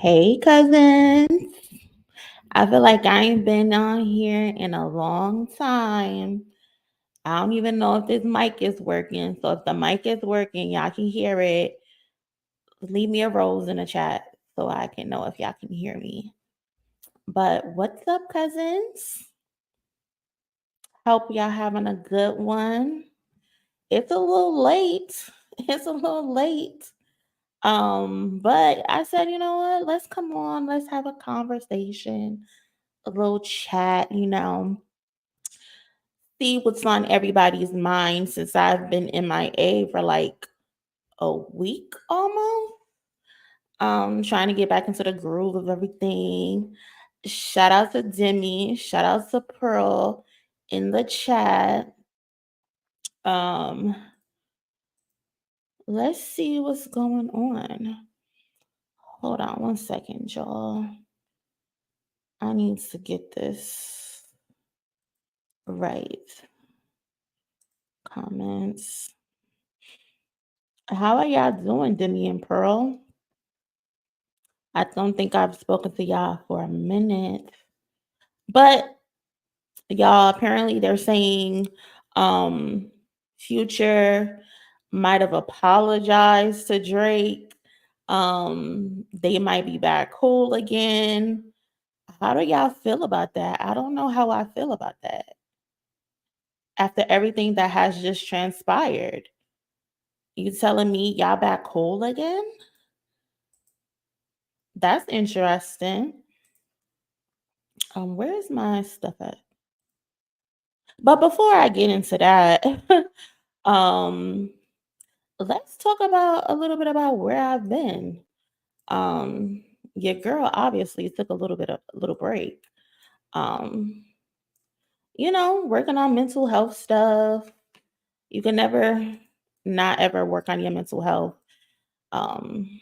Hey, cousins. I feel like I ain't been on here in a long time. I don't even know if this mic is working. So if the mic is working, y'all can hear it. Leave me a rose in the chat so I can know if y'all can hear me. But what's up, cousins? Hope y'all having a good one. It's a little late. It's a little late. But I said, you know what? Let's come on, let's have a conversation, a little chat, see what's on everybody's mind since I've been MIA for like a week almost. Trying to get back into the groove of everything. Shout out to Demi, shout out to Pearl in the chat. Um, let's see what's going on. Hold on 1 second, y'all. I need to get this right. Comments. How are y'all doing, Demi and Pearl? I don't think I've spoken to y'all for a minute. But y'all, apparently they're saying Future might have apologized to Drake. They might be back cool again. How do y'all feel about that? I don't know how I feel about that. After everything that has just transpired. You telling me y'all back cool again? That's interesting. Where's my stuff at? But before I get into that, um, let's talk about a little bit about where I've been. Your girl obviously took a little break. Um, working on mental health stuff. You can never not ever work on your mental health. Um,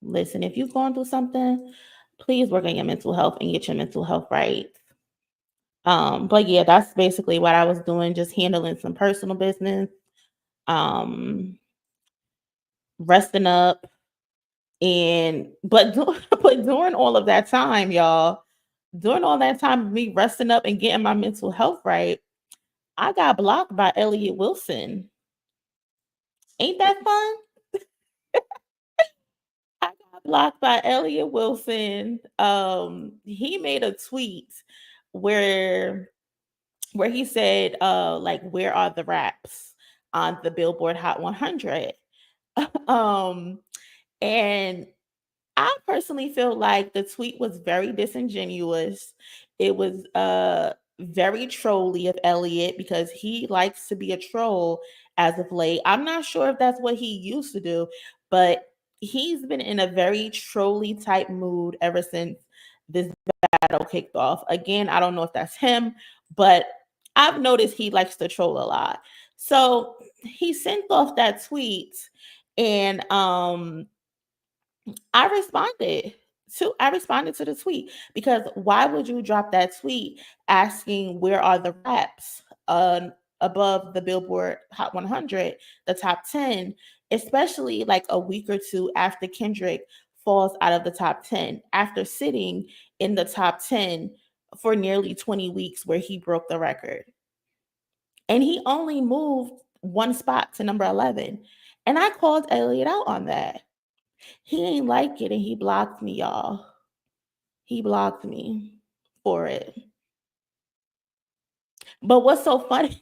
Listen, if you're going through something, please work on your mental health and get your mental health right. But yeah, that's basically what I was doing, just handling some personal business, um, resting up, and but during all of that time, y'all, during all that time of me resting up and getting my mental health right, I got blocked by Elliott Wilson. Ain't that fun? I got blocked by Elliott Wilson. He made a tweet where he said, like, where are the raps on the Billboard Hot 100? um, and I personally feel like the tweet was very disingenuous. It was very trolly of Elliott because he likes to be a troll as of late. I'm not sure if that's what he used to do, but he's been in a very trolly type mood ever since this battle kicked off. Again, I don't know if that's him, but I've noticed he likes to troll a lot. So he sent off that tweet, and I responded to the tweet because why would you drop that tweet asking where are the raps above the Billboard Hot 100, the top 10, especially like a week or two after Kendrick falls out of the top 10 after sitting in the top 10 for nearly 20 weeks where he broke the record. And he only moved one spot to number 11. And I called Elliott out on that. He ain't like it and he blocked me, y'all. He blocked me for it. But what's so funny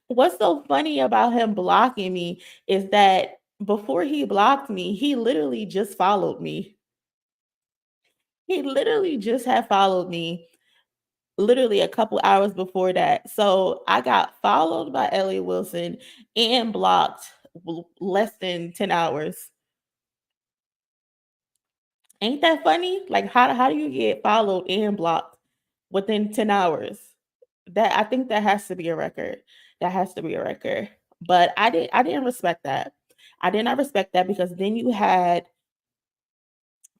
what's so funny about him blocking me is that before he blocked me, he literally just followed me. He literally just had followed me literally a couple hours before that. So I got followed by Elliott Wilson and blocked less than 10 hours. Ain't that funny? Like how do you get followed and blocked within 10 hours? That I think that has to be a record. That has to be a record. But I didn't respect that. I did not respect that because then you had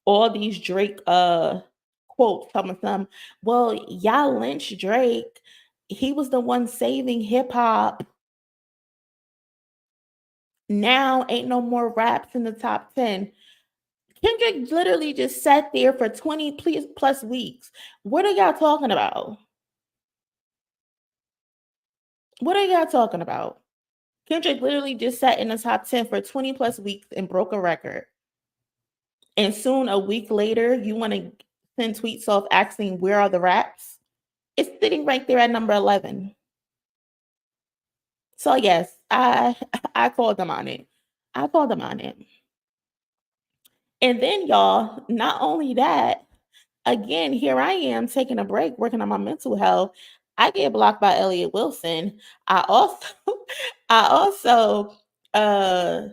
all these Drake quotes coming from, well, y'all lynch Drake. He was the one saving hip hop. Now ain't no more raps in the top 10. Kendrick literally just sat there for 20 plus weeks. What are y'all talking about? What are y'all talking about? Kendrick literally just sat in the top 10 for 20 plus weeks and broke a record. And soon, a week later, you want to send tweets off asking, where are the raps? It's sitting right there at number 11. So, yes, I I called them on it. I called them on it. And then, y'all, not only that, again, here I am taking a break, working on my mental health. I get blocked by Elliott Wilson. I also, I also uh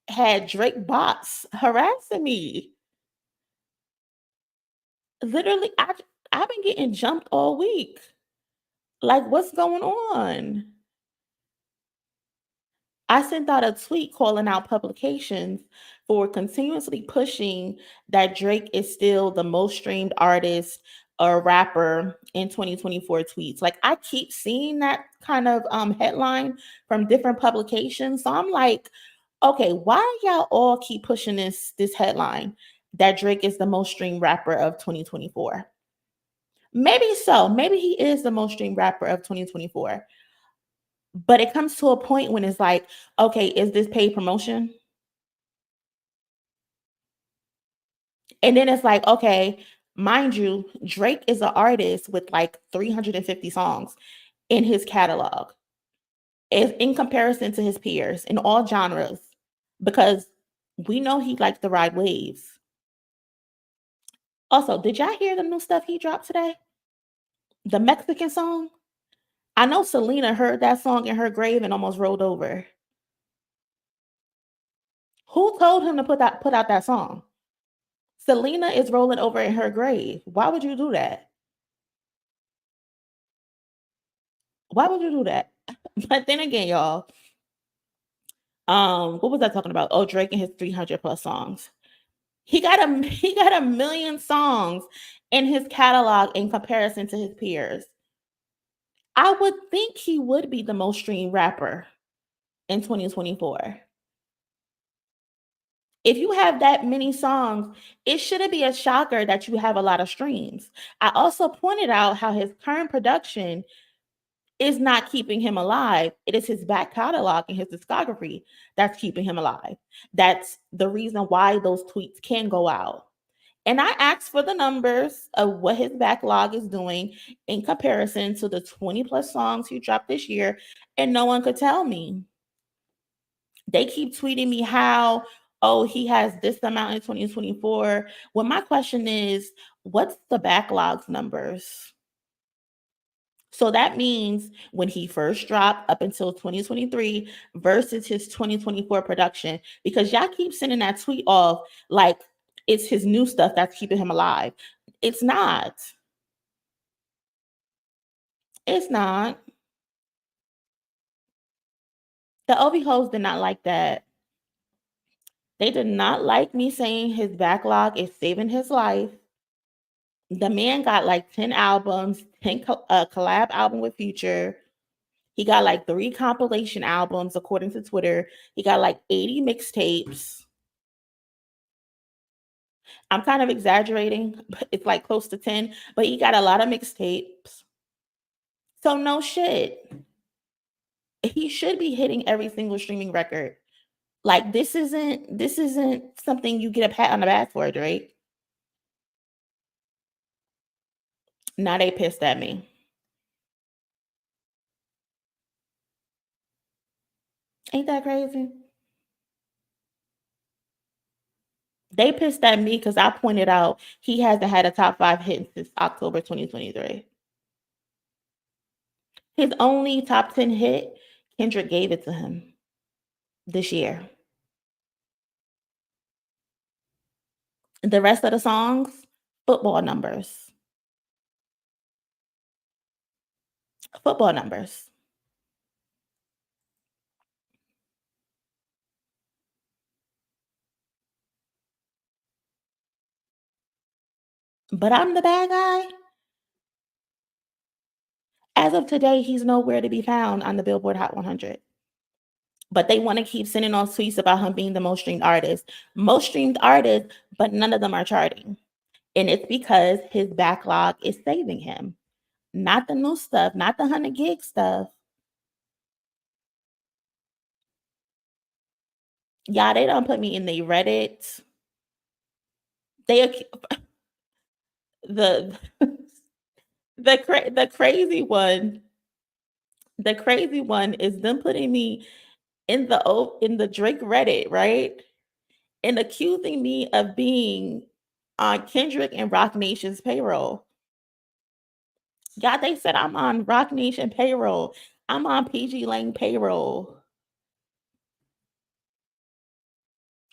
had Drake bots harassing me. Literally, I've been getting jumped all week. Like, what's going on? I sent out a tweet calling out publications for continuously pushing that Drake is still the most streamed artist or rapper in 2024 tweets. Like, I keep seeing that kind of headline from different publications. So I'm like, okay, why y'all all keep pushing this headline that Drake is the most streamed rapper of 2024? Maybe so. Maybe he is the most streamed rapper of 2024. But it comes to a point when it's like, okay, is this paid promotion? And then it's like, okay, mind you, Drake is an artist with like 350 songs in his catalog, is in comparison to his peers in all genres, because we know he likes to ride waves. Also, did y'all hear the new stuff he dropped today? The Mexican song? I know Selena heard that song in her grave and almost rolled over. Who told him to put out that song? Selena is rolling over in her grave. Why would you do that? Why would you do that? But then again, y'all, what was I talking about? Oh, Drake and his 300 plus songs. He got a million songs in his catalog in comparison to his peers. I would think he would be the most streamed rapper in 2024. If you have that many songs, it shouldn't be a shocker that you have a lot of streams. I also pointed out how his current production is not keeping him alive. It is his back catalog and his discography that's keeping him alive. That's the reason why those tweets can go out. And I asked for the numbers of what his backlog is doing in comparison to the 20 plus songs he dropped this year, and no one could tell me. They keep tweeting me how, oh, he has this amount in 2024. Well, my question is, what's the backlogs numbers? So that means when he first dropped up until 2023 versus his 2024 production, because y'all keep sending that tweet off like it's his new stuff that's keeping him alive. It's not. It's not. The Ovhoes did not like that. They did not like me saying his backlog is saving his life. The man got like 10 albums, 10 collab album with Future. He got like 3 compilation albums, according to Twitter. He got like 80 mixtapes. I'm kind of exaggerating, but it's like close to 10, but he got a lot of mixtapes. So no shit. He should be hitting every single streaming record. Like this isn't something you get a pat on the back for, Drake. Now they pissed at me. Ain't that crazy? They pissed at me because I pointed out he hasn't had a top 5 hit since October 2023. His only top 10 hit, Kendrick gave it to him this year. The rest of the songs, football numbers. Football numbers. But I'm the bad guy. As of today, he's nowhere to be found on the Billboard Hot 100. But they want to keep sending those tweets about him being the most streamed artist, but none of them are charting. And it's because his backlog is saving him, not the new stuff, not the 100 gig stuff. Yeah, they don't put me in the Reddit. They the the crazy one. The crazy one is them putting me in the Drake Reddit, right? And accusing me of being on Kendrick and Roc Nation's payroll. Yeah, they said I'm on Roc Nation payroll. I'm on pgLang payroll.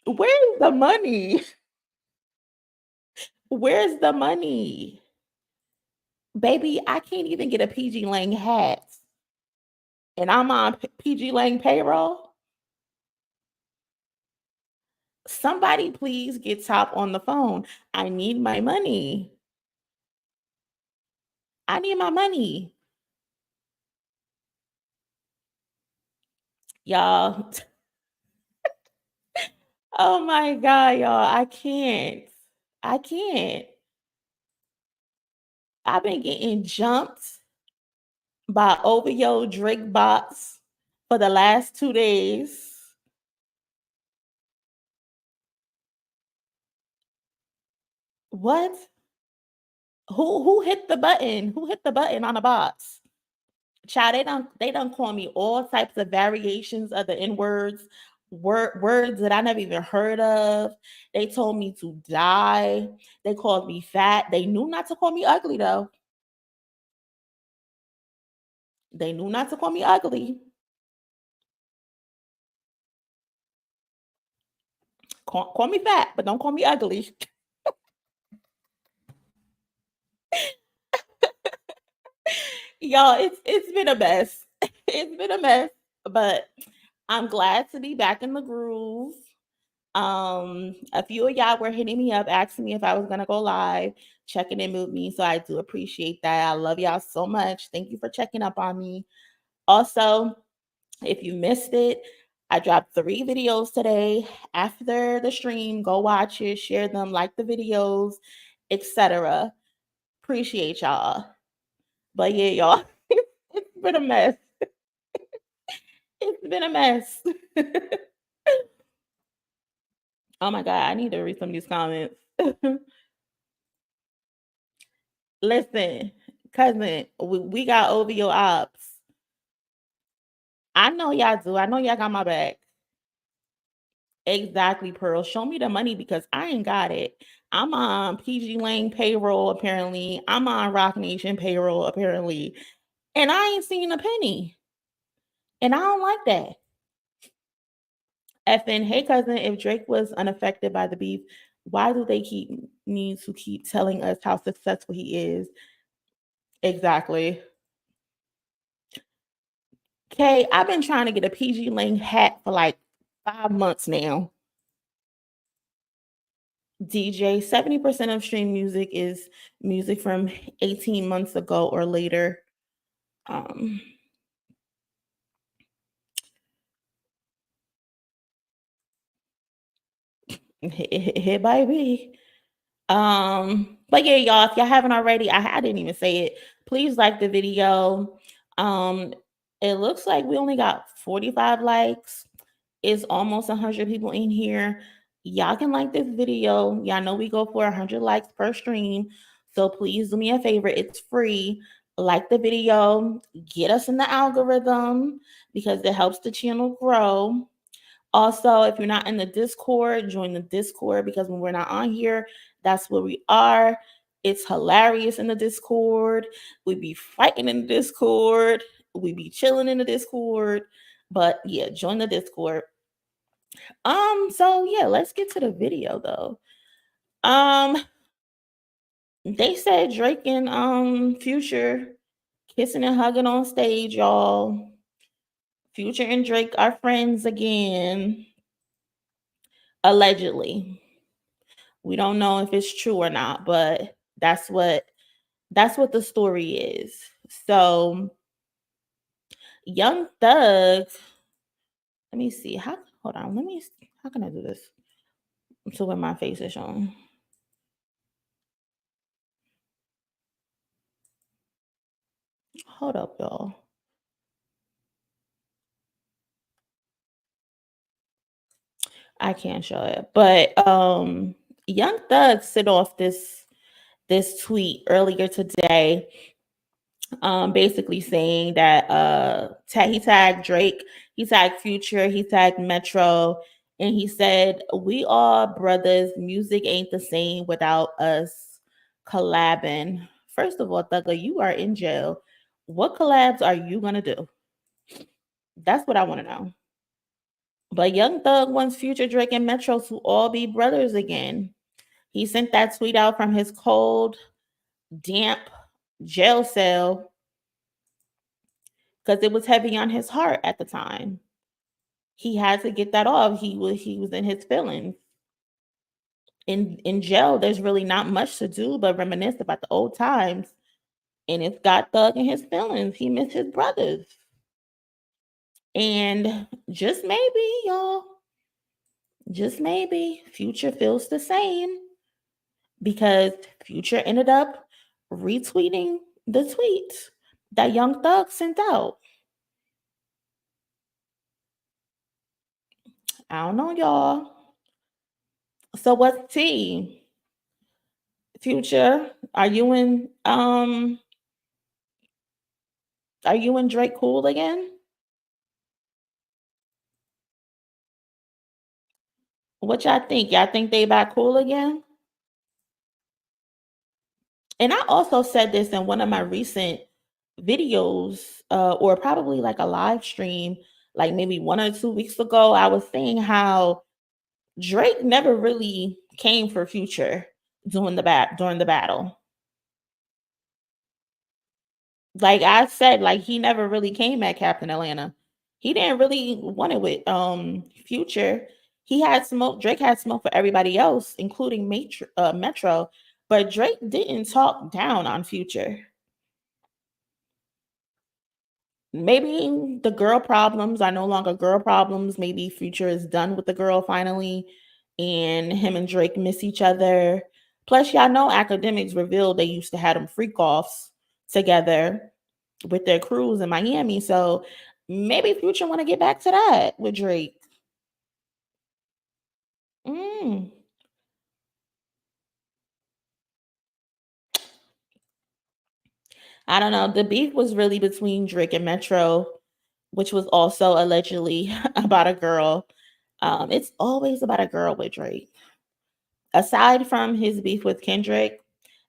Where's the money? Where's the money? Baby, I can't even get a pgLang hat. And I'm on pgLang payroll. Somebody please get Top on the phone. I need my money. I need my money. Y'all. Oh my God, y'all. I can't. I can't. I've been getting jumped by Ovhoes Drake bots for the last 2 days. What? Who hit the button? Who hit the button on the box? Child, they don't call me all types of variations of the N words, words that I never even heard of. They told me to die. They called me fat. They knew not to call me ugly though. They knew not to call me ugly. Call me fat, but don't call me ugly. Y'all, it's been a mess. It's been a mess, but I'm glad to be back in the groove. A few of y'all were hitting me up, asking me if I was gonna go live, checking in with me. So I do appreciate that. I love y'all so much. Thank you for checking up on me. Also, if you missed it, I dropped 3 videos today. After the stream, go watch it, share them, like the videos, etc. Appreciate y'all. But yeah, y'all, it's been a mess. It's been a mess. Oh my God, I need to read some of these comments. Listen, cousin, we got over your ops. I know y'all do. I know y'all got my back. Exactly, Pearl. Show me the money because I ain't got it. I'm on pgLang payroll, apparently. I'm on Roc Nation payroll, apparently. And I ain't seen a penny. And I don't like that. FN, hey cousin, if Drake was unaffected by the beef, why do they need to keep telling us how successful he is? Exactly. Okay, I've been trying to get a pgLang hat for like 5 months now. DJ, 70% of stream music is music from 18 months ago or later. Um, hit by B. But yeah, y'all, if y'all haven't already, I didn't even say it. Please like the video. Um, it looks like we only got 45 likes. It's almost 100 people in here. Y'all can like this video. Y'all know we go for 100 likes per stream. So please do me a favor. It's free. Like the video. Get us in the algorithm because it helps the channel grow. Also, if you're not in the Discord, join the Discord because when we're not on here, that's where we are. It's hilarious in the Discord. We be fighting in the Discord. We be chilling in the Discord. But yeah, join the Discord. So yeah, let's get to the video though. Um, they said Drake and Future kissing and hugging on stage, y'all. Future and Drake are friends again. Allegedly. We don't know if it's true or not, but that's what the story is. So Young Thug Let me see. Hold on. How can I do this? So when my face is shown. Hold up, y'all. I can't show it. But Young Thug sent off this tweet earlier today, basically saying that he tagged Drake, he tagged Future, he tagged Metro, and he said, "We all brothers, music ain't the same without us collabing." First of all, Thugger, you are in jail. What collabs are you gonna do? That's what I want to know. But Young Thug wants Future, Drake, and Metro to all be brothers again. He sent that tweet out from his cold, damp jail cell because it was heavy on his heart at the time. He had to get that off. He was in his feelings. In jail, there's really not much to do but reminisce about the old times. And it's got Thug in his feelings. He missed his brothers. And just maybe, y'all, just maybe, Future feels the same because Future ended up retweeting the tweet that Young Thug sent out. I don't know, y'all. So what's T? Future, are you and Drake cool again? What y'all think? Y'all think they back cool again? And I also said this in one of my recent videos, or probably like a live stream, like maybe 1 or 2 weeks ago. I was saying how Drake never really came for Future during the battle. Like I said, like he never really came at Captain Atlanta. He didn't really want it with Future. He had smoke. Drake had smoke for everybody else, including Metro. But Drake didn't talk down on Future. Maybe the girl problems are no longer girl problems. Maybe Future is done with the girl finally, and him and Drake miss each other. Plus, y'all know academics revealed they used to have them freak offs together with their crews in Miami. So maybe Future want to get back to that with Drake. Mm. I don't know. The beef was really between Drake and Metro, which was also allegedly about a girl. It's always about a girl with Drake. Aside from his beef with Kendrick,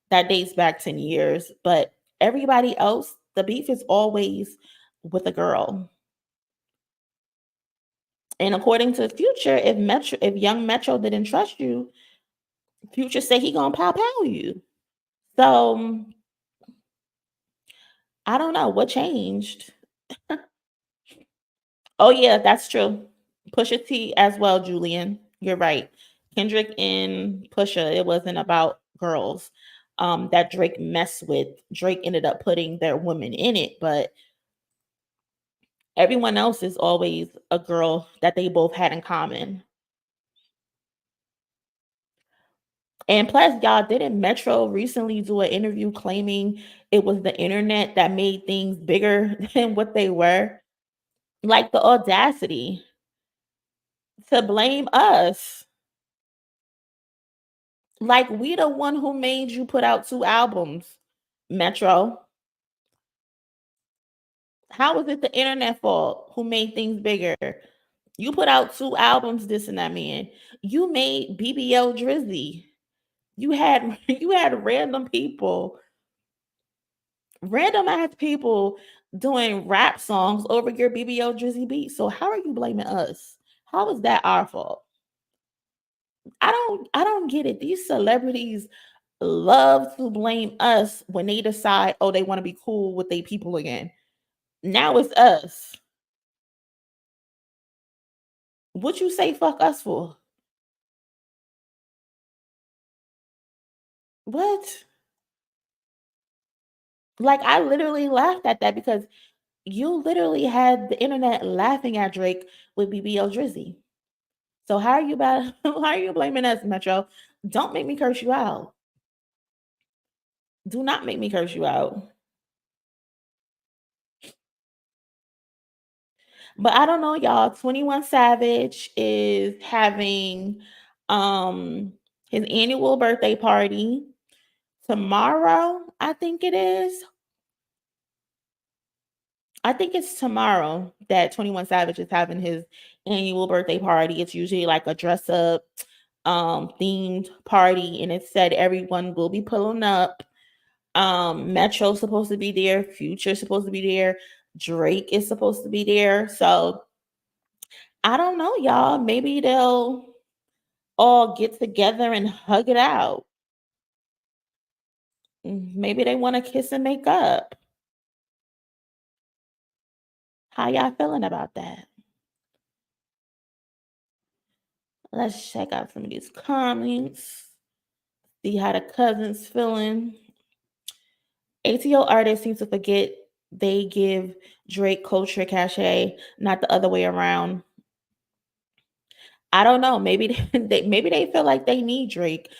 that dates back 10 years, but everybody else, the beef is always with a girl. And according to Future, if young Metro didn't trust you, Future said he gonna pow pow you. So I don't know what changed. Oh yeah, that's true. Pusha T as well, Julian. You're right. Kendrick and Pusha, it wasn't about girls that Drake messed with. Drake ended up putting their women in it, but everyone else is always a girl that they both had in common. And plus, y'all, didn't Metro recently do an interview claiming it was the internet that made things bigger than what they were? Like the audacity to blame us. Like we the one who made you put out 2 albums, Metro. How is it the internet fault who made things bigger? You put out 2 albums, this and that, man. You made BBL Drizzy. You had you had random ass people doing rap songs over your BBL Drizzy beat. So how are you blaming us? How is that our fault? I don't get it. These celebrities love to blame us when they decide, oh, they want to be cool with their people again. Now it's us. What you say fuck us for? What? Like I literally laughed at that because You literally had the internet laughing at Drake with BBL Drizzy. So how are you about how are you blaming us, Metro? Don't make me curse you out. Do not make me curse you out. But I don't know, y'all. 21 Savage is having um his annual birthday party tomorrow, I think it is. I think it's tomorrow that 21 Savage is having his annual birthday party. It's usually like a dress up themed party, and it said everyone will be pulling up. Metro's supposed to be there, Future's supposed to be there, Drake is supposed to be there. So I don't know, y'all. Maybe they'll all get together and hug it out. Maybe they want to kiss and make up. How y'all feeling about that? Let's check out some of these comments. See how the cousins feeling. ATO artists seem to forget they give Drake culture cachet, not the other way around. I don't know. Maybe maybe they feel like they need Drake.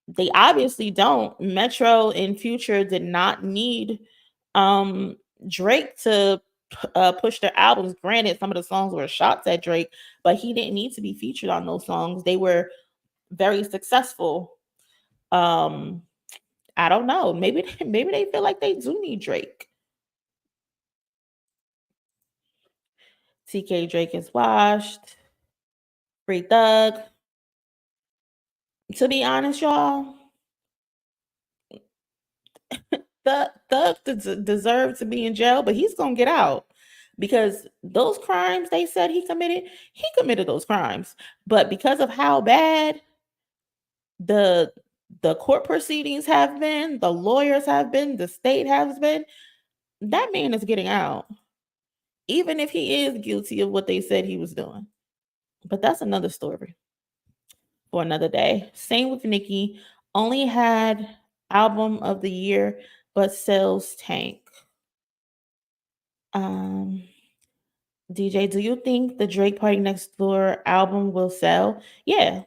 They obviously don't. Metro and Future did not need um Drake to push their albums. Granted, some of the songs were shots at Drake, but he didn't need to be featured on those songs. They were very successful. Um, I don't know. Maybe maybe they feel like they do need Drake. TK Drake is washed. Free Thug. To be honest, y'all, Thug deserved to be in jail, but he's gonna get out because those crimes they said he committed those crimes. But because of how bad the the court proceedings have been, the lawyers have been, the state has been, that man is getting out, even if he is guilty of what they said he was doing. But that's another story for another day. Same with Nicki, only had album of the year, but sales tank. Um, DJ, do you think the Drake Party Next Door album will sell? Yeah,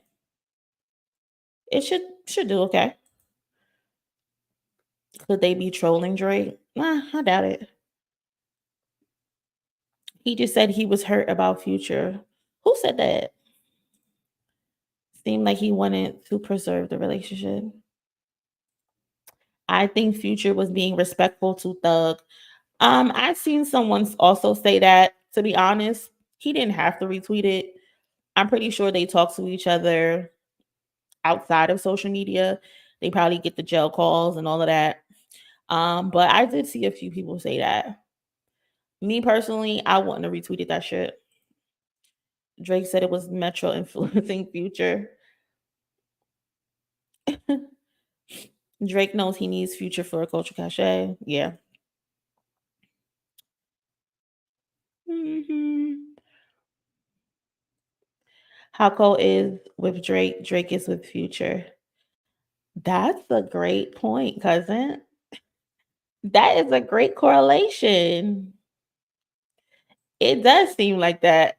it should do okay. Could they be trolling Drake? Nah, I doubt it. He just said he was hurt about Future. Who said that? Seemed like he wanted to preserve the relationship. I think Future was being respectful to Thug. I've seen someone also say that, to be honest, he didn't have to retweet it. I'm pretty sure they talk to each other outside of social media. They probably get the jail calls and all of that. But I did see a few people say that. Me personally, I wouldn't have retweeted that shit. Drake said it was Metro influencing Future. Drake knows he needs Future for a culture cachet. Yeah. Hmm. How Cole is with Drake, Drake is with Future. That's a great point, cousin. That is a great correlation. It does seem like that.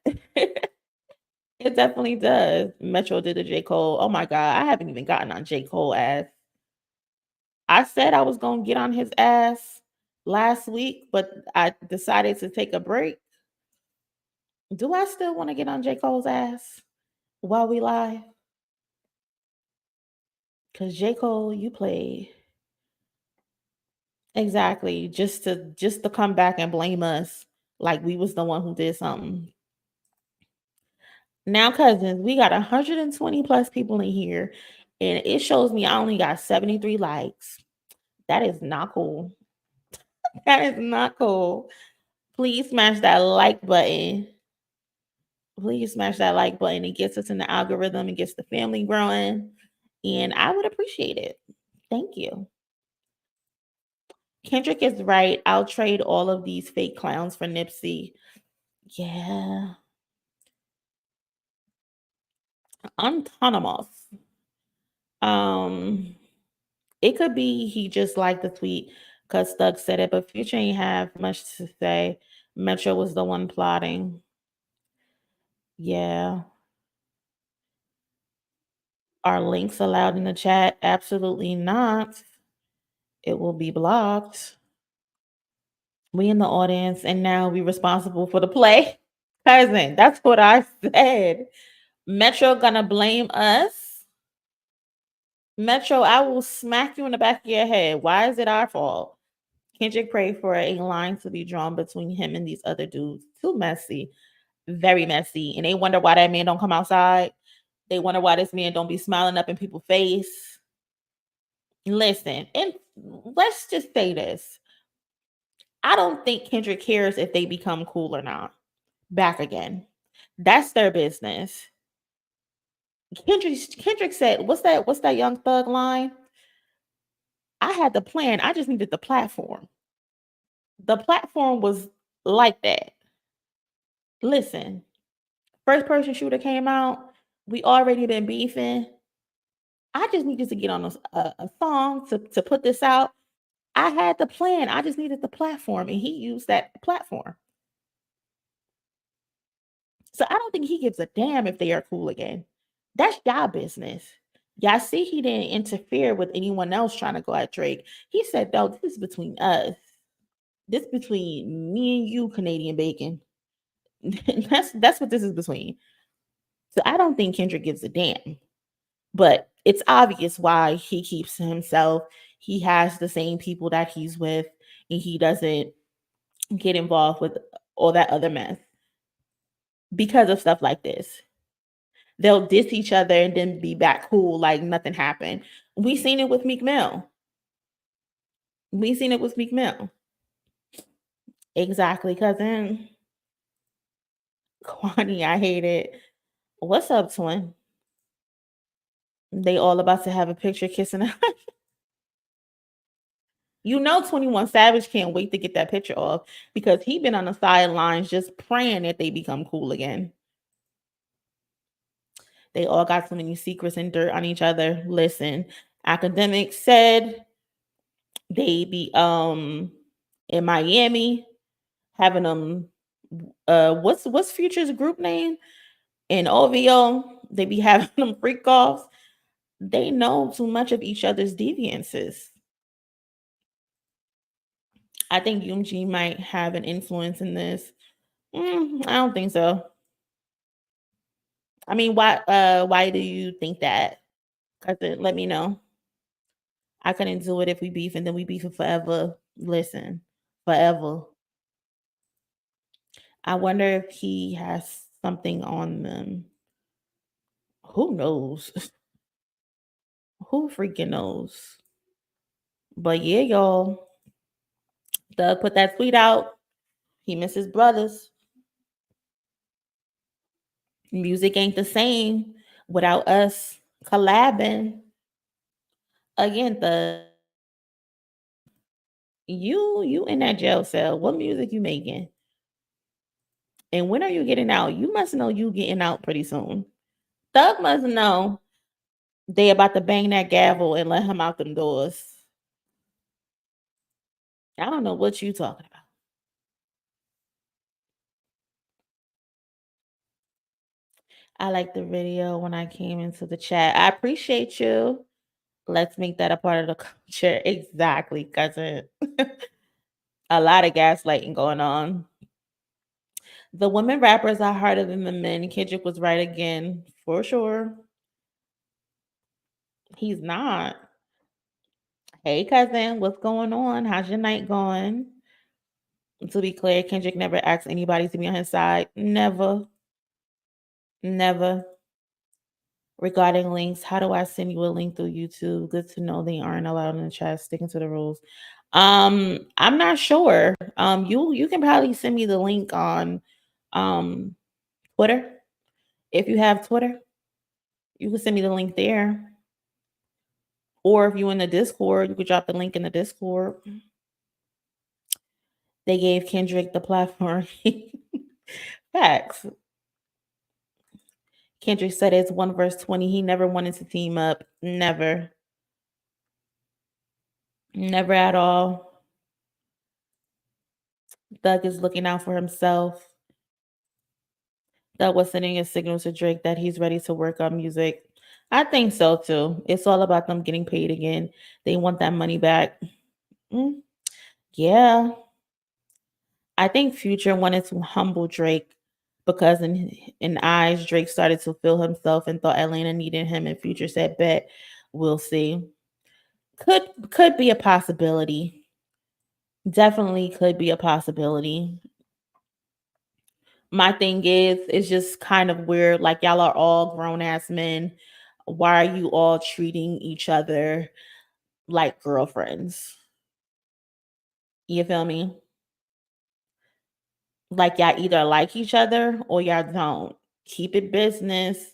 It definitely does. Metro did a J. Cole. Oh my God. I haven't even gotten on J. Cole ass. I said I was going to get on his ass last week, but I decided to take a break. Do I still want to get on J. Cole's ass while we live? Because J. Cole, you played. Exactly. Just to come back and blame us like we was the one who did something. Now, cousins, we got 120 plus people in here, and it shows me I only got 73 likes. That is not cool. That is not cool. Please smash that like button. Please smash that like button. It gets us in the algorithm and gets the family growing. And I would appreciate it. Thank you. Kendrick is right. I'll trade all of these fake clowns for Nipsey. Yeah. Autonomous. Um, it could be he just liked the tweet Cause Thug said it, but Future ain't have much to say. Metro was the one plotting. Yeah. Are links allowed in the chat? Absolutely not. It will be blocked. We in the audience, and now we responsible for the play. Cousin, that's what I said. Metro gonna blame us. Metro, I will smack you in the back of your head. Why is it our fault? Kendrick prayed for a line to be drawn between him and these other dudes. Too messy. Very messy. And they wonder why that man don't come outside. They wonder why this man don't be smiling up in people's face. Listen, and let's just say this. I don't think Kendrick cares if they become cool or not. Back again. That's their business. Kendrick said, what's that Young Thug line? I had the plan. I just needed the platform. The platform was like that. Listen, first person shooter came out. We already been beefing. I just needed to get on a song to put this out. I had the plan. I just needed the platform, and he used that platform. So I don't think he gives a damn if they are cool again. That's y'all business. Y'all see he didn't interfere with anyone else trying to go at Drake. He said, no, this is between us. This between me and you, Canadian bacon. That's what this is between. So I don't think Kendrick gives a damn. But it's obvious why he keeps to himself. He has the same people that he's with, and he doesn't get involved with all that other mess because of stuff like this. They'll diss each other and then be back cool like nothing happened. We seen it with Meek Mill. We seen it with Meek Mill. Exactly, cousin. Kwani, I hate it. What's up, twin? They all about to have a picture kissing. You know 21 Savage can't wait to get that picture off because he been on the sidelines just praying that they become cool again. They all got so many secrets and dirt on each other. Listen, academics said they be in Miami having them what's Future's group name? In OVO, they be having them freak offs. They know too much of each other's deviances. I think Yoonji might have an influence in this. I don't think so. I mean, why do you think that? Cousin, let me know. I couldn't do it if we beef and then we beefing forever. Listen, forever. I wonder if he has something on them. Who knows? Who freaking knows? But yeah, y'all. Doug put that tweet out. He misses brothers. Music ain't the same without us collabing. Again, you in that jail cell. What music you making? And when are you getting out? You must know you getting out pretty soon. Thug must know they about to bang that gavel and let him out them doors. I don't know what you talking about. I like the video when I came into the chat. I appreciate you. Let's make that a part of the culture. Exactly, cousin. A lot of gaslighting going on. The women rappers are harder than the men. Kendrick was right again, for sure. He's not. Hey, cousin, what's going on? How's your night going? To be clear, Kendrick never asked anybody to be on his side. Never. Never. Regarding links, how do I send you a link through YouTube? Good to know they aren't allowed in the chat. Sticking to the rules. I'm not sure. You can probably send me the link on Twitter. If you have Twitter, you can send me the link there. Or if you're in the Discord, you could drop the link in the Discord. They gave Kendrick the platform. Facts. Kendrick said it's 1 verse 20. He never wanted to team up. Never. Never at all. Thug is looking out for himself. Thug was sending a signal to Drake that he's ready to work on music. I think so too. It's all about them getting paid again. They want that money back. Mm, yeah. I think Future wanted to humble Drake because in eyes, Drake started to feel himself and thought Atlanta needed him, and Future said, "Bet, we'll see." Could be a possibility. Definitely could be a possibility. My thing is, it's just kind of weird. Like y'all are all grown ass men. Why are you all treating each other like girlfriends? You feel me? Like y'all either like each other or y'all don't. Keep it business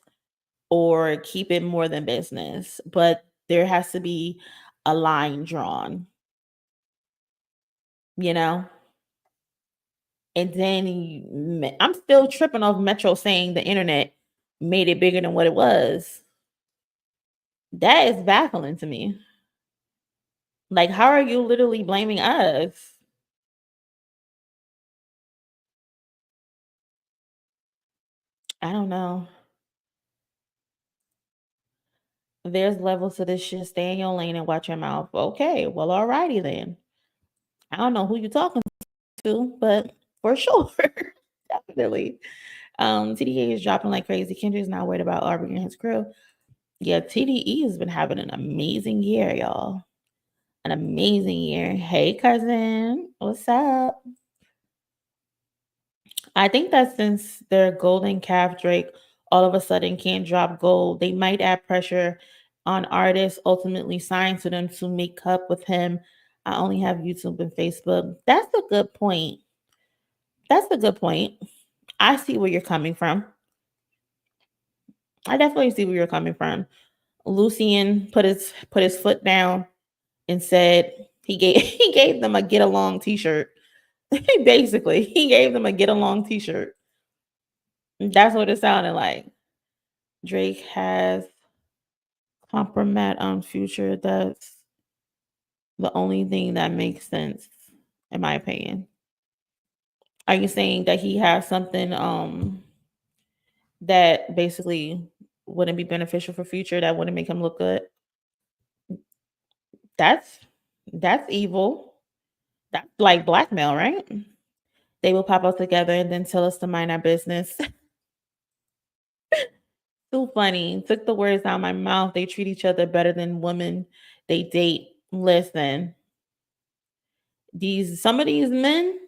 or keep it more than business. But there has to be a line drawn, you know? And then I'm still tripping off Metro saying the internet made it bigger than what it was. That is baffling to me. Like, how are you literally blaming us? I don't know. There's levels to this shit. Stay in your lane and watch your mouth. Okay, well, alrighty then. I don't know who you talking to, but for sure, definitely. TDA is dropping like crazy. Kendrick's not worried about Aubrey and his crew. Yeah, TDE has been having an amazing year, y'all. An amazing year. Hey, cousin, what's up? I think that since their golden calf Drake all of a sudden can't drop gold, they might add pressure on artists ultimately signed to them to make up with him. I only have YouTube and Facebook. That's a good point. That's a good point. I see where you're coming from. I definitely see where you're coming from. Lucian put his foot down and said he gave he gave them a get along t-shirt. Basically, he gave them a get along t-shirt. That's what it sounded like. Drake has compromise on Future. That's the only thing that makes sense, in my opinion. Are you saying that he has something that basically wouldn't be beneficial for Future, that wouldn't make him look good? That's that's evil. That's like blackmail, right? They will pop up together and then tell us to mind our business. Too funny. Took the words out of my mouth. They treat each other better than women they date. Listen, these some of these men,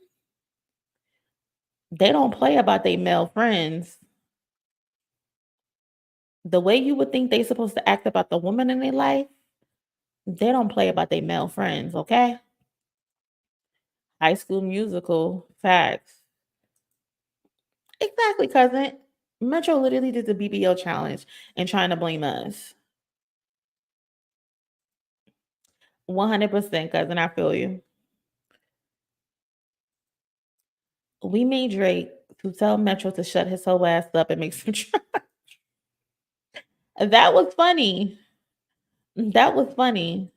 they don't play about their male friends. The way you would think they supposed to act about the woman in their life, they don't play about their male friends, okay? High School Musical, facts. Exactly, cousin. Metro literally did the BBL challenge and trying to blame us. 100%, cousin. I feel you. We made Drake to tell Metro to shut his whole ass up and make some. That was funny. That was funny.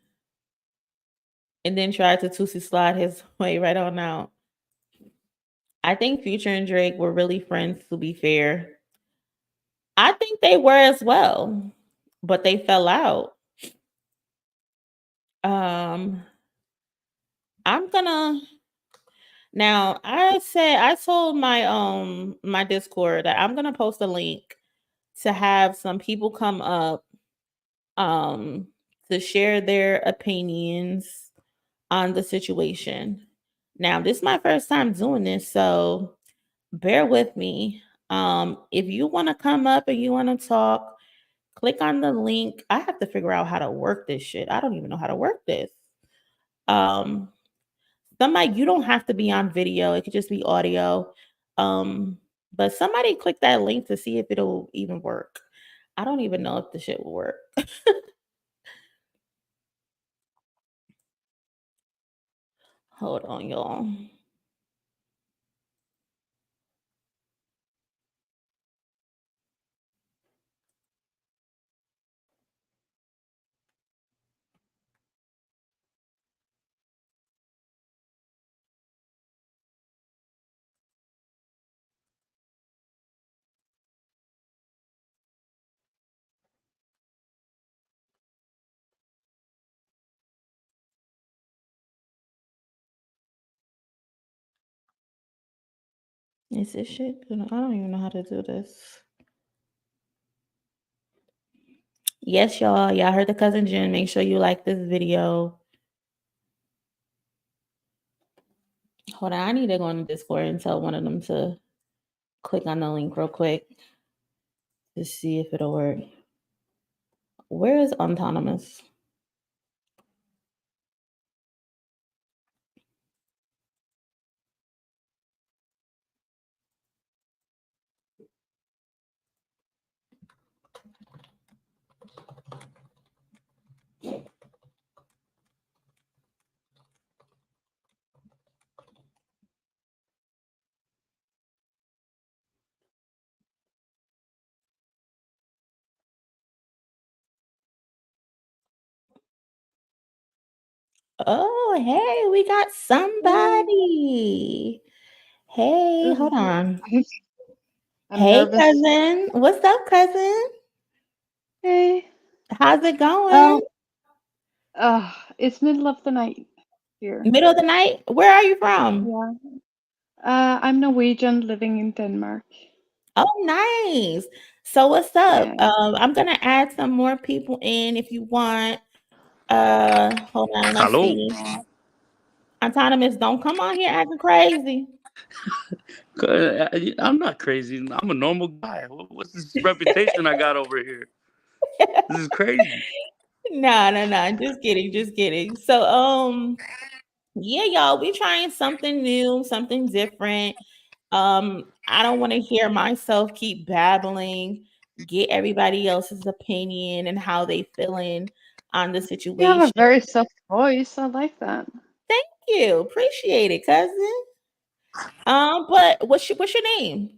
And then tried to Tootsie slide his way right on out. I think Future and Drake were really friends, to be fair. I think they were as well, but they fell out. Um, I'm gonna now I told my Discord that I'm gonna post a link to have some people come up um to share their opinions on the situation. Now, this is my first time doing this, so bear with me. If you want to come up and you want to talk, click on the link. I have to figure out how to work this shit. I don't even know how to work this. Um, somebody, you don't have to be on video. It could just be audio. But somebody click that link to see if it'll even work. I don't even know if the shit will work. Hold on, y'all. Is this shit? I don't even know how to do this. Yes, y'all. Y'all heard the cousin Jen. Make sure you like this video. Hold on. I need to go on the Discord and tell one of them to click on the link real quick to see if it'll work. Where is autonomous? Oh, hey, we got somebody. Hey, hold on. I'm Hey, nervous. cousin. What's up, cousin? Hey. How's it going? It's middle of the night here. Middle of the night? Where are you from? Yeah. I'm Norwegian living in Denmark. Oh, nice. So what's up? Yeah. I'm gonna add some more people in if you want. Hold on, let's Hello. see. Autonomous, don't come on here acting crazy. I'm not crazy. I'm a normal guy. What's this reputation I got over here? This is crazy. No. Just kidding, just kidding. So, yeah, y'all, we trying something new, something different. I don't want to hear myself keep babbling, get everybody else's opinion and how they feeling on the You have a situation. very soft voice. I like that. Thank you. Appreciate it, cousin. But what's your name?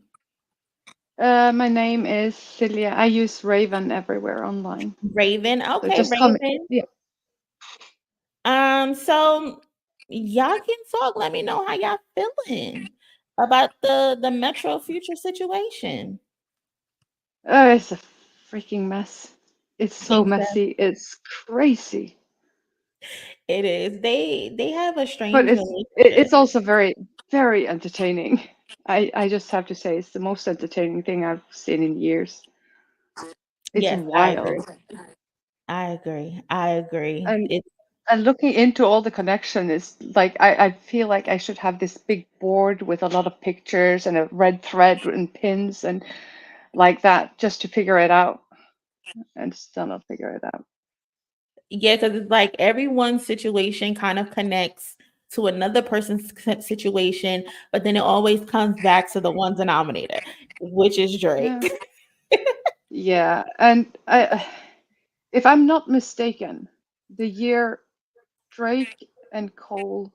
My name is Celia. I use Raven everywhere online. Raven. So Okay, just call me. Raven. Yeah. So y'all can talk. Let me know how y'all feeling about the Metro Future situation. It's a freaking mess. It's so Exactly. messy. It's crazy. It is. They have a But strange it's relationship. also very, very entertaining. I just have to say it's the most entertaining thing I've seen in years. It's Yes, I agree. wild. I agree. I agree. And It's and looking into all the connection is like I feel like I should have this big board with a lot of pictures and a red thread and pins and like that just to figure it out and still not figure it out. yeah, because it's like everyone's situation kind of connects to another person's situation, but then it always comes back to the one denominator, which is Drake. Yeah. Yeah. And if I'm not mistaken, the year Drake and Cole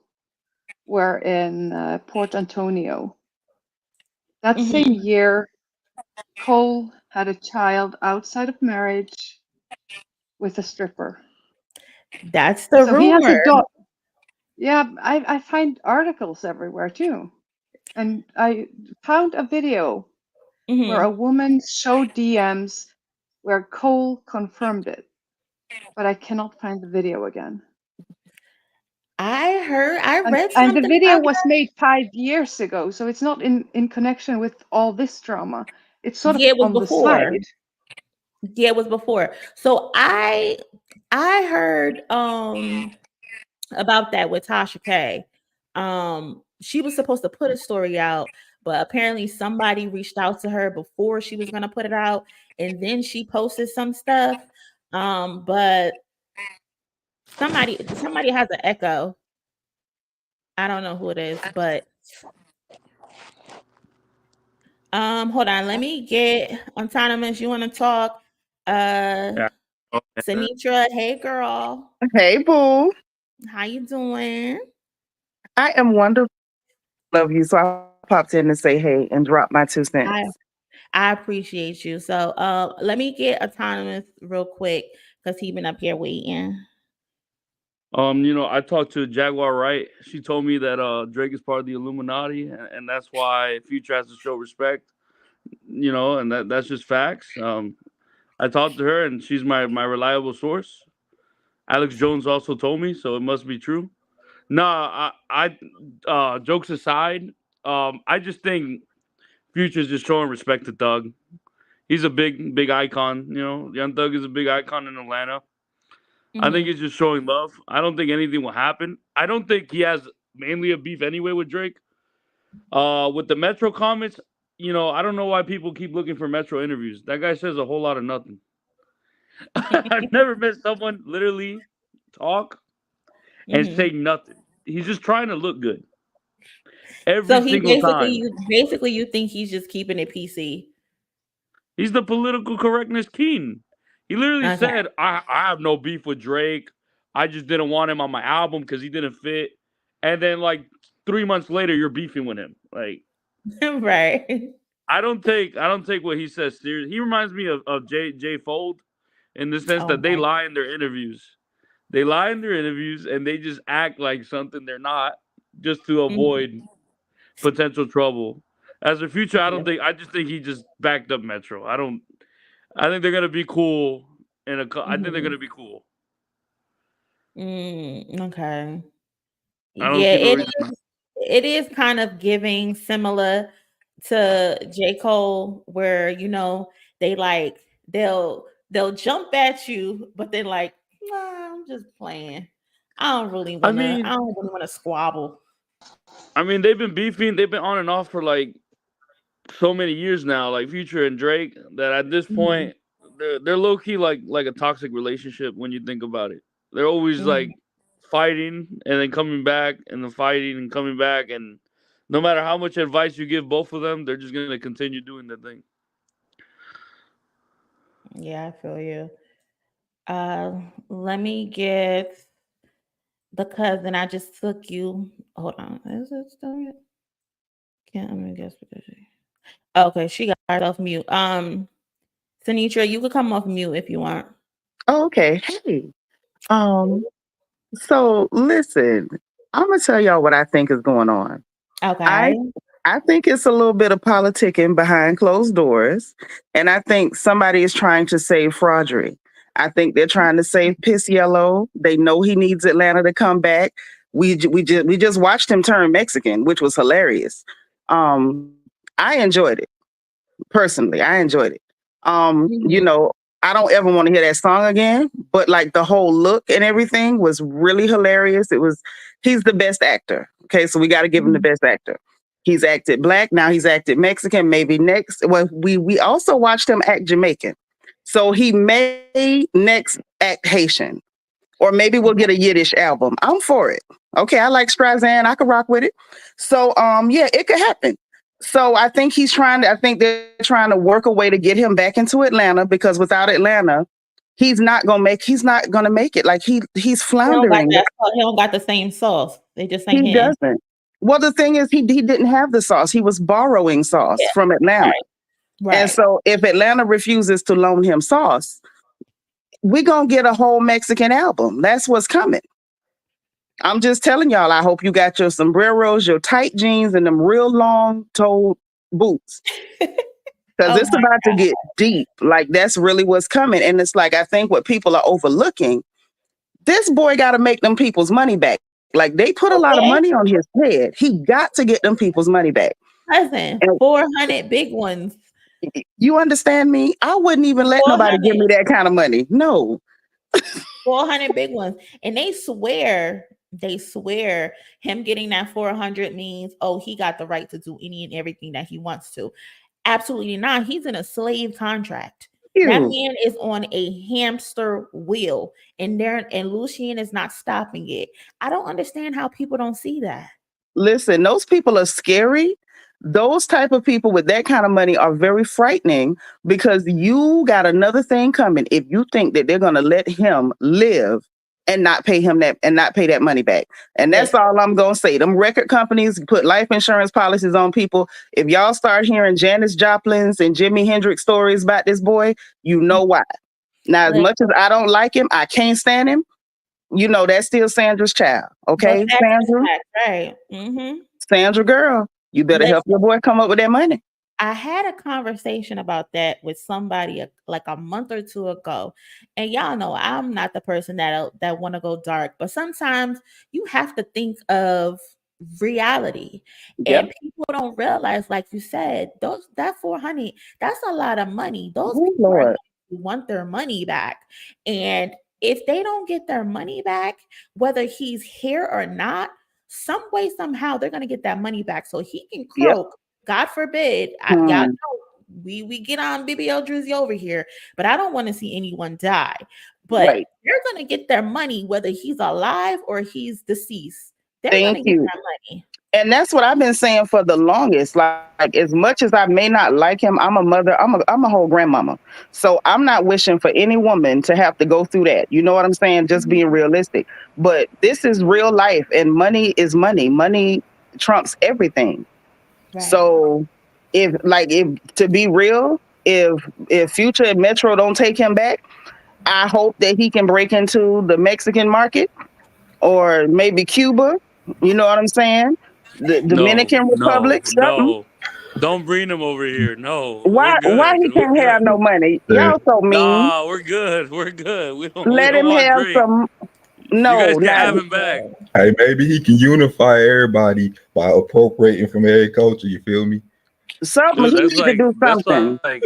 were in Port Antonio, that same Mhm. year, Cole had a child outside of marriage with a stripper. That's the So he has a rumor. daughter. Yeah, I find articles everywhere too. And I found a video where a Mhm. woman showed DMs where Cole confirmed it, but I cannot find the video again. I And, read and the something video about was that. made 5 years ago, so it's not in connection with all this drama. It's sort of Yeah, it was on the before. side. Yeah, it was before. So I heard about that with Tasha K. She was supposed to put a story out, but apparently somebody reached out to her before she was gonna put it out, and then she posted some stuff. But somebody has an echo. I don't know who it is, but hold on, let me get autonomous. You want to talk? Yeah. Okay. Sinitra, hey girl, Hey, boo. how you doing? I am wonderful. Love you. So I popped in to say hey and drop my 2 cents. I I appreciate you. So let me get autonomous real quick because he been up here waiting. I talked to Jaguar Wright. She told me that Drake is part of the Illuminati, and that's why Future has to show respect. And that's just facts. I talked to her, and she's my reliable source. Alex Jones also told me, so it must be true. Nah, I jokes aside, I just think Future's just showing respect to Thug. He's a big icon. You know, Young Thug is a big icon in Atlanta. I think he's just showing love. I don't think anything will happen. I don't think he has mainly a beef anyway with Drake. With the Metro comments, you know, I don't know why people keep looking for Metro interviews. That guy says a whole lot of nothing. I've never met someone literally talk and say nothing. He's just trying to look good every So he single time. basically you think he's just keeping it PC. He's the political correctness king. He literally said, I have no beef with Drake. I just didn't want him on my album because he didn't fit. And then like 3 months later, you're beefing with him. Like, right. I don't take what he says serious. He reminds me of Jay Fold in the sense that they lie in their interviews. They lie in their interviews and they just act like something they're not just to avoid potential trouble. As a Future, I just think he just backed up Metro. I think they're gonna be cool I think they're gonna be cool. Okay. I don't see no reason. It is kind of giving similar to J. Cole, where you know they'll jump at you, but they're like, nah, I'm just playing. I don't really want to squabble. I mean, they've been beefing, they've been on and off for like so many years now, like Future and Drake, that at this point they're low key like a toxic relationship when you think about it. They're always like fighting and then coming back and then fighting and coming back, and no matter how much advice you give both of them, they're just gonna continue doing their thing. Yeah, I feel you. Let me get the cousin. I just took you. Hold on. Is it still yet? Can't I'm gonna guess because okay, she got herself mute. Sinitra, you could come off mute if you want. Oh, okay. Hey. So listen, I'm gonna tell y'all what I think is going on. Okay. I think it's a little bit of politicking behind closed doors, and I think somebody is trying to save Fraudry. I think they're trying to save Piss Yellow. They know he needs Atlanta to come back. We just watched him turn Mexican, which was hilarious. I enjoyed it personally. I enjoyed it. You know, I don't ever want to hear that song again, but like the whole look and everything was really hilarious. He's the best actor. Okay, so we got to give him the best actor. He's acted black, now he's acted Mexican, maybe next. Well, we also watched him act Jamaican. So he may next act Haitian. Or maybe we'll get a Yiddish album. I'm for it. Okay, I like Streisand. I could rock with it. So yeah, it could happen. So I think they're trying to work a way to get him back into Atlanta, because without Atlanta, he's not gonna make it. Like he's floundering. He don't got the same sauce. They just ain't he him. doesn't. Well, the thing is, he didn't have the sauce. He was borrowing sauce from Atlanta. Right. And so if Atlanta refuses to loan him sauce, we're gonna get a whole Mexican album. That's what's coming. I'm just telling y'all, I hope you got your sombreros, your tight jeans, and them real long-toed boots. Because it's about to get deep. Like, that's really what's coming. And it's like, I think what people are overlooking, this boy got to make them people's money back. Like, they put a lot of money on his head. He got to get them people's money back. Cousin, 400 big ones. You understand me? I wouldn't even let nobody give me that kind of money. No. 400 big ones. And they swear him getting that 400 means, oh, he got the right to do any and everything that he wants to. Absolutely not. He's in a slave contract. That man is on a hamster wheel, and Lucien is not stopping it. I don't understand how people don't see that. Listen, those people are scary. Those type of people with that kind of money are very frightening, because you got another thing coming if you think that they're going to let him live and not pay that money back. And that's all I'm going to say. Them record companies put life insurance policies on people. If y'all start hearing Janis Joplin's and Jimi Hendrix stories about this boy, you know why. Now, as much as I don't like him, I can't stand him. You know, that's still Sandra's child. Okay, Sandra? Right. Sandra girl. You better help your boy come up with that money. I had a conversation about that with somebody like a month or two ago. And y'all know I'm not the person that want to go dark. But sometimes you have to think of reality. Yep. And people don't realize, like you said, that 400, that's a lot of money. Those Oh, people are Lord. going to want their money back. And if they don't get their money back, whether he's here or not, some way, somehow, they're going to get that money back so he can Yep. croak. God forbid. Y'all know we get on BBL Drizzy over here, but I don't want to see anyone die. But Right. they're going to get their money whether he's alive or he's deceased. They're going Thank to get you. that money. And that's what I've been saying for the longest. Like as much as I may not like him, I'm a mother. I'm a whole grandmama. So I'm not wishing for any woman to have to go through that. You know what I'm saying? Just being realistic. But this is real life, and money is money. Money trumps everything. Right. So if to be real, if Future and Metro don't take him back, I hope that he can break into the Mexican market or maybe Cuba. You know what I'm saying? The Dominican Republic, something. Don't bring him over here. No, Why we're good. he can't have no money? Y'all so mean. Nah, we're good. We're good. We Let don't him want have Drake. some. You No, guys can not have him back. Hey, maybe he can unify everybody by appropriating from every culture. You feel me? something. Dude, He needs to do something. like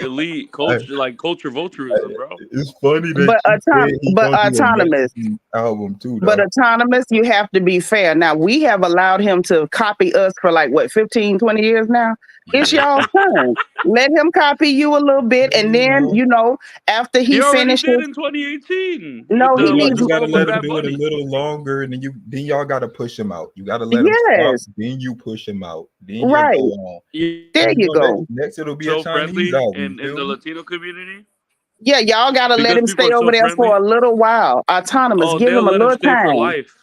elite culture, like culture vulturism, bro. It's funny that But you said he gonna do a autonomous. Mexican album too. But Though. autonomous, you have to be fair. Now, we have allowed him to copy us for like, what, 15, 20 years now? It's y'all's turn. Let him copy you a little bit. And then, after He already finishes. did in 2018. No, with he the, needs with the You gotta song let with him Bad do it a Bunny. little longer, and then y'all gotta push him out. You gotta let him stop. Then you push him out. Then Right. you go on. There you go. Next it'll be So a Chinese friendly album. in the Latino community. Yeah, y'all gotta let Because him people stay are so over there friendly. for a little while. Autonomous, Oh, give they'll him a let him little stay for time. life.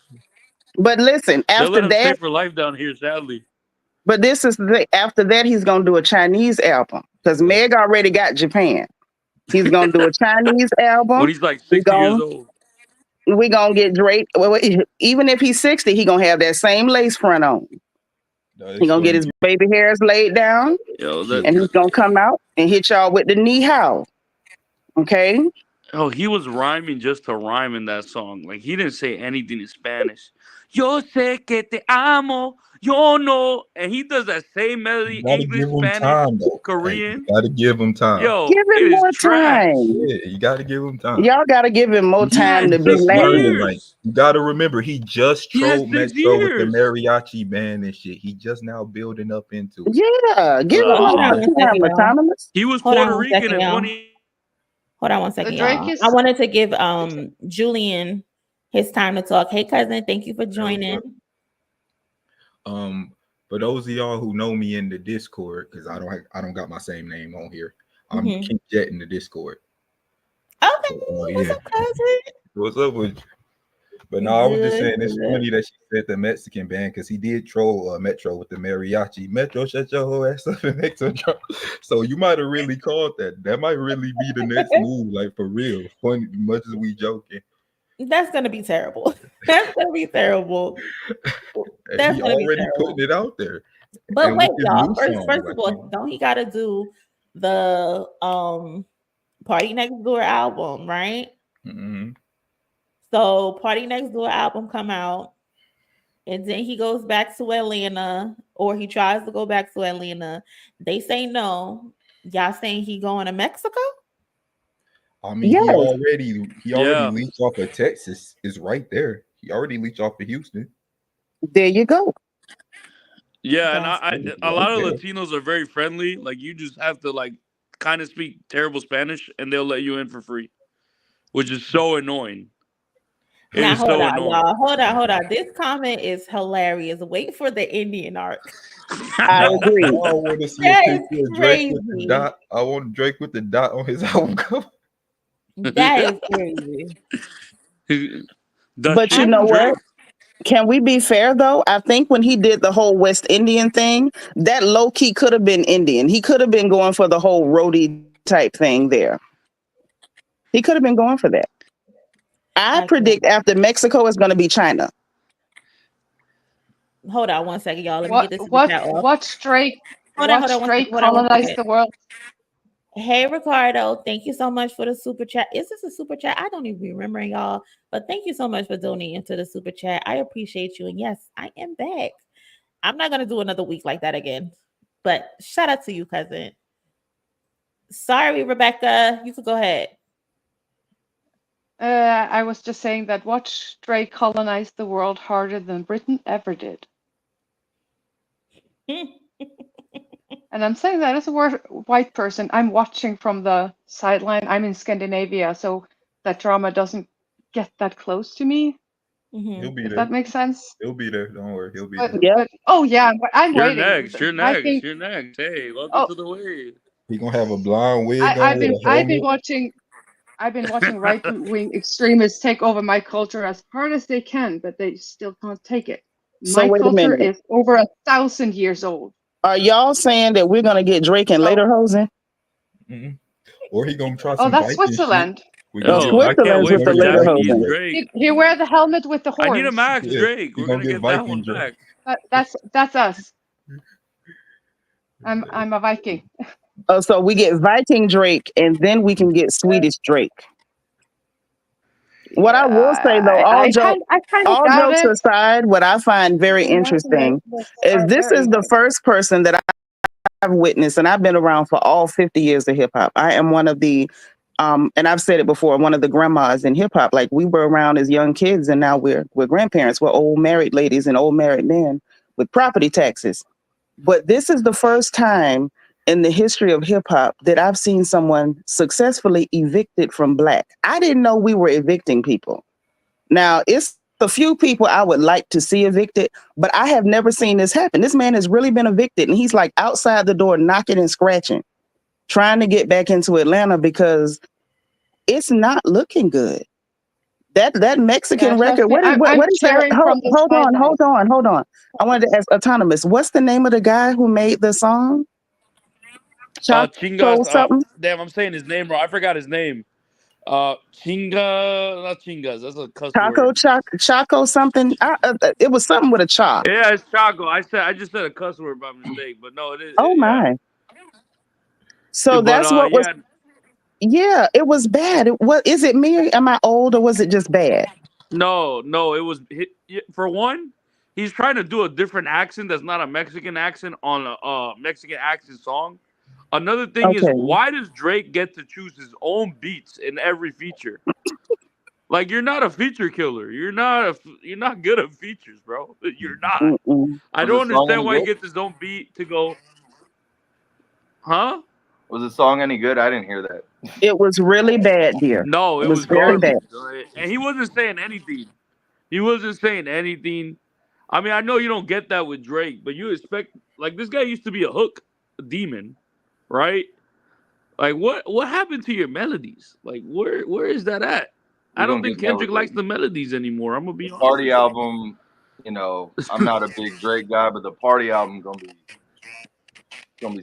But listen, They'll let after him stay that, for life down here, sadly. but this is the thing. After that, he's gonna do a Chinese album because Meg already got Japan. He's gonna do a Chinese album. When he's like 60 years old. We're gonna get Drake. Well, even if he's 60, he gonna have that same lace front on. He gonna get his baby hairs laid down, and he's gonna come out and hit y'all with the knee how. Okay. Oh, he was rhyming just to rhyme in that song. Like he didn't say anything in Spanish. Yo sé que te amo, yo no, and he does that same melody, English, Spanish, time, Korean. You gotta give him time. Yo, give him more time. Yeah, you gotta give him time. Y'all gotta give him more time to be learning. Like, you gotta remember, he just trolled Metro with the mariachi band and shit. He just now building up into it. Yeah, give him a little time, autonomous. He was Puerto Rican in 20. Hold on one second, Drake y'all. is- I wanted to give Julian his time to talk. Hey, cousin, thank you for joining. For those of y'all who know me in the Discord, because I don't got my same name on here. I'm King Jet in the Discord. Okay, what's up, cousin? What's up with you? But no, I was just saying it's funny that she said the Mexican band because he did troll Metro with the mariachi. Metro, shut your whole ass up and make some drum. So you might have really called that. That might really be the next move, like for real. Funny, much as we joking. That's gonna be terrible. That's gonna be terrible. That's he gonna be already terrible. putting it out there. But And wait, with his y'all. new First song, of all, don't he gotta do the Party Next Door album, right? Mm-hmm. So Party Next Door album come out, and then he goes back to Atlanta, or he tries to go back to Atlanta. They say no. Y'all saying he going to Mexico? I mean, he already leached off of Texas. Is right there. He already leached off of Houston. There you go. Yeah, and a lot of Latinos are very friendly. Like you just have to like kind of speak terrible Spanish, and they'll let you in for free, which is so annoying. Now hold on, y'all. Hold on. This comment is hilarious. Wait for the Indian arc. I agree. I want to see a picture of Drake with the dot. I want Drake with the dot on his album cover. That is crazy. But you know what? Can we be fair though? I think when he did the whole West Indian thing, that low key could have been Indian. He could have been going for the whole roadie type thing there. He could have been going for that. I predict after Mexico is going to be China. Hold on one second, y'all. Let me get this. Watch Drake. Watch Drake colonize the world. Hey, Ricardo, thank you so much for the super chat. Is this a super chat? I don't even be remembering, y'all. But thank you so much for donating to the super chat. I appreciate you. And yes, I am back. I'm not going to do another week like that again. But shout out to you, cousin. Sorry, Rebecca. You could go ahead. I was just saying that watch Drake colonize the world harder than Britain ever did. And I'm saying that as a white person. I'm watching from the sideline. I'm in Scandinavia, so that drama doesn't get that close to me. He'll be If there. that makes sense. He'll be there. Don't worry. He'll be But, there. Yep. but oh yeah, I'm You're waiting. next. You're next. Viking, You're next. Hey, welcome Oh. to the wave. He gonna have a blonde wig on I've with been a helmet. watching right-wing extremists take over my culture as hard as they can, but they still can't take it. So My wait a culture minute. is over 1,000 years old. Are y'all saying that we're gonna get Drake and later hosen? Or he gonna try Oh, some that's Viking Switzerland. shit. We Oh, gonna Yo, I get can't Switzerland's wait with for the later Japanese hosen. Drake. He wear the helmet with the I need a horns. Max Yeah, Drake. we We're gonna gonna get get that Viking one Drake. back. That's us. I'm a Viking. Oh, so we get Viking Drake and then we can get Swedish Drake. What I will say though, I kind of all doubt jokes it. aside, what I find very interesting is this is the first person that I've witnessed, and I've been around for all 50 years of hip hop. I am one of the, and I've said it before, one of the grandmas in hip hop. Like we were around as young kids, and now we're grandparents. We're old married ladies and old married men with property taxes. But this is the first time in the history of hip hop that I've seen someone successfully evicted from Black. I didn't know we were evicting people. Now, it's a few people I would like to see evicted, but I have never seen this happen. This man has really been evicted, and he's like outside the door knocking and scratching, trying to get back into Atlanta because it's not looking good. That Mexican record, what is that? cheering from the Hold on. I wanted to ask Autonomous, what's the name of the guy who made the song? Chaco Chingas. something? Damn, I'm saying his name wrong. I forgot his name. Not Chingas. That's a cuss word. Chaco something. It was something with a cha. Yeah, it's Chaco. I just said a cuss word by mistake, but no, it is. Oh my. Yeah. So But, that's what was. yeah. Yeah, it was bad. What is it? Me? Am I old or was it just bad? No, it was for one. He's trying to do a different accent that's not a Mexican accent on a Mexican accent song. Another thing is, why does Drake get to choose his own beats in every feature? Like, you're not a feature killer. You're not good at features, bro. You're not. I don't understand why he gets his own beat to go. Huh? Was the song any good? I didn't hear that. It was really bad, dear. No, it was very garbage. bad. And he wasn't saying anything. I mean, I know you don't get that with Drake, but you expect, like, this guy used to be a hook demon, right? Like, what happened to your melodies? Like, where is that at? I don't think Kendrick likes the melodies anymore. I'm gonna be honest. Party album, I'm not a big Drake guy, but the party album gonna be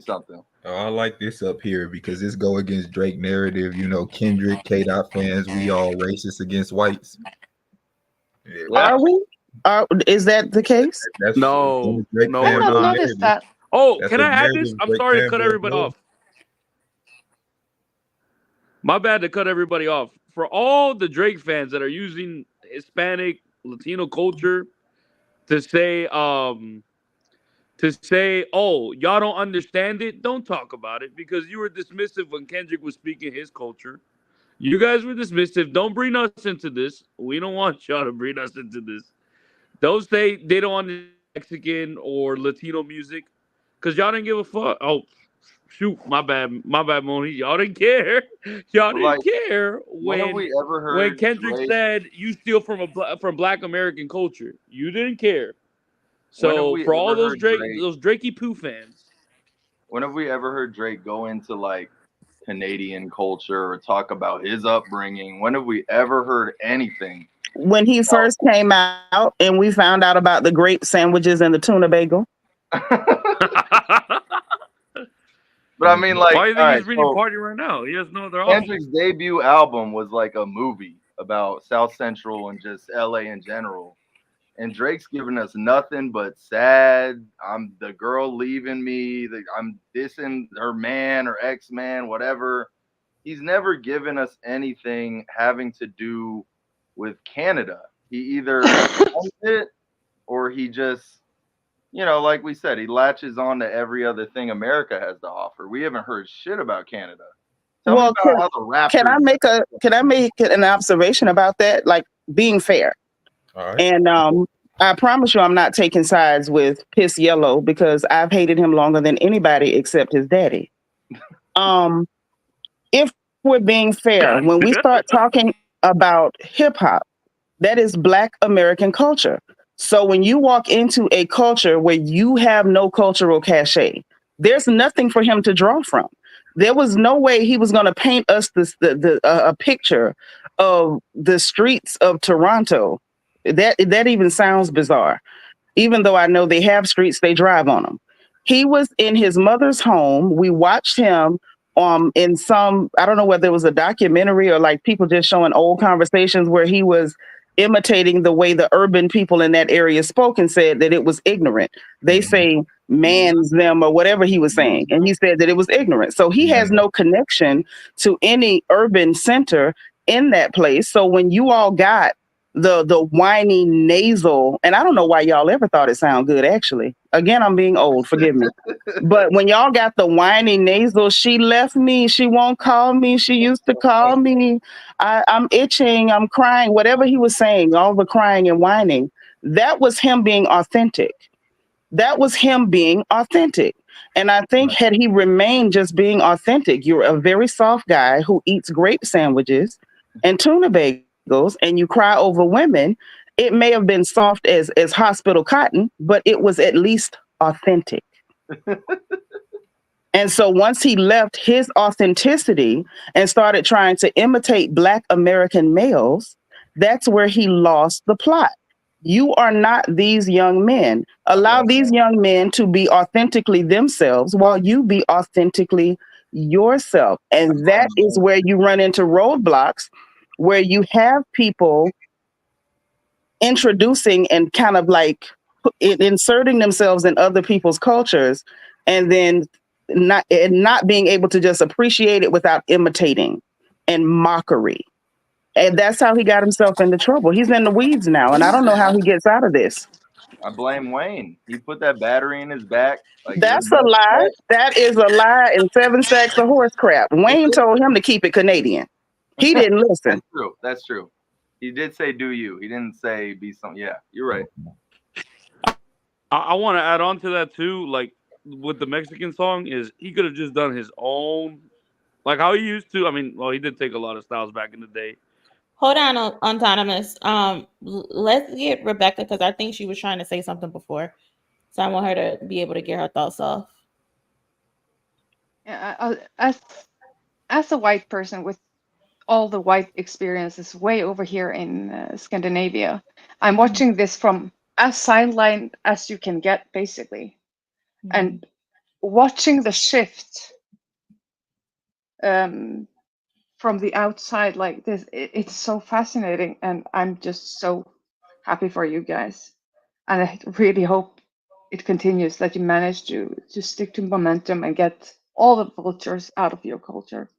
something. I like this up here because this go against Drake narrative. Kendrick, K-Dot fans, we all racist against whites. Yeah. Are we? Is that the case? No, we're not. Noticed that. Oh, can I add this? I'm sorry to cut everybody off. My bad to cut everybody off. For all the Drake fans that are using Hispanic, Latino culture to say, oh, y'all don't understand it, don't talk about it, because you were dismissive when Kendrick was speaking his culture. You guys were dismissive. Don't bring us into this. We don't want y'all to bring us into this. Don't say they don't understand Mexican or Latino music, because y'all didn't give a fuck. Oh, shoot, my bad, Monie. Y'all didn't care. Y'all didn't care when Kendrick said you steal from Black American culture. You didn't care. So for all those Drakey Poo fans, when have we ever heard Drake go into like Canadian culture or talk about his upbringing? When have we ever heard anything? When he first came out and we found out about the grape sandwiches and the tuna bagel. But I mean, like, why do you think he's reading party right now? He has no other option. Kendrick's debut album was like a movie about South Central and just LA in general. And Drake's giving us nothing but sad. I'm the girl leaving me. I'm dissing her man or ex-man, whatever. He's never given us anything having to do with Canada. He either owns it or he just, like we said, he latches on to every other thing America has to offer. We haven't heard shit about Canada. Tell me Well, about how the Raptors. can I make an observation about that? Like being fair. All right. And I promise you, I'm not taking sides with Piss Yellow because I've hated him longer than anybody except his daddy. If we're being fair, when we start talking about hip hop, that is Black American culture. So when you walk into a culture where you have no cultural cachet, there's nothing for him to draw from. There was no way he was going to paint us a picture of the streets of Toronto. That even sounds bizarre. Even though I know they have streets, they drive on them. He was in his mother's home. We watched him in some, I don't know whether it was a documentary or like people just showing old conversations where he was imitating the way the urban people in that area spoke and said that it was ignorant. They say man's them or whatever he was saying. And he said that it was ignorant. So he has no connection to any urban center in that place. So when you all got the whiny nasal, and I don't know why y'all ever thought it sounded good, actually. Again, I'm being old, forgive me. But when y'all got the whiny nasal, she left me, she won't call me, she used to call me, I'm itching, I'm crying, whatever he was saying, all the crying and whining, that was him being authentic. That was him being authentic. And I think had he remained just being authentic, you're a very soft guy who eats grape sandwiches and tuna bagels and you cry over women, it may have been soft as hospital cotton, but it was at least authentic. And so once he left his authenticity and started trying to imitate Black American males, that's where he lost the plot. You are not these young men. Allow these young men to be authentically themselves while you be authentically yourself. And that is where you run into roadblocks, where you have people introducing and kind of like inserting themselves in other people's cultures and then not being able to just appreciate it without imitating and mockery. And that's how he got himself into trouble. He's in the weeds now, and I don't know how he gets out of this. I blame Wayne. He put that battery in his back. Like that's a lie. That is a lie and 7 sacks of horse crap. Wayne told him to keep it Canadian. He didn't listen. That's true. That's true. He did say do you. He didn't say be some. Yeah, you're right. I want to add on to that too. Like with the Mexican song, is he could have just done his own, like how he used to. I mean, well, he did take a lot of styles back in the day. Hold on, Autonomous. Let's get Rebecca because I think she was trying to say something before, so I want her to be able to get her thoughts off. Yeah, as a white person with all the white experiences way over here in Scandinavia, I'm watching this from as sidelined as you can get, basically, and watching the shift from the outside like this, it's so fascinating, and I'm just so happy for you guys, and I really hope it continues, that you manage to stick to momentum and get all the vultures out of your culture,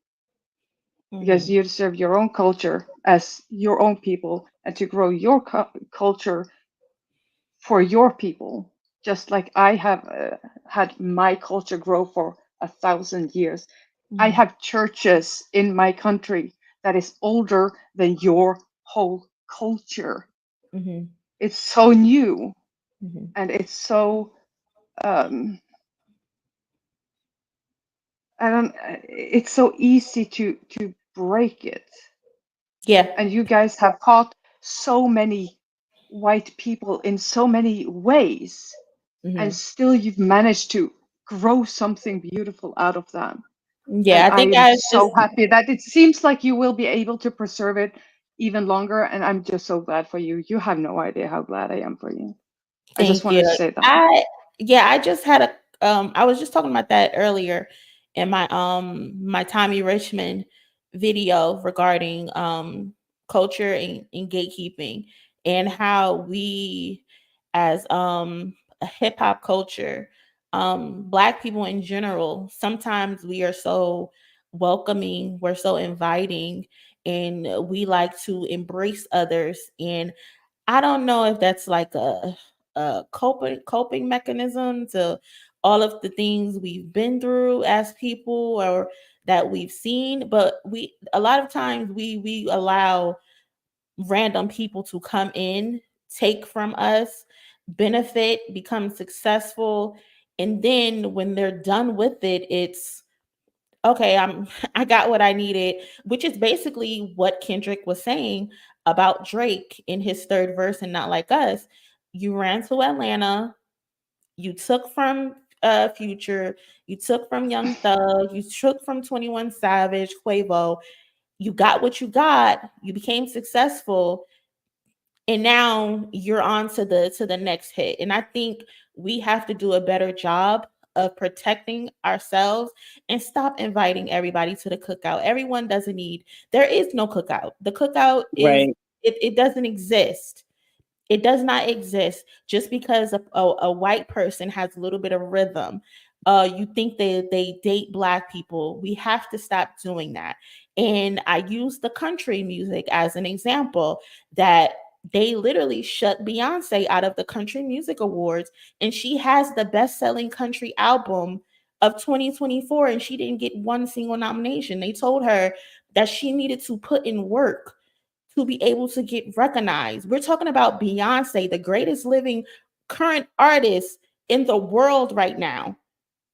because you deserve your own culture as your own people and to grow your culture for your people, just like I have had my culture grow for 1,000 years. I have churches in my country that is older than your whole culture. It's so new, and it's so it's so easy to break it. Yeah. And you guys have caught so many white people in so many ways, and still you've managed to grow something beautiful out of them. Yeah, and I think I'm I so happy that it seems like you will be able to preserve it even longer, and I'm just so glad for you. You have no idea how glad I am for you. I just wanted to say that. I just had a I was just talking about that earlier in my my Tommy Richmond video regarding culture and gatekeeping. and how we, as a hip hop culture, Black people in general, sometimes we are so welcoming, we're so inviting, and we like to embrace others. And I don't know if that's like a coping mechanism to all of the things we've been through as people or that we've seen, but we a lot of times we allow random people to come in, take from us, benefit, become successful, and then when they're done with it, it's okay, I got what I needed, which is basically what Kendrick was saying about Drake in his third verse and Not Like Us. You ran to Atlanta, you took from Future, you took from Young Thug, you took from 21 Savage, Quavo, you got what you got, you became successful, and now you're on to the next hit. And I think we have to do a better job of protecting ourselves and stop inviting everybody to the cookout. Everyone doesn't need, there is no cookout. The cookout is, Right. it doesn't exist. It does not exist. Just because a white person has a little bit of rhythm, you think they date Black people. We have to stop doing that. And I use the country music as an example, that they literally shut Beyonce out of the Country Music Awards, and she has the best-selling country album of 2024, and she didn't get one single nomination. They told her that she needed to put in work to be able to get recognized. We're talking about Beyonce, the greatest living current artist in the world right now.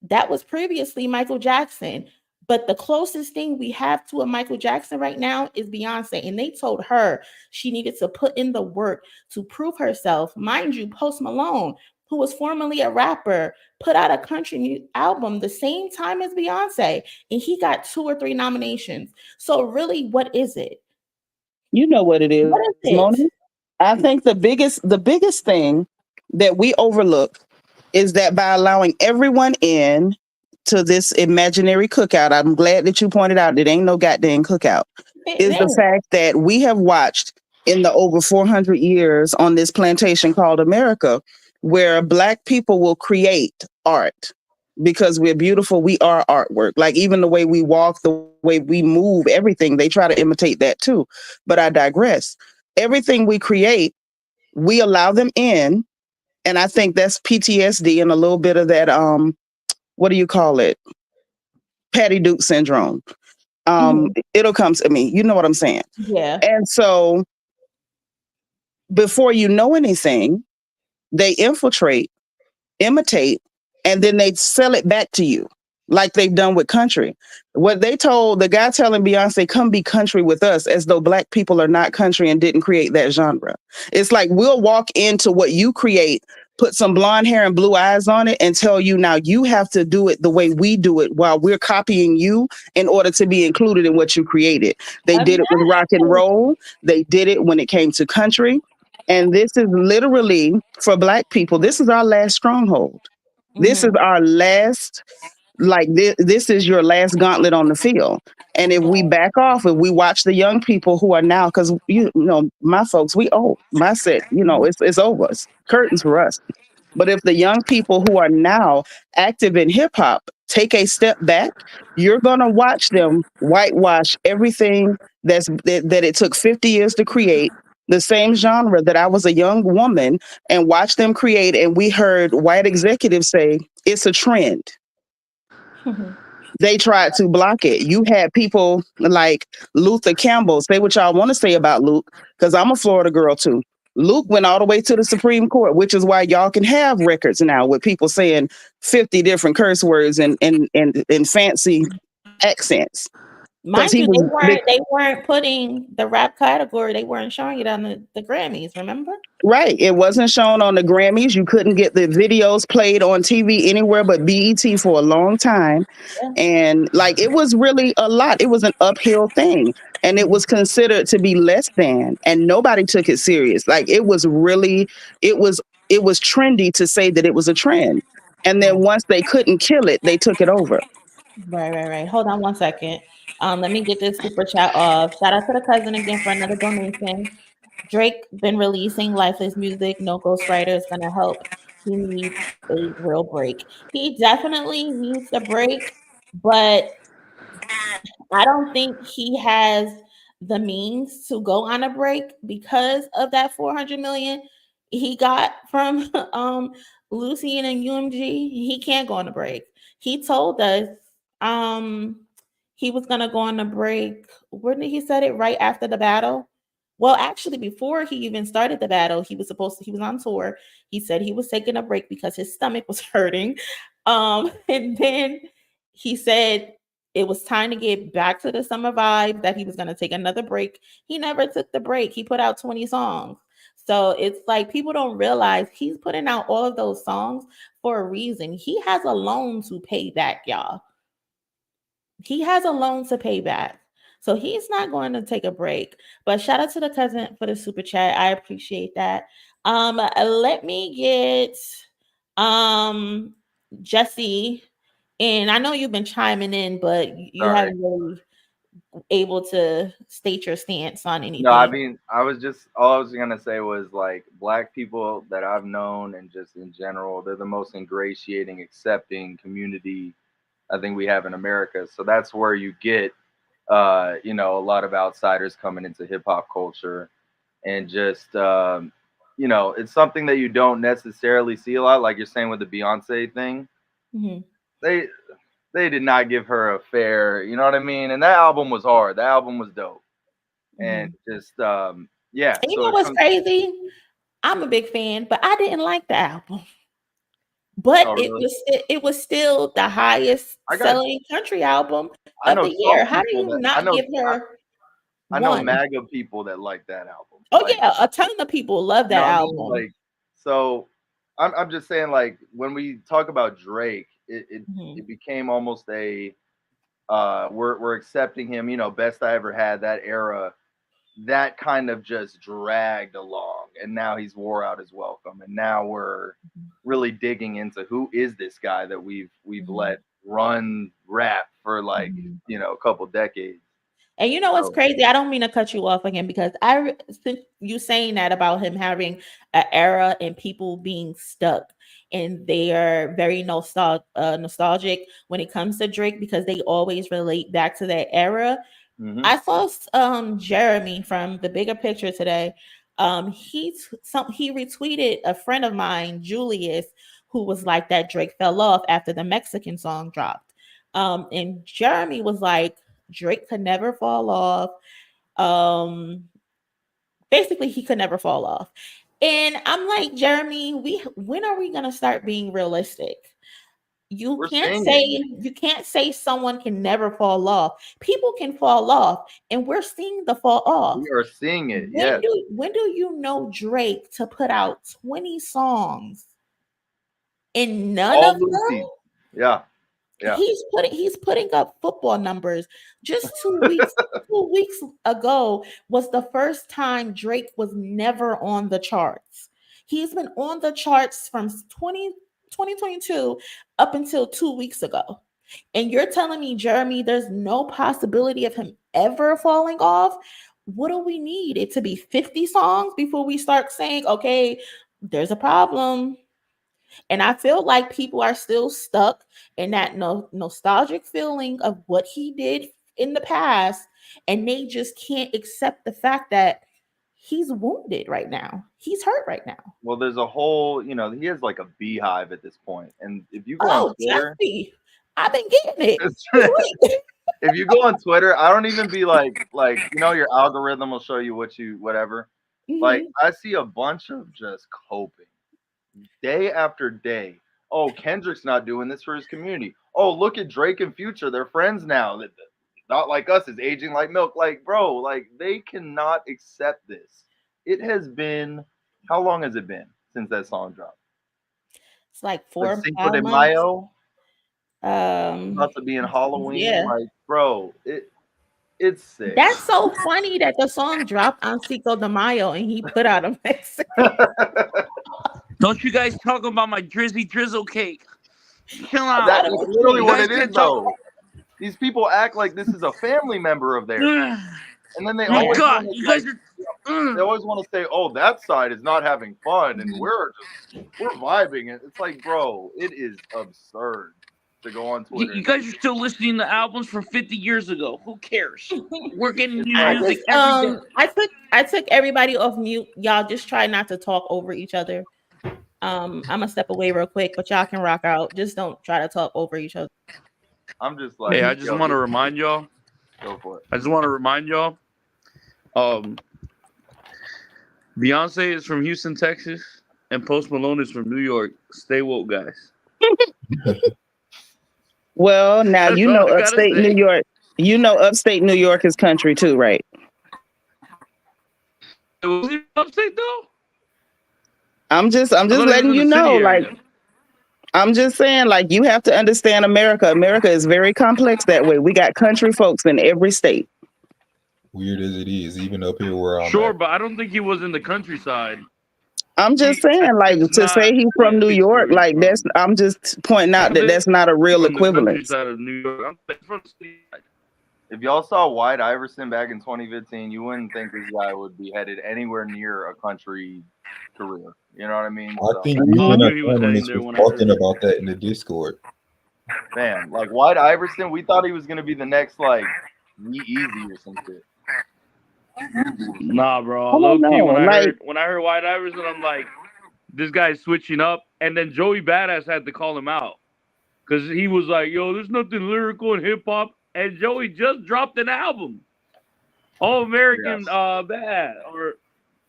That was previously Michael Jackson. But the closest thing we have to a Michael Jackson right now is Beyonce. And they told her she needed to put in the work to prove herself. Mind you, Post Malone, who was formerly a rapper, put out a country album the same time as Beyonce, and he got 2 or 3 nominations. So really, what is it? You know what it is, What is it? Monie. I think the biggest thing that we overlook is that by allowing everyone in to this imaginary cookout, I'm glad that you pointed out it ain't no goddamn cookout, is the It fact that we have watched in the over 400 years on this plantation called America, where Black people will create art because we're beautiful. We are artwork. Like even the way we walk, the way we move, everything, they try to imitate that too. But I digress. Everything we create, we allow them in. And I think that's PTSD and a little bit of that, what do you call it? Patty Duke syndrome. Mhm. It'll come to me. You know what I'm saying? Yeah. And so before you know anything, they infiltrate, imitate, and then they sell it back to you like they've done with country. What they told the guy telling Beyonce, come be country with us, as though Black people are not country and didn't create that genre. It's like we'll walk into what you create, put some blonde hair and blue eyes on it, and tell you now you have to do it the way we do it while we're copying you in order to be included in what you created. They did it with rock and roll. They did it when it came to country. And this is literally for Black people, this is our last stronghold. This is Mhm. our last, like this is your last gauntlet on the field. And if we back off, if we watch the young people who are now, because you know, my folks, we old, my set, you know, it's over. It's curtains for us. But if the young people who are now active in hip hop take a step back, you're gonna watch them whitewash everything that it took 50 years to create. The same genre that I was a young woman and watched them create, and we heard white executives say it's a trend. They tried to block it. You had people like Luther Campbell. Say what y'all want to say about Luke, because I'm a Florida girl too. Luke went all the way to the Supreme Court, which is why y'all can have records now with people saying 50 different curse words and fancy accents. Because Mind he you, was big. they weren't putting the rap category, they weren't showing it on the Grammys, remember? Right. It wasn't shown on the Grammys. You couldn't get the videos played on TV anywhere but BET for a long time. Yeah. And like it was really a lot. It was an uphill thing. And it was considered to be less than. And nobody took it serious. Like it was really, it was it was trendy to say that it was a trend. And then once they couldn't kill it, they took it over. Right. Hold on one second. Let me get this super chat off. Shout out to the cousin again for another donation. Drake been releasing lifeless music. No ghostwriter is gonna help. He needs a real break. He definitely needs a break, but I don't think he has the means to go on a break because of that 400 million he got from Lucian and UMG. He can't go on a break. He told us he was gonna go on a break. Where did he said it? Right after the battle. Well, actually, before he even started the battle, he was on tour. He said he was taking a break because his stomach was hurting. And then he said it was time to get back to the summer vibe, that he was going to take another break. He never took the break. He put out 20 songs. So it's like people don't realize he's putting out all of those songs for a reason. He has a loan to pay back, y'all. He has a loan to pay back. So he's not going to take a break. But shout out to the cousin for the super chat. I appreciate that. Let me get Jesse. And I know you've been chiming in, but you haven't really able to state your stance on anything. No, I mean, all I was gonna say was like Black people that I've known and just in general, they're the most ingratiating, accepting community I think we have in America. So that's where you get a lot of outsiders coming into hip hop culture, and just it's something that you don't necessarily see a lot, like you're saying with the Beyonce thing. Mm-hmm. They did not give her a fair, you know what I mean? And that album was hard. That album was dope. Mm-hmm. And just yeah. And you know what's crazy? I'm a big fan, but I didn't like the album. But it was still the highest selling country album of the year. How do you not give her? I know MAGA people that like that album. Oh yeah, a ton of people love that album. Like, so I'm just saying, like, when we talk about Drake, it became almost a we're accepting him, best I ever had, that era. That kind of just dragged along, and now he's wore out his welcome, and now we're really digging into who is this guy that we've let run rap for like a couple decades. And you know what's crazy? I don't mean to cut you off again, because since you saying that about him having an era and people being stuck, and they are very nostalgic when it comes to Drake, because they always relate back to that era. I saw Jeremy from The Bigger Picture today. He retweeted a friend of mine, Julius, who was like that Drake fell off after the Mexican song dropped. And Jeremy was like, Drake could never fall off. Basically, he could never fall off. And I'm like, Jeremy, when are we gonna start being realistic? You can't say someone can never fall off. People can fall off, and we're seeing the fall off. We are seeing it. When do you know Drake to put out 20 songs and none of them? Yeah. He's putting up football numbers. Just 2 weeks 2 weeks ago was the first time Drake was never on the charts. He's been on the charts from 2022 up until 2 weeks ago. And you're telling me, Jeremy, there's no possibility of him ever falling off? What do we need? It to be 50 songs before we start saying, okay, there's a problem. And I feel like people are still stuck in that nostalgic feeling of what he did in the past, and they just can't accept the fact that he's wounded right now. He's hurt right now. Well, there's a whole, he has like a beehive at this point. And if you go on Twitter, I've been getting it. If you go on Twitter, I don't even be like, your algorithm will show you whatever. Like, I see a bunch of just coping day after day. Oh, Kendrick's not doing this for his community. Oh, look at Drake and Future. They're friends now. That not like us, is aging like milk. Like, bro, like, they cannot accept this. It has been, how long has it been since that song dropped? It's like 4 or 5 de months. Mayo. About to be in Halloween. Yeah. Like, bro, it's sick. That's so funny that the song dropped on Cinco de Mayo and he put out a Mexican. Don't you guys talk about my drizzy drizzle cake? Chill out. That is literally what it is, though. These people act like this is a family member of theirs. And then they always God, you guys are they always want to say, "Oh, that side is not having fun, and we're vibing." It's like, bro, it is absurd to go on Twitter. You guys are still listening to albums from 50 years ago. Who cares? We're getting new I music just, every day. I took everybody off mute. Y'all just try not to talk over each other. I'm gonna step away real quick, but y'all can rock out. Just don't try to talk over each other. I'm just like, Hey, I just want to remind y'all. Go for it. I just want to remind y'all. Beyonce is from Houston, Texas, and Post Malone is from New York. Stay woke, guys. Well, now That's you all know I gotta upstate say. New York. You know upstate New York is country too, right? Was he upstate though? I'm just I thought he was letting in you the know, city like area. I'm just saying, like you have to understand America. America is very complex that way. We got country folks in every state. Weird as it is, even up here where I'm Sure, at. but I don't think he was in the countryside. I'm just saying, like It's to say not he's from New like York, where he's like that's. from. I'm just pointing out that that's not a real From the equivalence. countryside of New York. I'm from the city. If y'all saw White Iverson back in 2015, you wouldn't think this guy would be headed anywhere near a country career. You know what I mean? I So, think I you and knew he was heading Anonymous there was when I heard talking it. about that in the Discord. man, like White Iverson, we thought he was gonna be the next like Easy or some shit. Nah, bro. I don't Low key, know, when I like heard White Iverson, I'm like, this guy's switching up. And then Joey Badass had to call him out because he was like, "Yo, there's nothing lyrical in hip hop." And Joey just dropped an album, All American Bad, or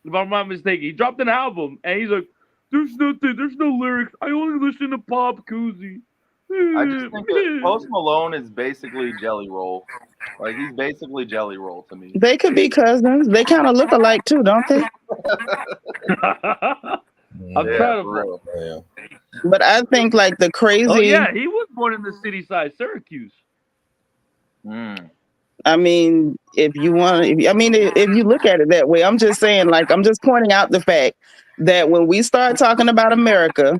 if I'm not mistaken, he dropped an album, and he's like, "There's no lyrics. I only listen to pop koozie." I just think that Post Malone is basically Jelly Roll. Like he's basically Jelly Roll to me. they could be cousins. They kind of look alike too, don't they? I'm trying to. For real. Yeah. But I think like the crazy. Oh yeah, he was born in the city side, Syracuse. I mean, if you want, if you look at it that way, I'm just saying, like, I'm just pointing out the fact that when we start talking about America,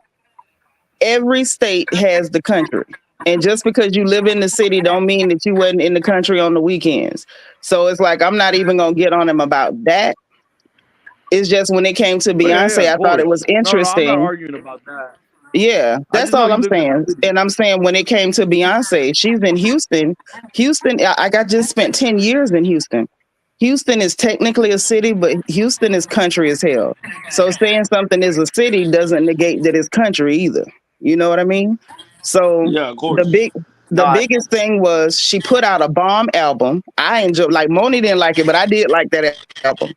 every state has the country. And just because you live in the city don't mean that you wasn't in the country on the weekends. So it's like, I'm not even going to get on him about that. It's just when it came to Beyonce, I thought it was No, I'm interesting. not arguing about that. Yeah, that's all I'm saying. in the city. And I'm saying when it came to Beyonce, she's in Houston. I got just spent 10 years in Houston. Houston is technically a city, but Houston is country as hell. So saying something is a city doesn't negate that it's country either. You know what I mean? So Yeah, of course. the biggest thing was she put out a bomb album. I enjoyed, like Monie didn't like it, but I did like that album.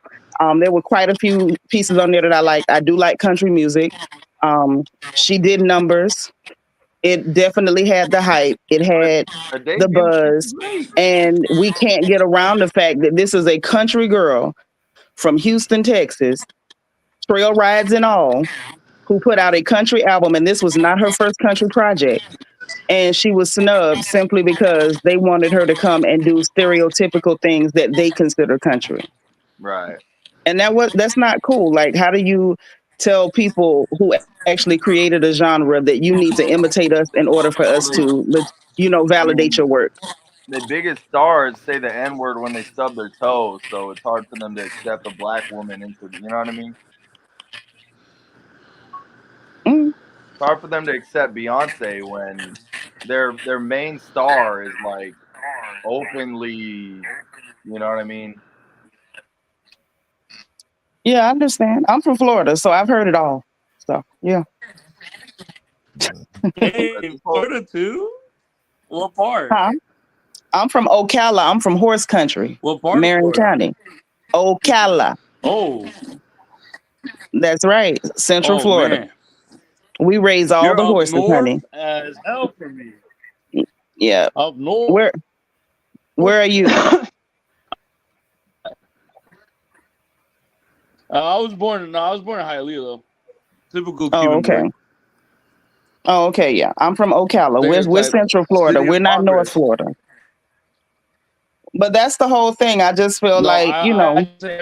There were quite a few pieces on there that I liked. I do like country music. She did numbers. It definitely had the hype. It had the buzz. And we can't get around the fact that this is a country girl from Houston, Texas, trail rides and all, who put out a country album. And this was not her first country project. And she was snubbed simply because they wanted her to come and do stereotypical things that they consider country. Right. And that's not cool. Like, how do you tell people who actually created a genre that you need to imitate us in order for us to, validate your work? The biggest stars say the N-word when they stub their toes, so it's hard for them to accept a black woman into, you know what I mean? It's hard for them to accept Beyonce when their main star is like openly, you know what I mean? Yeah, I understand. I'm from Florida, so I've heard it all. So yeah. Hey, Florida too? What part? Huh? I'm from Ocala. I'm from horse country. What part? Marion County. Ocala. Oh. That's right. Central Florida. Man. We raise all You're the up horses, north honey. as hell for me. Yeah. Up north. Where are you? I was born in Hialeah though. Typical Cuban. Oh, okay. Boy. Oh, okay. Yeah, I'm from Ocala. We're Central Florida. We're not North Florida. But that's the whole thing. I just feel I say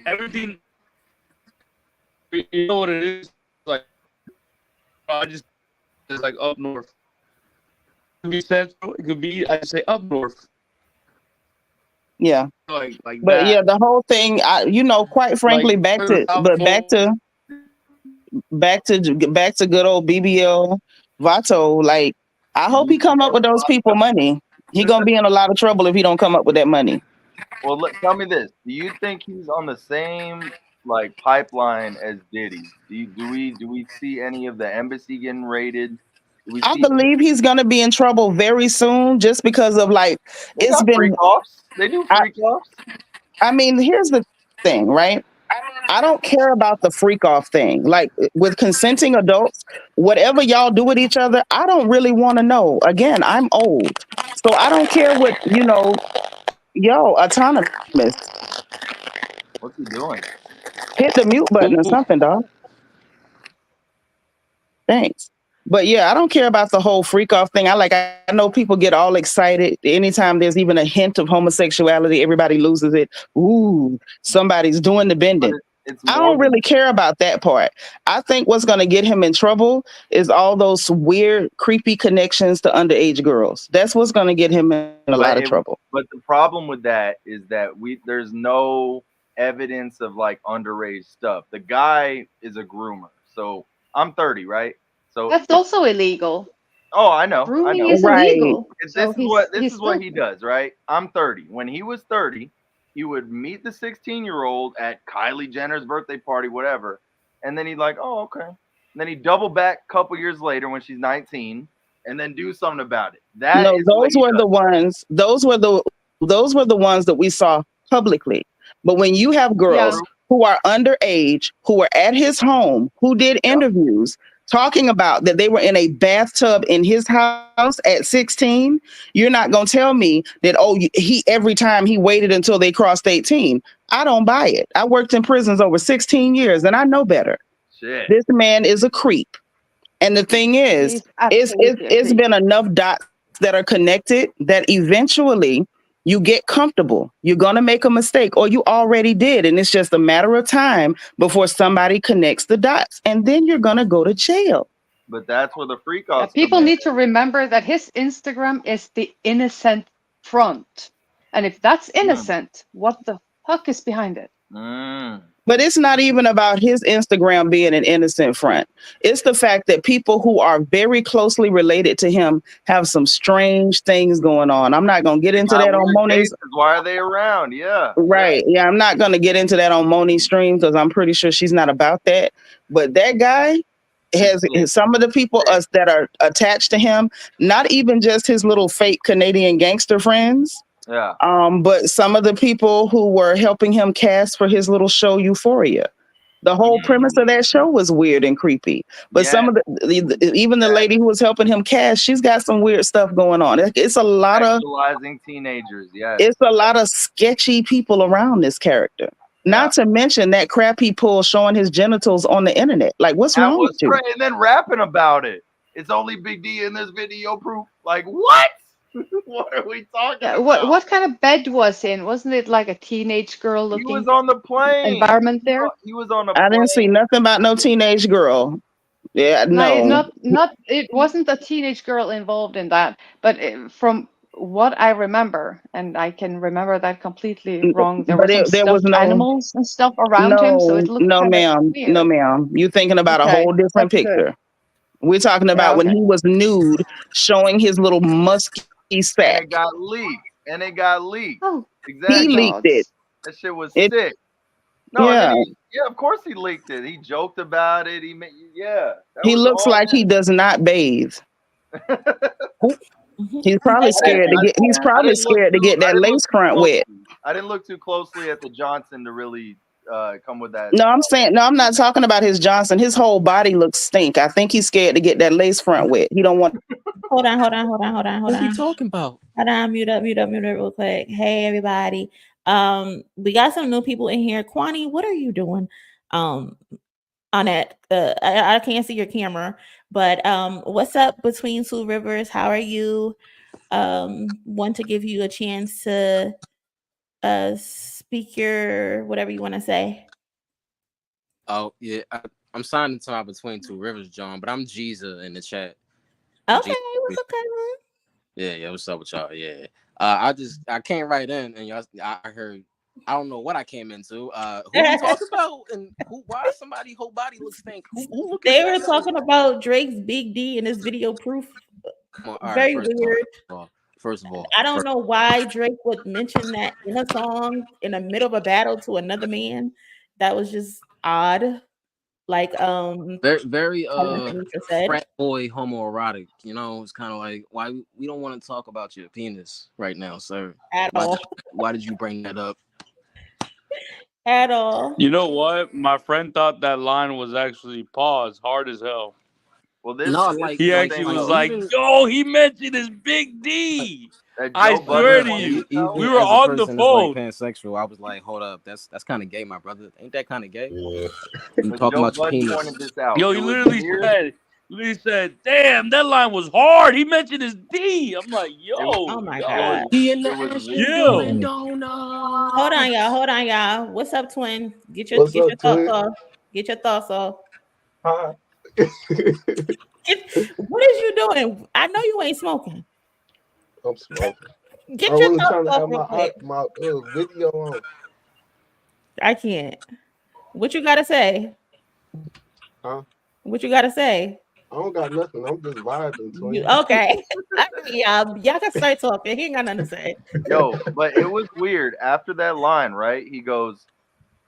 everything. You know what it is? Like, it's like up north. It could be central. It could be, I say, up north. Yeah. like But that. yeah, the whole thing, quite frankly, Like, back to good old BBL Vato. Like, I hope he come up with those people money. He gonna be in a lot of trouble if he don't come up with that money. Well, tell me this: do you think he's on the same like pipeline as Diddy? Do we see any of the embassy getting raided? Do we I see believe he's gonna be in trouble very soon, just because of they it's got been. freak offs? They do I, freak offs. I mean, here's the thing, right? I don't care about the freak off thing. Like with consenting adults, whatever y'all do with each other, I don't really want to know. Again, I'm old. So I don't care what, autonomous. What's he doing? Hit the mute button or something, dog. Thanks. But yeah, I don't care about the whole freak off thing. I know people get all excited anytime there's even a hint of homosexuality. Everybody loses it. Ooh, somebody's doing the bending. It's I more don't really care about that part. I think what's going to get him in trouble is all those weird, creepy connections to underage girls. That's what's going to get him in a lot of trouble. But the problem with that is that there's no evidence of like underage stuff. The guy is a groomer. So I'm 30, right? So That's also illegal. Oh, I know. Grooming I know. is illegal. This So is what he does, right? I'm 30. When he was 30, he would meet the 16-year-old at Kylie Jenner's birthday party, whatever, and then he'd like, oh, okay. And then he'd double back a couple years later when she's 19, and then do something about it. Those were the ones that we saw publicly. But when you have girls who are underage, who were at his home, who did interviews talking about that they were in a bathtub in his house at 16, you're not going to tell me that, he every time he waited until they crossed 18. I don't buy it. I worked in prisons over 16 years and I know better. Shit. This man is a creep. And the thing is, it's been enough dots that are connected that eventually you get comfortable. You're going to make a mistake, or you already did. And it's just a matter of time before somebody connects the dots. And then you're going to go to jail. But that's where the freak offs people need to remember that his Instagram is the innocent front. And if that's innocent, what the fuck is behind it? But it's not even about his Instagram being an innocent front. It's the fact that people who are very closely related to him have some strange things going on. I'm not going to get into that on Monie's. Why are they around? Yeah. Right. Yeah, I'm not going to get into that on Monie's stream because I'm pretty sure she's not about that. But that guy has some of the people that are attached to him, not even just his little fake Canadian gangster friends. Yeah. But some of the people who were helping him cast for his little show Euphoria. The whole premise of that show was weird and creepy. But some of even the lady who was helping him cast, she's got some weird stuff going on. It's a lot of teenagers. Yeah. It's a lot of sketchy people around this character. Not to mention that crap he pulled showing his genitals on the internet. Like, what's wrong with you? And then rapping about it. It's only Big D in this video proof. Like, what? What are we talking about? What kind of bed was he in? Wasn't it like a teenage girl looking? He was on the plane. Environment there. He was on a plane. I didn't see nothing about no teenage girl. Yeah, no. Not. It wasn't a teenage girl involved in that. But from what I remember, and I can remember that completely wrong, there were some animals and stuff around him, so it looked ma'am. weird. No, ma'am. You're thinking about a whole different picture. We're talking about when he was nude, showing his little musky sack. And it got leaked. Oh, exactly. He leaked it. That shit was sick. No, of course he leaked it. He joked about it. He looks like he does not bathe. He's probably scared to get. He's probably scared to get that lace front wet. I didn't look too closely at the Johnson to really come with that. No, I'm not talking about his Johnson. His whole body looks stink. I think he's scared to get that lace front wet. He don't want. Hold on. What are you talking about? Hold on, mute up real quick. Hey, everybody. We got some new people in here. Kwani, what are you doing? On that, I can't see your camera, but what's up between two rivers? How are you? Want to give you a chance to speak your whatever you want to say. Oh yeah, I'm signing to my between two rivers, John, but I'm Jeezy in the chat. Okay, what's up, cousin? Yeah, what's up with y'all? Yeah. I came right in and y'all. I heard. I don't know what I came into. Who we talking about and why somebody whole body looks stink? Who looking They were stink? talking about Drake's Big D in this video proof. Come on, all right, Very weird. First of all, I don't know why Drake would mention that in a song in the middle of a battle to another man. That was just odd. Like very Anissa said. frat boy homoerotic. You know, it's kind of like why we don't want to talk about your penis right now, sir. At all. Why did you bring that up? At all. You know what? My friend thought that line was actually pause, hard as hell. Well, this No, this like He is the actually thing, was though. like, "Yo, he mentioned his Big D." That I Joe swear Budden to one, you, Even we were as a on the person that's, like, phone. pansexual, I was like, hold up, that's kind of gay, my brother. Ain't that kind of gay? Yeah. You but talking Joe about your Budden penis? pointed this out. Yo, It he was literally said, "Damn, that line was hard." He mentioned his D. I'm like, "Yo, Oh my yo, God. He in the It was action chill." doing donuts. Hold on, y'all. What's up, twin? Get your What's up, thoughts twin? off. Get your thoughts off. Hi. What is you doing? I know you ain't smoking. I'm smoking. Get I'm your really thoughts trying to off have real quick. my video on. I can't. What you gotta say? Huh? What you gotta say? I don't got nothing. I'm just vibing, twin. Okay. Y'all can start talking. He ain't got nothing to say. Yo, but it was weird. After that line, right? He goes,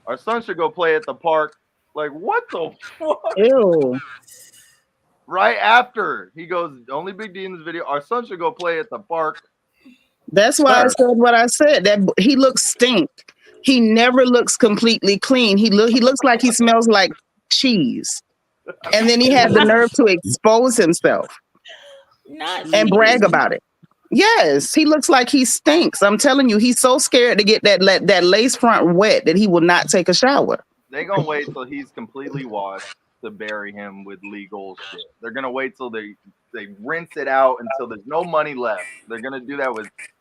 "Our son should go play at the park." Like, what the fuck? Ew. Right after he goes, "Only Big D in this video. Our son should go play at the park." That's why I Sir. said what I said. That he looks stink. He never looks completely clean. He looks like he smells like cheese. And then he had the nerve to expose himself Not and cheese. brag about it. Yes, he looks like he stinks. I'm telling you, he's so scared to get that lace front wet that he will not take a shower. They gonna wait till he's completely washed to bury him with legal shit. They're gonna wait till they rinse it out until there's no money left. They're gonna do that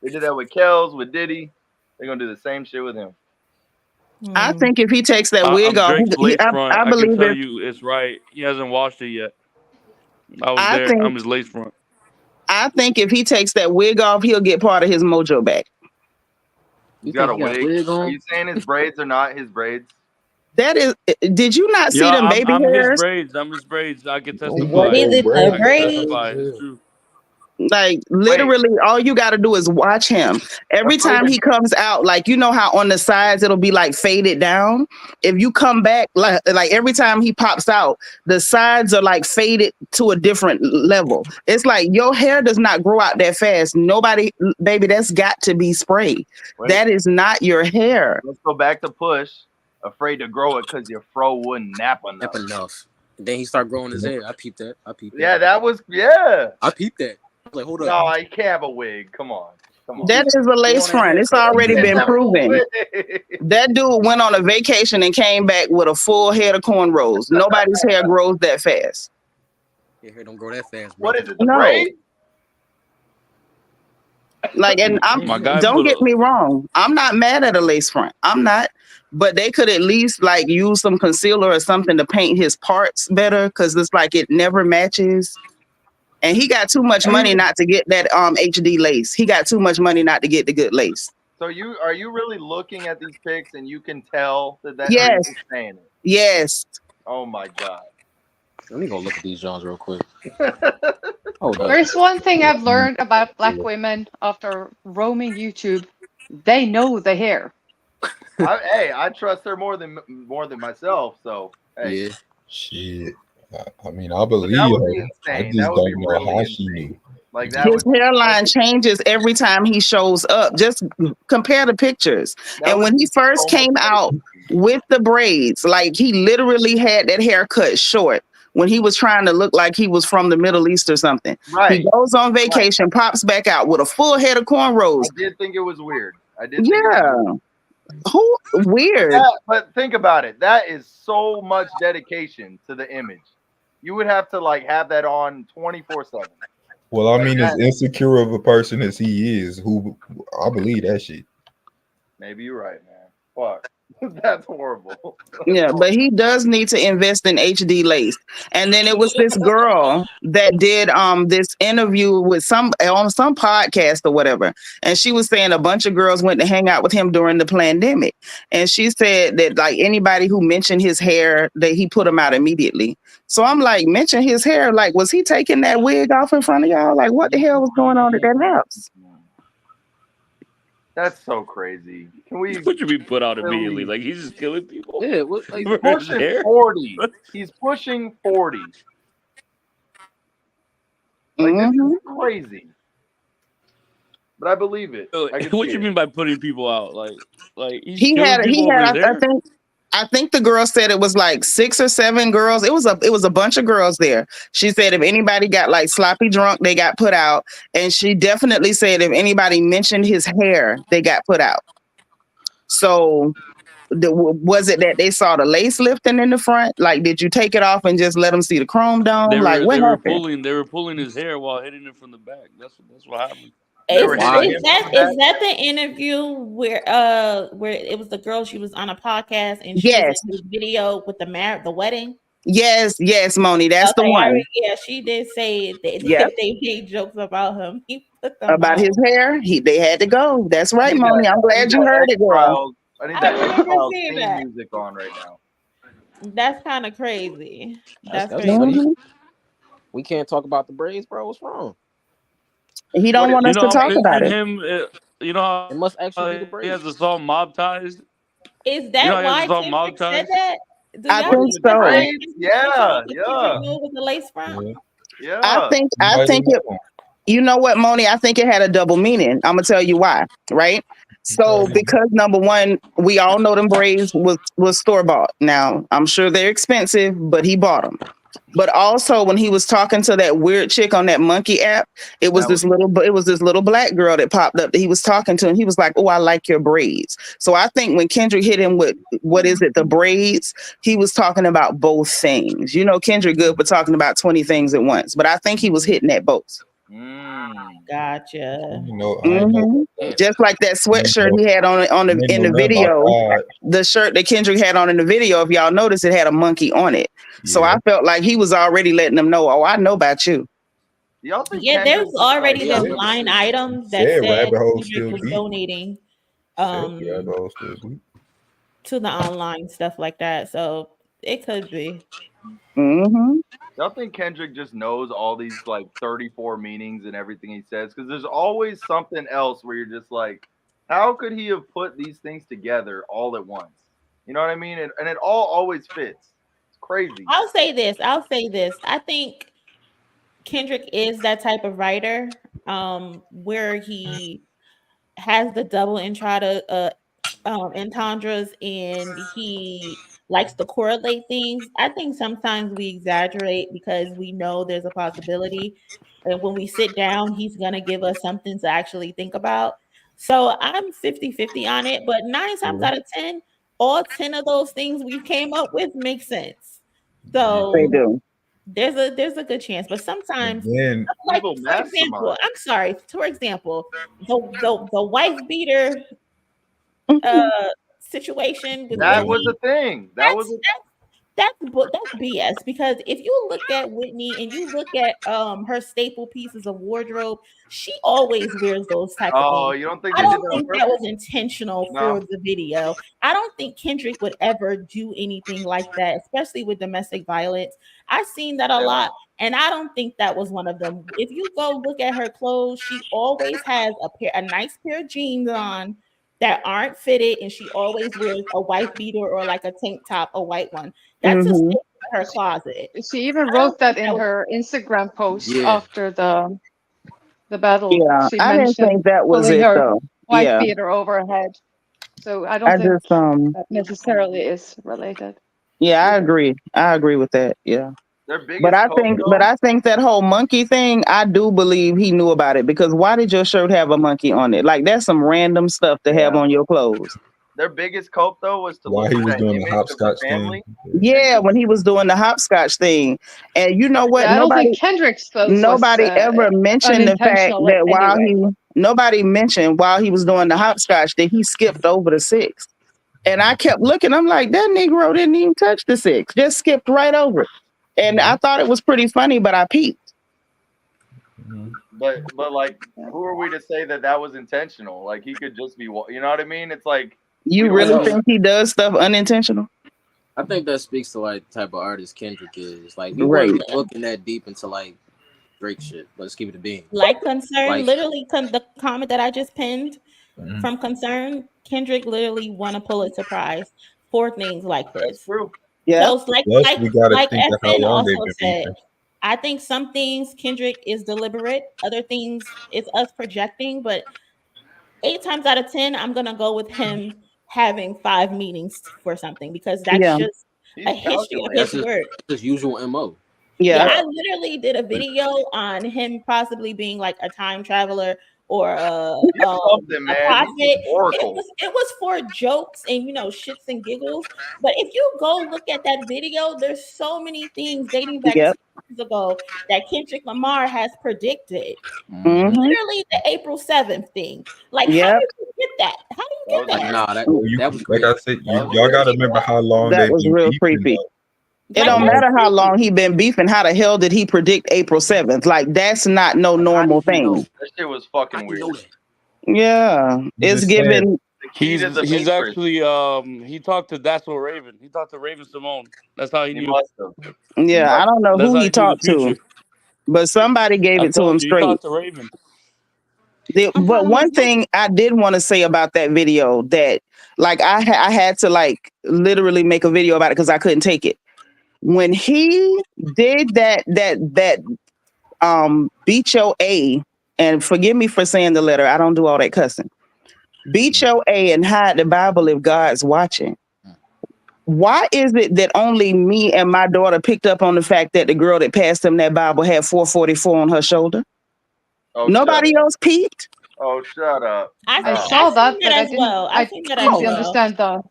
they did that with Kells, with Diddy. They're gonna do the same shit with him. I think if he takes that I'm wig off, Drake's lace front. I I can believe tell it. you, it's right. He hasn't washed it yet. I was I there. think I'm his lace front. I think if he takes that wig off, he'll get part of his mojo back. He's got a wig. Are you saying his braids are not his braids? That is. Did you not see Yeah, them baby I'm hairs? his braids. I'm his braids. I can testify. What is it? I The can braids? testify. It's true. Like literally, all you got to do is watch him. Every time he comes out, like you know how on the sides it'll be like faded down. If you come back, like every time he pops out, the sides are like faded to a different level. It's like your hair does not grow out that fast. Nobody, baby, that's got to be sprayed. That is not your hair. Let's go back to Push. Afraid to grow it because your fro wouldn't nap enough. Then he started growing his hair. I peeped that. Yeah, that was I peeped that. I was like, hold up. No, you can't have a wig. Come on. That is a lace front. It's already been proven. That dude went on a vacation and came back with a full head of cornrows. Nobody's hair grows that fast. Your hair don't grow that fast, bro. What is it? No. Braid? Like, and don't get me wrong. I'm not mad at a lace front. I'm not. But they could at least like use some concealer or something to paint his parts better, because it's like it never matches. And he got too much money not to get that HD lace. He got too much money not to get the good lace. So are you really looking at these pics and you can tell that Yes. or you just saying it? Yes. Oh my God. Let me go look at these Johns real quick. Hold up. There's one thing I've learned about black women after roaming YouTube. They know the hair. I trust her more than myself. So hey. Yeah. Shit. I mean, I believe That would be her. I insane. just That would be don't know really how she knew. Like that His hairline changes every time he shows up. Just compare the pictures. And when he first came out with the braids, like he literally had that hair cut short when he was trying to look like he was from the Middle East or something. Right. He goes on vacation, pops back out with a full head of cornrows. I did think it was weird. I did. Yeah. Who weird? But think about it. That is so much dedication to the image. You would have to like have that on 24/7. Well, I mean, as insecure of a person as he is, who I believe that shit. Maybe you're right, man. Fuck. That's horrible. Yeah, but he does need to invest in HD lace. And then it was this girl that did this interview with some on some podcast or whatever. And she was saying a bunch of girls went to hang out with him during the pandemic. And she said that like anybody who mentioned his hair, that he put them out immediately. So I'm like, mention his hair, like was he taking that wig off in front of y'all? Like what the hell was going on at that house? That's so crazy. Can we? What you be put out immediately? Like he's just killing people. Yeah, what, like, For his Pushing hair? 40. He's pushing 40. Like this is crazy. But I believe it. I can What see you it. mean by putting people out? Like he's He killing had people over his hair? I think the girl said it was like 6 or 7 girls. It was a bunch of girls there. She said if anybody got like sloppy drunk, they got put out. And she definitely said if anybody mentioned his hair, they got put out. So was it that they saw the lace lifting in the front? Like, did you take it off and just let them see the chrome dome? They Like, what were happened? pulling his hair while hitting it from the back. That's what happened. They were hitting Is him from the that back. the interview where it was the girl, she was on a podcast and she Yes. was in the video with the wedding? Yes, Monie, that's the one. Yeah, she did say that Yep. they made jokes about him. He put them About out. his hair. They had to go. That's right, Monie. I'm glad you heard it, girl. I need I that remember X-Files seeing theme that. music on right now. That's kind of crazy. That's that's crazy. funny. We can't talk about the braids, bro. What's wrong? He don't want us to talk about it. Him, you know how It must actually be the he braids. has the song Mob Ties? Is that You know how he has why the song Kendrick Mob said Ties? that? Do I y'all think think so. that's why Right? Kendrick Yeah, said yeah. Kendrick knew with the lace front? Yeah. I think it. You know what, Monie? I think it had a double meaning. I'm gonna tell you why. Right. So because number one, we all know them braids was store bought. Now I'm sure they're expensive, but he bought them. But also when he was talking to that weird chick on that monkey app, it was this little black girl that popped up that he was talking to, and he was like, "Oh, I like your braids." So I think when Kendrick hit him with the braids, he was talking about both things. You know, Kendrick good for talking about 20 things at once, but I think he was hitting at both. Gotcha. Just like that sweatshirt he had on in the video, the shirt that Kendrick had on in the video, if y'all notice, it had a monkey on it. So I felt like he was already letting them know, "Oh, I know about you." Y'all think Yeah, Kendrick there's already like, this line item that said Kendrick was donating to the online stuff like that. So it could be. Y'all think Kendrick just knows all these like 34 meanings and everything he says? Because there's always something else where you're just like, how could he have put these things together all at once? You know what I mean? And it all always fits. It's crazy. I'll say this. I think Kendrick is that type of writer where he has the double entendres and he likes to correlate things. I think sometimes we exaggerate because we know there's a possibility. And when we sit down, he's going to give us something to actually think about. So I'm 50-50 on it, but 9 times out of 10, all 10 of those things we came up with make sense. So they do. There's a good chance, but sometimes, like for example, I'm sorry. For example, the wife beater situation with that Whitney, was a thing. That's BS, because if you look at Whitney and you look at her staple pieces of wardrobe, she always wears those type of things. You don't think I they don't did think that was intentional for No. the video. I don't think Kendrick would ever do anything like that, especially with domestic violence. I've seen that a lot, and I don't think that was one of them. If you go look at her clothes, she always has a nice pair of jeans on that aren't fitted, and she always wears a white beater or like a tank top, a white one. That's a staple in her closet. She even wrote that in her Instagram post after the battle. Yeah, She I didn't mentioned think that was pulling it her though. wife Yeah, beater over her head. So I don't think that necessarily is related. Yeah, I agree. I agree with that. Yeah. Their biggest But I coach, think that whole monkey thing, I do believe he knew about it, because why did your shirt have a monkey on it? Like, that's some random stuff to have on your clothes. Their biggest cope though was to While look he at was that doing the image of the hopscotch family. thing. Yeah, when he was doing the hopscotch thing. And you know what? Yeah, I don't think Kendrick's clothes Nobody was ever mentioned the fact unintentional that anyway. nobody mentioned while he was doing the hopscotch that he skipped over the 6. And I kept looking. I'm like, that Negro didn't even touch the 6, just skipped right over it. And I thought it was pretty funny, but I peeped. But like, who are we to say that was intentional? Like, he could just be, you know what I mean? It's like, you really think he does stuff unintentional? I think that speaks to like the type of artist Kendrick is. Like, we Right. weren't looking that deep into like Drake shit. Let's keep it a bean. Like Concern, Like- literally the comment that I just pinned from Concern, Kendrick literally won a Pulitzer Prize for things like this. That's true. Yeah. So it's like Plus, we gotta like think of how FN long they've also been said, beefing. I think some things Kendrick is deliberate, other things it's us projecting, but 8 times out of 10, I'm gonna go with him having 5 meetings for something because that's Yeah. just He's a history of calculating. his That's work. his usual MO. Yeah, Yeah. I literally did a video on him possibly being like a time traveler or He's something, a man. prophet. He's It Oracle. was for jokes and shits and giggles. But if you go look at that video, there's so many things dating back Yep. 2 years ago that Kendrick Lamar has predicted. Mhm. Literally the April 7th thing. Like, how Yep. do you get that? How do you get that? Nah, that You, was like crazy. I said, y'all gotta remember how long That they've was been real beefing. creepy. Though. It Like, don't that's matter how creepy. long he been beefing. How the hell did he predict April 7th? Like, that's not no normal How do you know? thing. That shit was How fucking do you know weird. that? Yeah. I'm It's just saying, given. The key to the He's Matrix. actually he talked to That's What Raven. He talked to Raven Simone. That's how he He knew. must have. Yeah, I don't know That's who how he he knew the talked to, future. but somebody gave I it to him told you, he straight. talked to Raven. But one thing I did want to say about that video that, like, I had to like literally make a video about it because I couldn't take it. When he did that beat your A, and forgive me for saying the letter, I don't do all that cussing. Beat your A and hide the Bible if God's watching. Why is it that only me and my daughter picked up on the fact that the girl that passed him that Bible had 444 on her shoulder? Oh, Nobody else peeped? Oh, shut up. I No. saw that, seen but that I as didn't. well. I I've seen that as didn't well. understand the.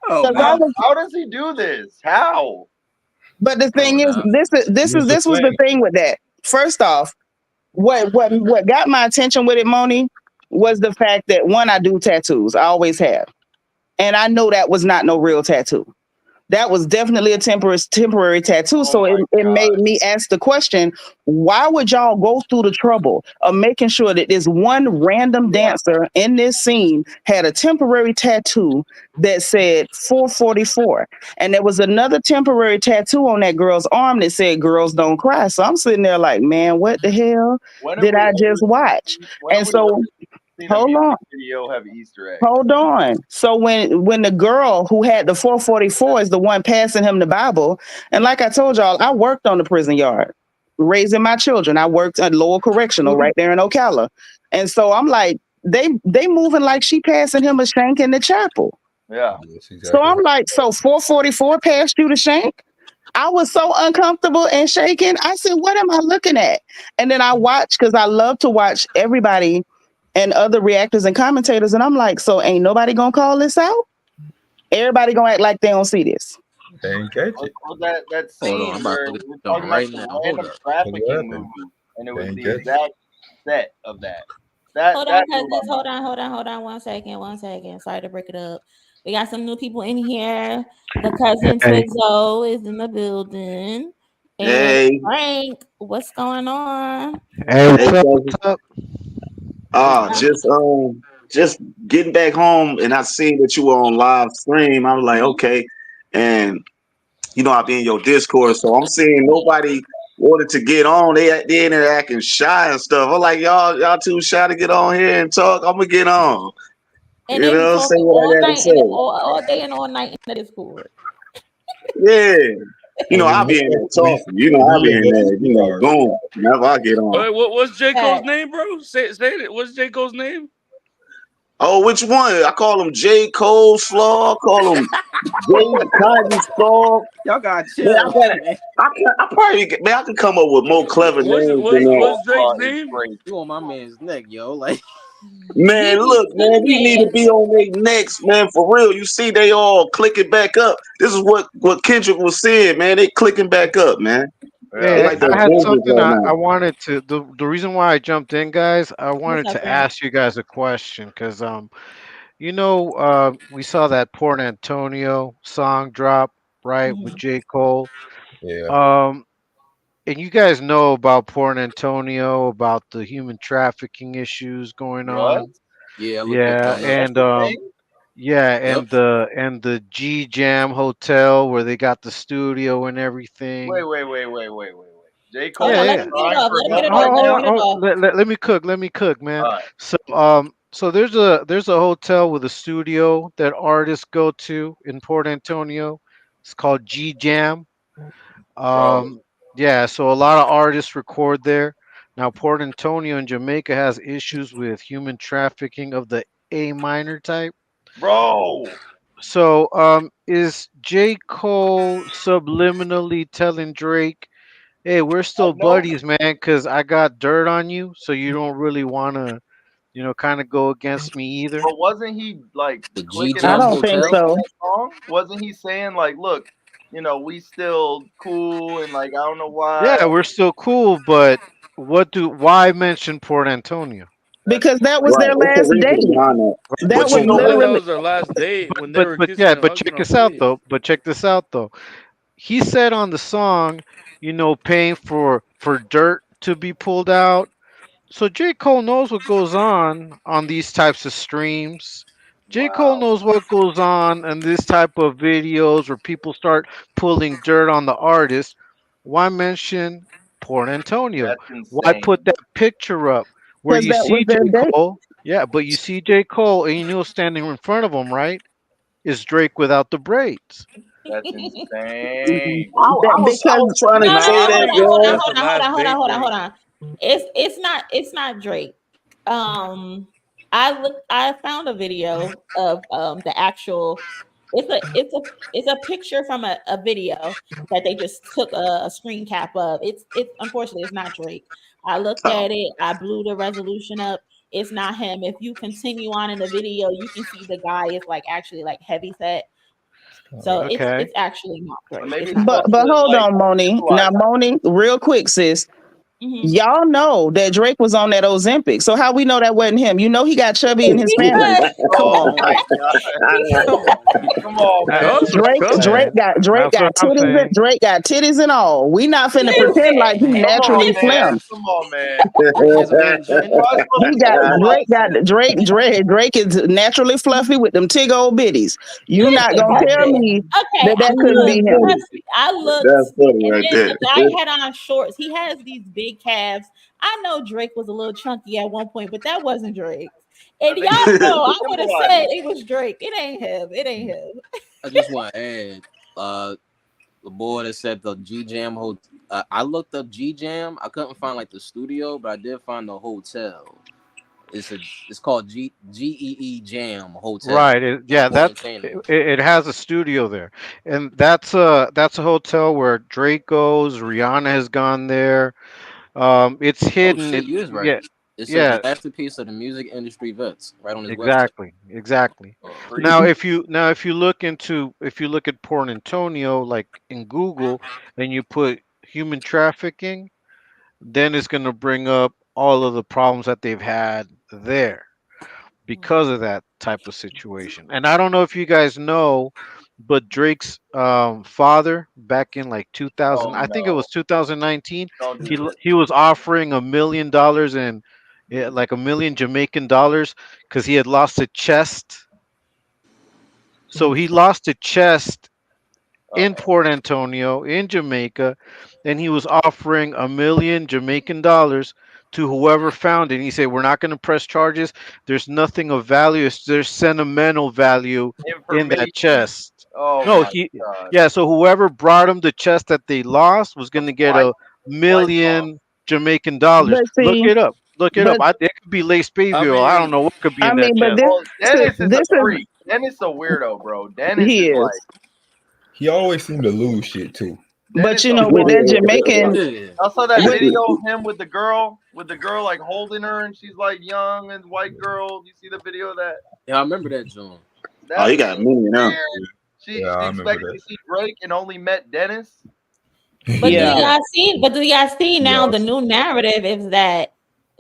How does he do this? How? But the thing is, this was the thing with that. First off, what got my attention with it, Monie, was the fact that one, I do tattoos. I always have. And I know that was not no real tattoo. That was definitely a temporary tattoo. So it made me ask the question, why would y'all go through the trouble of making sure that this one random dancer in this scene had a temporary tattoo that said 444? And there was another temporary tattoo on that girl's arm that said girls don't cry. So I'm sitting there like, man, what the hell did I just watch? And so hold on. Video have Easter eggs. Hold on. So when the girl who had the 444 is the one passing him the Bible, and like I told y'all, I worked on the prison yard, raising my children. I worked at Lowell Correctional right there in Ocala. And so I'm like, they moving like she passing him a shank in the chapel. Yeah. So I'm like, so 444 passed you the shank? I was so uncomfortable and shaking. I said, what am I looking at? And then I watched, because I love to watch everybody and other reactors and commentators. And I'm like, so ain't nobody gonna call this out? Everybody gonna act like they don't see this. They ain't catch it. Or that scene I'm where about to we're look talking right about now. the Hold random up. trafficking movie, and it was They the ain't exact set of that. That Hold that on, blew my cousins. Hold on. 1 second. Sorry to break it up. We got some new people in here. The cousin Twizzo is in the building. And Hey. Frank, what's going on? Hey, what's up? Just getting back home, and I seen that you were on live stream. I was like, okay, and I be in your Discord, so I'm seeing nobody wanted to get on. They in there acting shy and stuff. I'm like, y'all too shy to get on here and talk. I'm gonna get on. And they be Say talking what all I gotta night say. and all day and all night in the Discord. Yeah. I'll be in there talking. I'll be in there, boom. Whenever I get on. Wait, what's J. Cole's name, bro? Say it. What's J. Cole's name? Oh, which one? I call him J. Cole Slaw. I call him J. Cotton Slaw. Y'all got chill. Man, I probably I can come up with more clever names than that. What's Drake's name? You on my man's neck, yo. Like, man, look, man, we need to be on their necks, man, for real. You see, they all clicking back up. This is what Kendrick was saying, man. They clicking back up, man. Hey, like I had something right I wanted to. The reason why I jumped in, guys, I wanted to ask you guys a question because we saw that Port Antonio song drop, right, with Mhm. J. Cole. Yeah. Um, and you guys know about Port Antonio, about the human trafficking issues going What? on. Yeah, I looked up Yeah, on that. That's and the thing? yeah, Yep. and the G Jam Hotel where they got the studio and Wait, everything. wait, wait, wait, wait, wait, wait. J. Hold Yeah, Cole on, is let yeah. him get it trying off. for Let him get gun it off. Hold, Let him hold, get control? it hold, off. let me cook. Let me cook, man. All right. So there's a hotel with a studio that artists go to in Port Antonio. It's called G Jam. Bro, Yeah, so a lot of artists record there. Now, Port Antonio in Jamaica has issues with human trafficking of the A minor type. bro. So, is J. Cole subliminally telling Drake, "Hey, we're still No, buddies, man, because I got dirt on you, so you don't really want to, kind of go against me either." but wasn't he like The G clicking I up Jam don't with think Drake Hotel. in so. that song? Wasn't he saying like, look, we still cool and like I don't know why. Yeah, we're still cool, but why mention Port Antonio? That's Because that was Right. their What's the last reason date. behind that? But That But was you but know but what? That literally was their last date when they but were but kissing yeah, and but hugging check on this out stage. though. But check this out though. He said on the song, paying for dirt to be pulled out. So J. Cole knows what goes on these types of streams. J. Cole wow. knows what goes on in this type of videos where people start pulling dirt on the artist. Why mention Port Antonio? That's Why put insane. that picture up where because you that was see J. their date. Cole? Yeah, but you see J. Cole and you know standing in front of him, right? Is Drake without the braids. That's insane. I was I Because was trying to No, no, Nah, say no, I that, hold think on, it's hold on, bro. just a hold on, hold on, last hold on, date hold on, hold thing. on. It's not Drake. I found a video of the actual. It's a picture from a video that they just took a screen cap of. It's unfortunately it's not Drake. I looked Oh, at it. I blew the resolution up. It's not him. If you continue on in the video, you can see the guy is like actually like heavy set. So it's Okay. it's actually not Or Drake. maybe It's it's not but Drake. supposed but to hold like on, Moni. visualize. Now, Moni, real quick, sis. Mhm. Y'all know that Drake was on that Ozempic. So how we know that wasn't him? You know he got chubby in his family. Because Come Oh on. my god. Come on, man. Come on, man. That's what Drake I'm Drake saying. got Drake That's what got I'm titties and saying. Drake got titties and all. We not finna pretend like he listen, Come on, naturally man. slim. listen. Come on, man. Drake is made in China. How am I supposed He to got visualize that? Drake is naturally fluffy with them tig old bitties. You not gonna tell Listen. me Okay, that that couldn't be him. I looked, That's funny and right then there. the guy had on shorts. He has these big calves. I know Drake was a little chunky at one point, but that wasn't Drake. I And think y'all it's know I would have symbolizing. said it was Drake. It ain't him. It ain't him. I just want to add, the boy that said the G Jam hotel. I looked up G Jam. I couldn't find like the studio, but I did find the hotel. It's called GEE Jam Hotel Right. in Yeah, Port that's Antonio. it has a studio there. And that's a hotel where Drake goes, Rihanna has gone there. It's Oh hidden. shit, you is right. Yeah. It says Yeah, masterpiece of the music industry vets right on his website. exactly. Exactly. Oh. Now if you look at Port Antonio like in Google and you put human trafficking, then it's going to bring up all of the problems that they've had there because of that type of situation. And I don't know if you guys know, but Drake's father back in like 2000, Oh I think it no. was 2019, Don't do this. he was offering $1 million and like $1 million Jamaican because he had lost a chest. So he lost a chest in Uh-oh. Port Antonio, in Jamaica, and he was offering $1 million Jamaican to whoever found it. He said, "We're not going to press charges. There's nothing of value. There's sentimental value in that Information. chest." Oh No, my god. yeah. So whoever brought him the chest that they lost was going to get White a white off. million Jamaican dollars. But Look see, it up. Look it up. but It could be lace I baby oil. I don't mean, know what could be I in that mean, but chest. well, Dennis is a this is freak. Dennis is a weirdo, bro. Dennis he is like is. He always seemed to lose shit too. But Dennis a with whole that Jamaican, Yeah. I saw that with video of him with the girl like holding her and she's like young and white girl. You see the video of that? Yeah, I remember that joint. Oh, That he was got me now. weird. She Yeah, I remember expected to see Drake and only met Dennis. But do yeah, that. y'all see? But do y'all see now? Yeah, The new narrative is that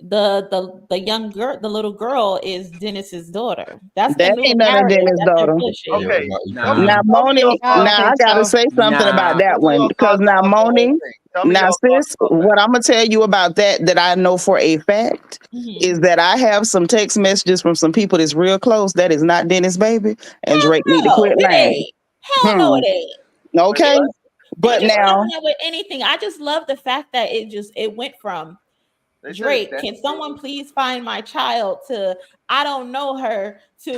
the young girl, the little girl is Dennis's daughter. That's the That new ain't none of narrative Dennis' that they're daughter. pushing. Okay, Nah. Now, tell me your Monie, I don't thoughts. now I think gotta so. say something about Nah. that Tell me one your because thoughts now, about the whole Monie, thing. Tell me now, your thoughts sis, about that. what I'm gonna tell you about that I know for a fact Mhm. is that I have some text messages from some people that's real close. That is not Dennis' baby, and Hell Drake need to no, quit it lying. ain't. Hell no, it ain't. Wait, Okay, what? They but just now, coming up with anything. I just love the fact that it went from They said it's Drake, Dennis' can someone baby? please find my child, to I don't know her, to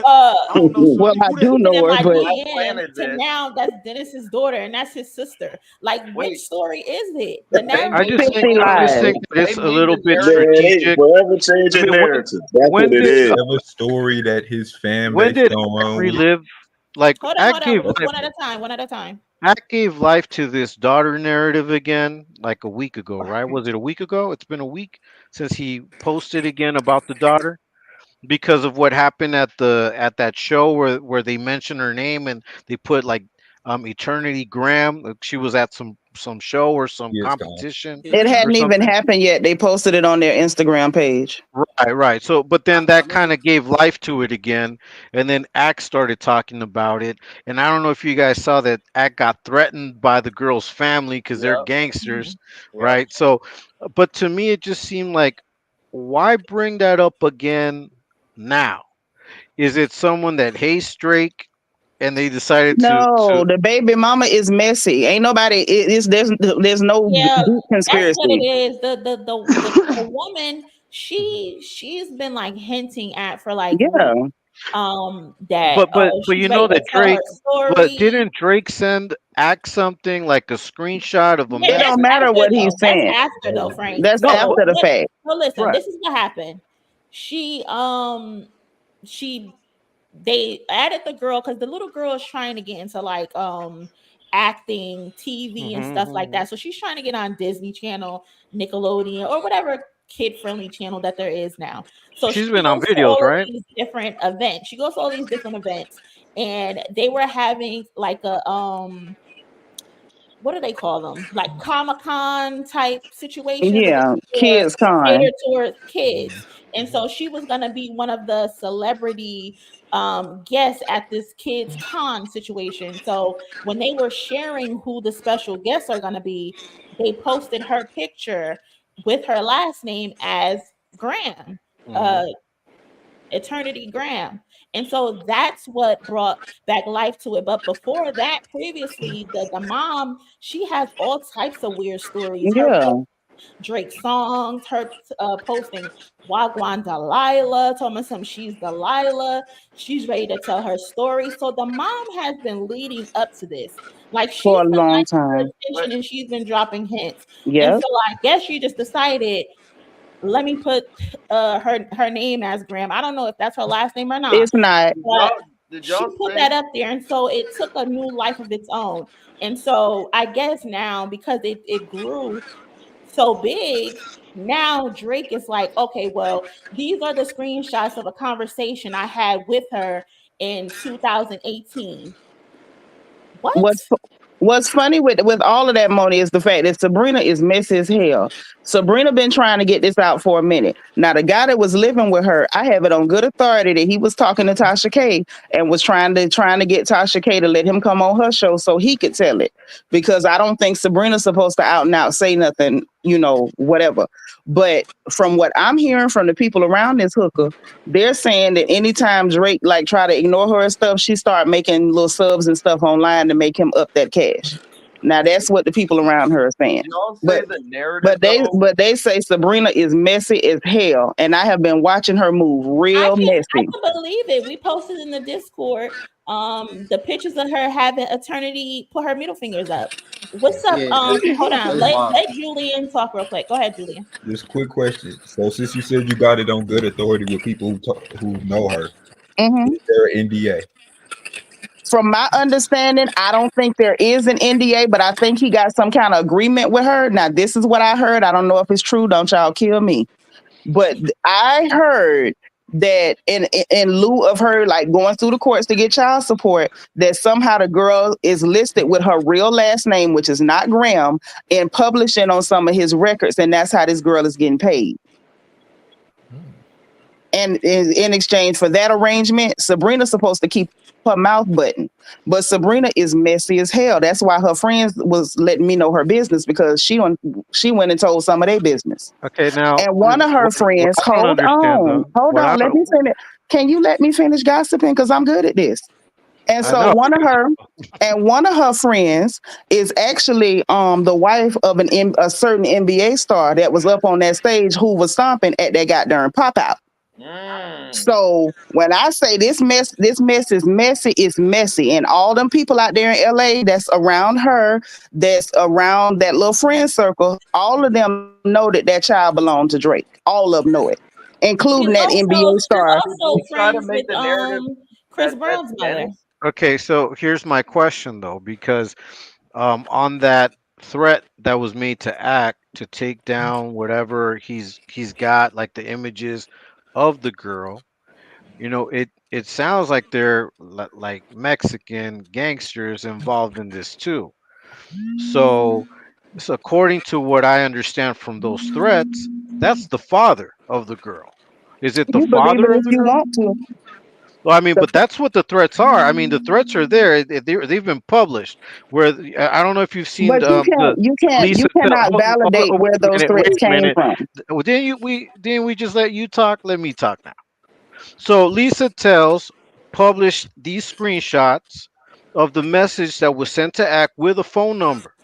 I don't know well, Shorty. I Who that? do keeping in know her, my but Y'all DM, planted to this. now that's Dennis's daughter and that's his sister. Like, which Wait, story is it? The they I narrative made just is the think Pissy I just lies. think narrative. that They it's a made little the bit narrative. They strategic. forever I changing mean, narratives. That's when what it did is. Whatever story that his fan when base did don't Ack run with. relive? Like hold on, That's one at a time, one at a time. Ack gave life to this daughter narrative again, like a week ago, right? Was it a week ago? It's been a week since he posted again about the daughter because of what happened at that show where they mentioned her name and they put like Eternity Graham. Like she was at some show or some Yes, gone. competition It or hadn't even something. happened yet. They posted it on their Instagram page. Right, right. So, but then that kind of gave life to it again, and then Axe started talking about it. And I don't know if you guys saw that Axe got threatened by the girl's family because they're Yep, gangsters, Mhm. yep. right? So, but to me, it just seemed like, why bring that up again now? Is it someone that hates Drake and they decided to? No, the baby mama is messy. Ain't nobody. There's no Yeah, deep that's what it conspiracy. is. The woman, she's been like hinting at for like weeks. Yeah, That But she's you ready know to that tell her Drake, but story. didn't Drake send Axe something like a screenshot of a Yeah, it that's don't message? matter after what he though. That's sent. after though, Frank. That's No, So but after the fact. listen, right. this is what happened. She she they added the girl because the little girl is trying to get into like acting, TV and stuff like Hmm. that. So she's trying to get on Disney Channel, Nickelodeon, or whatever kid friendly channel that there is now. So She's she been on goes to videos, all of right? these different events. She goes to all these different events, and they were having like a what do they call them? Like Comic-Con type situation, but this Yeah, is for kids con. catered towards kids. And so she was gonna be one of the celebrity guests at this kids con situation. So when they were sharing who the special guests are gonna be, they posted her picture with her last name as Graham. Hmm. Uh Eternity Graham. And so that's what brought back life to it. But before that, previously, the mom, she has all types of weird stories. Her Yeah, Drake songs, her posting Wagwan Delilah, told me some she's Delilah. She's ready to tell her story. So the mom has been leading up to this. Like for she's a been long liking her time. But attention and she's been dropping hints. And Yep, so I guess she just decided, let me put her name as Graham. I don't know if that's her last name or not, it's not. did but y'all did she y'all put that think? up there, and so it took a new life of its own. And so I guess now because it grew so big, now Drake is like, okay, well, these are the screenshots of a conversation I had with her in 2018. What? What's What's funny with all of that money is the fact that Sabrina is messy as hell. Sabrina been trying to get this out for a minute. Now the guy that was living with her, I have it on good authority that he was talking to Tasha K and was trying to get Tasha K to let him come on her show so he could tell it. Because I don't think Sabrina's supposed to out and out say nothing, whatever. But from what I'm hearing from the people around this hooker, they're saying that anytime Drake like try to ignore her and stuff, she start making little subs and stuff online to make him up that cash. Now that's what the people around her are saying. Did y'all say But the narrative but they though? but they say Sabrina is messy as hell, and I have been watching her move real I messy. can believe it. We posted in the Discord the pictures of her having Eternity put her middle fingers up. What's up? Yeah, Hold on. that's wild. Let Julian talk real quick. Go ahead, Julian. Just quick question. So since you said you got it on good authority with people who know her, Hmm. is there an NDA? From my understanding, I don't think there is an NDA, but I think he got some kind of agreement with her. Now, this is what I heard. I don't know if it's true. Don't y'all kill me. But I heard that in lieu of her like going through the courts to get child support, that somehow the girl is listed with her real last name, which is not Graham, and publishing on some of his records, and that's how this girl is getting paid. And in exchange for that arrangement, Sabrina's supposed to keep her mouth button. But Sabrina is messy as hell. That's why her friends was letting me know her business, because she went and told some of their business. Okay, now And one of her friends, I don't understand, hold on, let me finish. Can you let me finish gossiping? Because I'm good at this. And so one of her friends is actually the wife of a certain NBA star that was up on that stage who was stomping at that goddamn pop out. So when I say this mess is messy, it's messy. And all them people out there in LA that's around her, that's around that little friend circle, all of them know that child belonged to Drake. All of them know it, including that NBA star. Also friends with Chris Brown's mother. Okay, so here's my question though, because on that threat that was made to act to take down whatever he's got, like the images of the girl, you know, it sounds like they're like Mexican gangsters involved in this too. So according to what I understand from those threats, that's the father of the girl. Is it the You believe father it of if the you girl? want to. Well, I mean, but that's what the threats are. I mean, the threats are there. They've been published. Where I don't know if you've seen But you Lisa. cannot validate where those threats came from. Well, didn't we just let you talk? Let me talk now. So Lisa Tells published these screenshots of the message that was sent to Act with a phone number.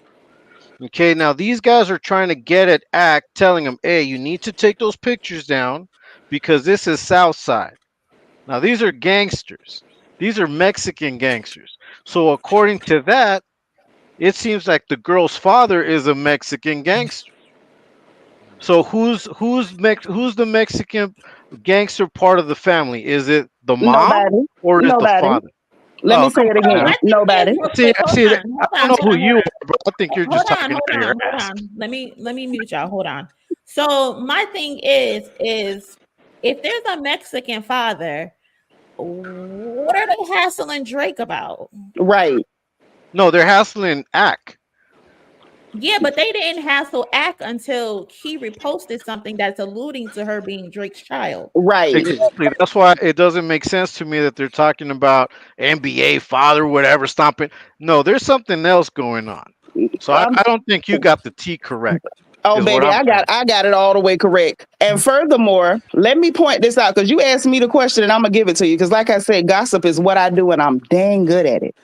Okay, now these guys are trying to get at Act, telling them, "Hey, you need to take those pictures down because this is Southside." Now these are gangsters. These are Mexican gangsters. So according to that, it seems like the girl's father is a Mexican gangster. So who's the Mexican gangster part of the family? Is it the mom Nobody. or is the father? Let me say Come it on again. now. Nobody. See, I don't know who you are, but I think you're just talking out of your ass. Hold on. Let me mute y'all. Hold on. So my thing is if there's a Mexican father, what are they hassling Drake about? Right. No, they're hassling Ack. Yeah, but they didn't hassle Ack until he reposted something that's alluding to her being Drake's child. Right. Exactly. That's why it doesn't make sense to me that they're talking about NBA father, whatever, stomping. No, there's something else going on. So I don't think you got the T correct. Oh, baby, I got it all the way correct. And furthermore, let me point this out, because you asked me the question and I'm gonna give it to you. Because like I said, gossip is what I do and I'm dang good at it.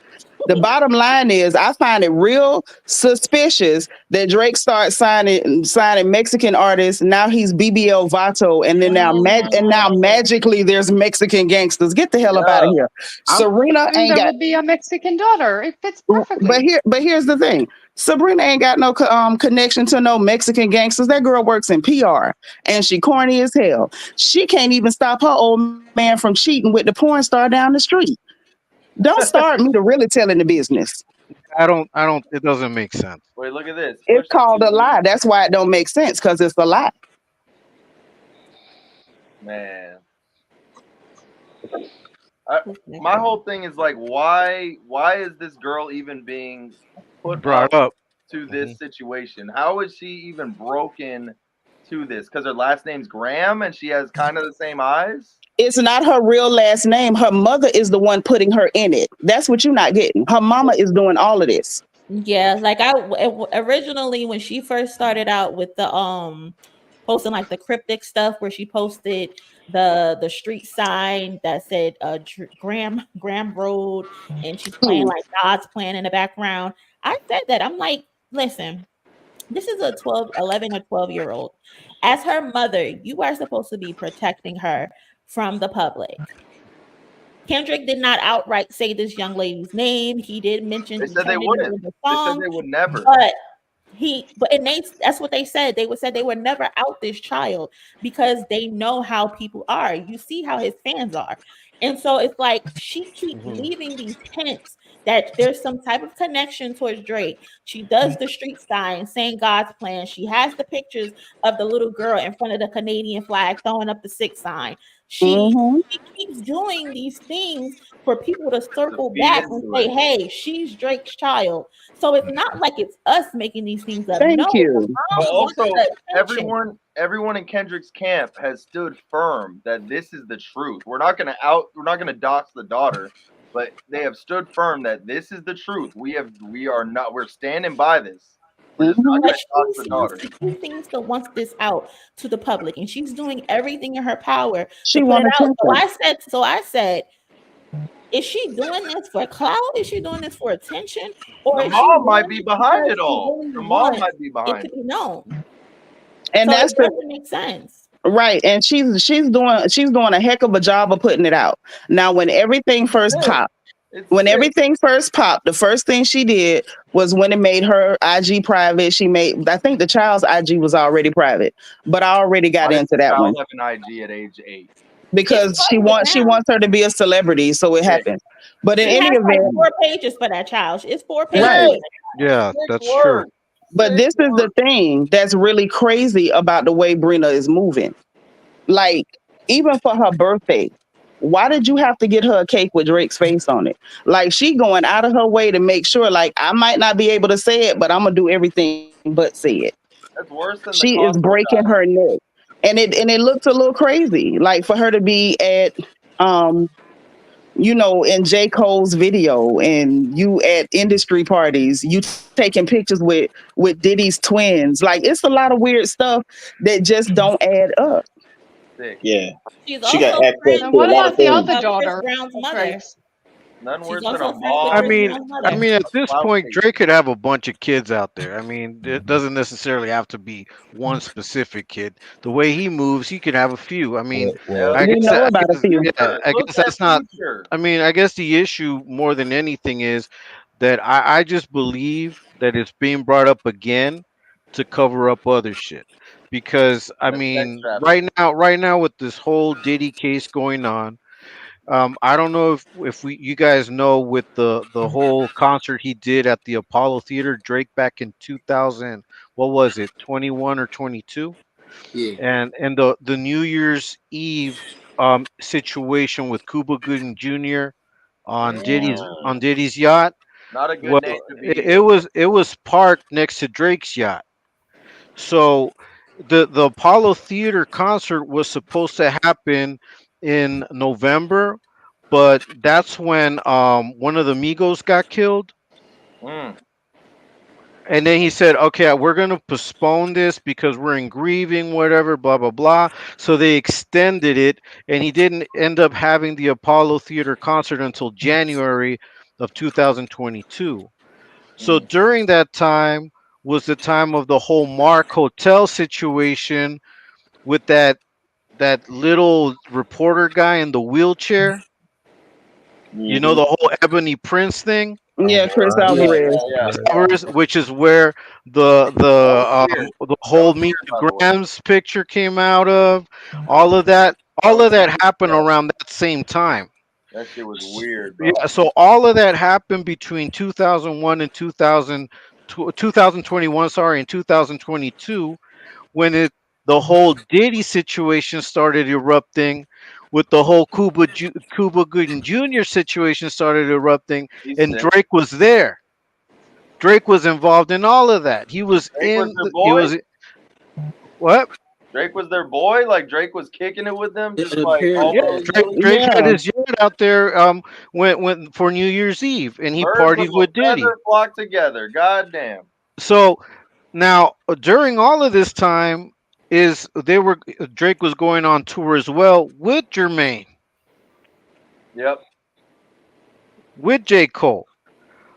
The bottom line is I find it real suspicious that Drake starts signing Mexican artists. Now he's BBL Vato, and then now magically there's Mexican gangsters. Get the hell up out of here. Serena ain't there got. would be a Mexican daughter. It fits perfectly. But here's the thing. Sabrina ain't got no connection to no Mexican gangsters. That girl works in PR and she corny as hell. She can't even stop her old man from cheating with the porn star down the street. Don't start me to really telling the business. I don't, it doesn't make sense. Wait, look at this. It's called a lie. That's why it don't make sense, because it's a lie. Man. My whole thing is like, why is this girl even being brought up to this situation? How is she even broken to this? Because her last name's Graham and she has kind of the same eyes? It's not her real last name. Her mother is the one putting her in it. That's what you're not getting. Her mama is doing all of this. Yeah, like originally when she first started out with the posting like the cryptic stuff, where she posted the street sign that said Graham Road, and she's playing like God's plan in the background. I said that. I'm like, listen, this is a 11 or 12-year-old. As her mother, you are supposed to be protecting her from the public. Kendrick did not outright say this young lady's name. He did mention they said they wouldn't. The song, they said they would never. That's what they said. They would never out this child because they know how people are. You see how his fans are. And so it's like she keeps leaving these hints that there's some type of connection towards Drake. She does the street sign saying God's plan. She has the pictures of the little girl in front of the Canadian flag throwing up the 6 sign. She keeps doing these things for people to circle back and say, hey, she's Drake's child. So it's not like it's us making these things up. Thank No, you. the But mom wants also, the attention. everyone in Kendrick's camp has stood firm that this is the truth. We're not gonna dox the daughter, but they have stood firm that this is the truth. We're standing by this. We're just not gonna dox the daughter. She seems to want this out to the public, and she's doing everything in her power She to put it want out. attention. So I said, is she doing this for clout? Is she doing this for attention? Or The is she mom might doing be it behind because it all. she really The mom wants might be it behind to it. be known? And So that's it the doesn't make sense. right. And she's doing a heck of a job of putting it out. Now, when everything first popped, the first thing she did was when it made her IG private. I think the child's IG was already private, but I already got Why does into the that one child have an IG at age 8? because she wants her to be a celebrity, so it happened. But in She any has like event, 4 pages for that child. It's 4 pages. right. Yeah, that's true. But this is the thing that's really crazy about the way Brina is moving. Like, even for her birthday, why did you have to get her a cake with Drake's face on it? Like, she going out of her way to make sure, like, I might not be able to say it, but I'm gonna do everything but say it. That's worse than the She is console breaking her neck. And it looks a little crazy. Like, for her to be at in J. Cole's video and you at industry parties, you taking pictures with Diddy's twins. Like, it's a lot of weird stuff that just don't add up. Yeah. She's She got also access friends to And a what lot of about the things. other with Chris daughter Brown's of mother. Drake's? Nothing worse She's than a also friends with I mom. Chris mean, Brown's I mother. mean, at this Clout point, chasing. Drake could have a bunch of kids out there. I mean, it doesn't necessarily have to be one specific kid. The way he moves, he could have a few. I mean, Yeah. I We guess, know about a few. yeah, I Look guess at that's not. Future. I mean, I guess the issue more than anything is that I just believe that it's being brought up again to cover up other shit. Because I And the sex mean, trafficking. right now with this whole Diddy case going on, I don't know if you guys know with the whole concert he did at the Apollo Theater, Drake back in 2000, what was it, 21 or 22? Yeah. And the New Year's Eve situation with Cuba Gooding Jr. on Diddy's yacht. Not a good Well, name to it, be. it was parked next to Drake's yacht. So the Apollo Theater concert was supposed to happen in November, but that's when one of the Migos got killed. Mm. And then he said, "Okay, we're gonna postpone this because we're in grieving, whatever, blah blah blah." So they extended it, and he didn't end up having the Apollo Theater concert until January of 2022. So during that time was the time of the whole Mark Hotel situation with that little reporter guy in the wheelchair. You know, the whole Ebony Prince thing. Yeah, Chris Yeah. Alvarez. Which is where the whole Meet the Grams picture came out of. All of that happened around that same time. That shit was weird, bro. Yeah, so all of that happened between 2001 and 2021, sorry, and 2022, when the whole Diddy situation started erupting, with the whole Cuba Gooding Jr. situation started erupting, and sick. Drake was there. Drake was involved in all of that. He was Drake was in. their He boy. was what? Drake was their boy. Like Drake was kicking it with them, just It like appeared all Yeah, those Drake had Yeah. his yacht out there when for New Year's Eve, and he birds of partied a with Diddy. feather flock together. God damn. So now during all of this time is Drake was going on tour as well with Jermaine, Yep. with J. Cole.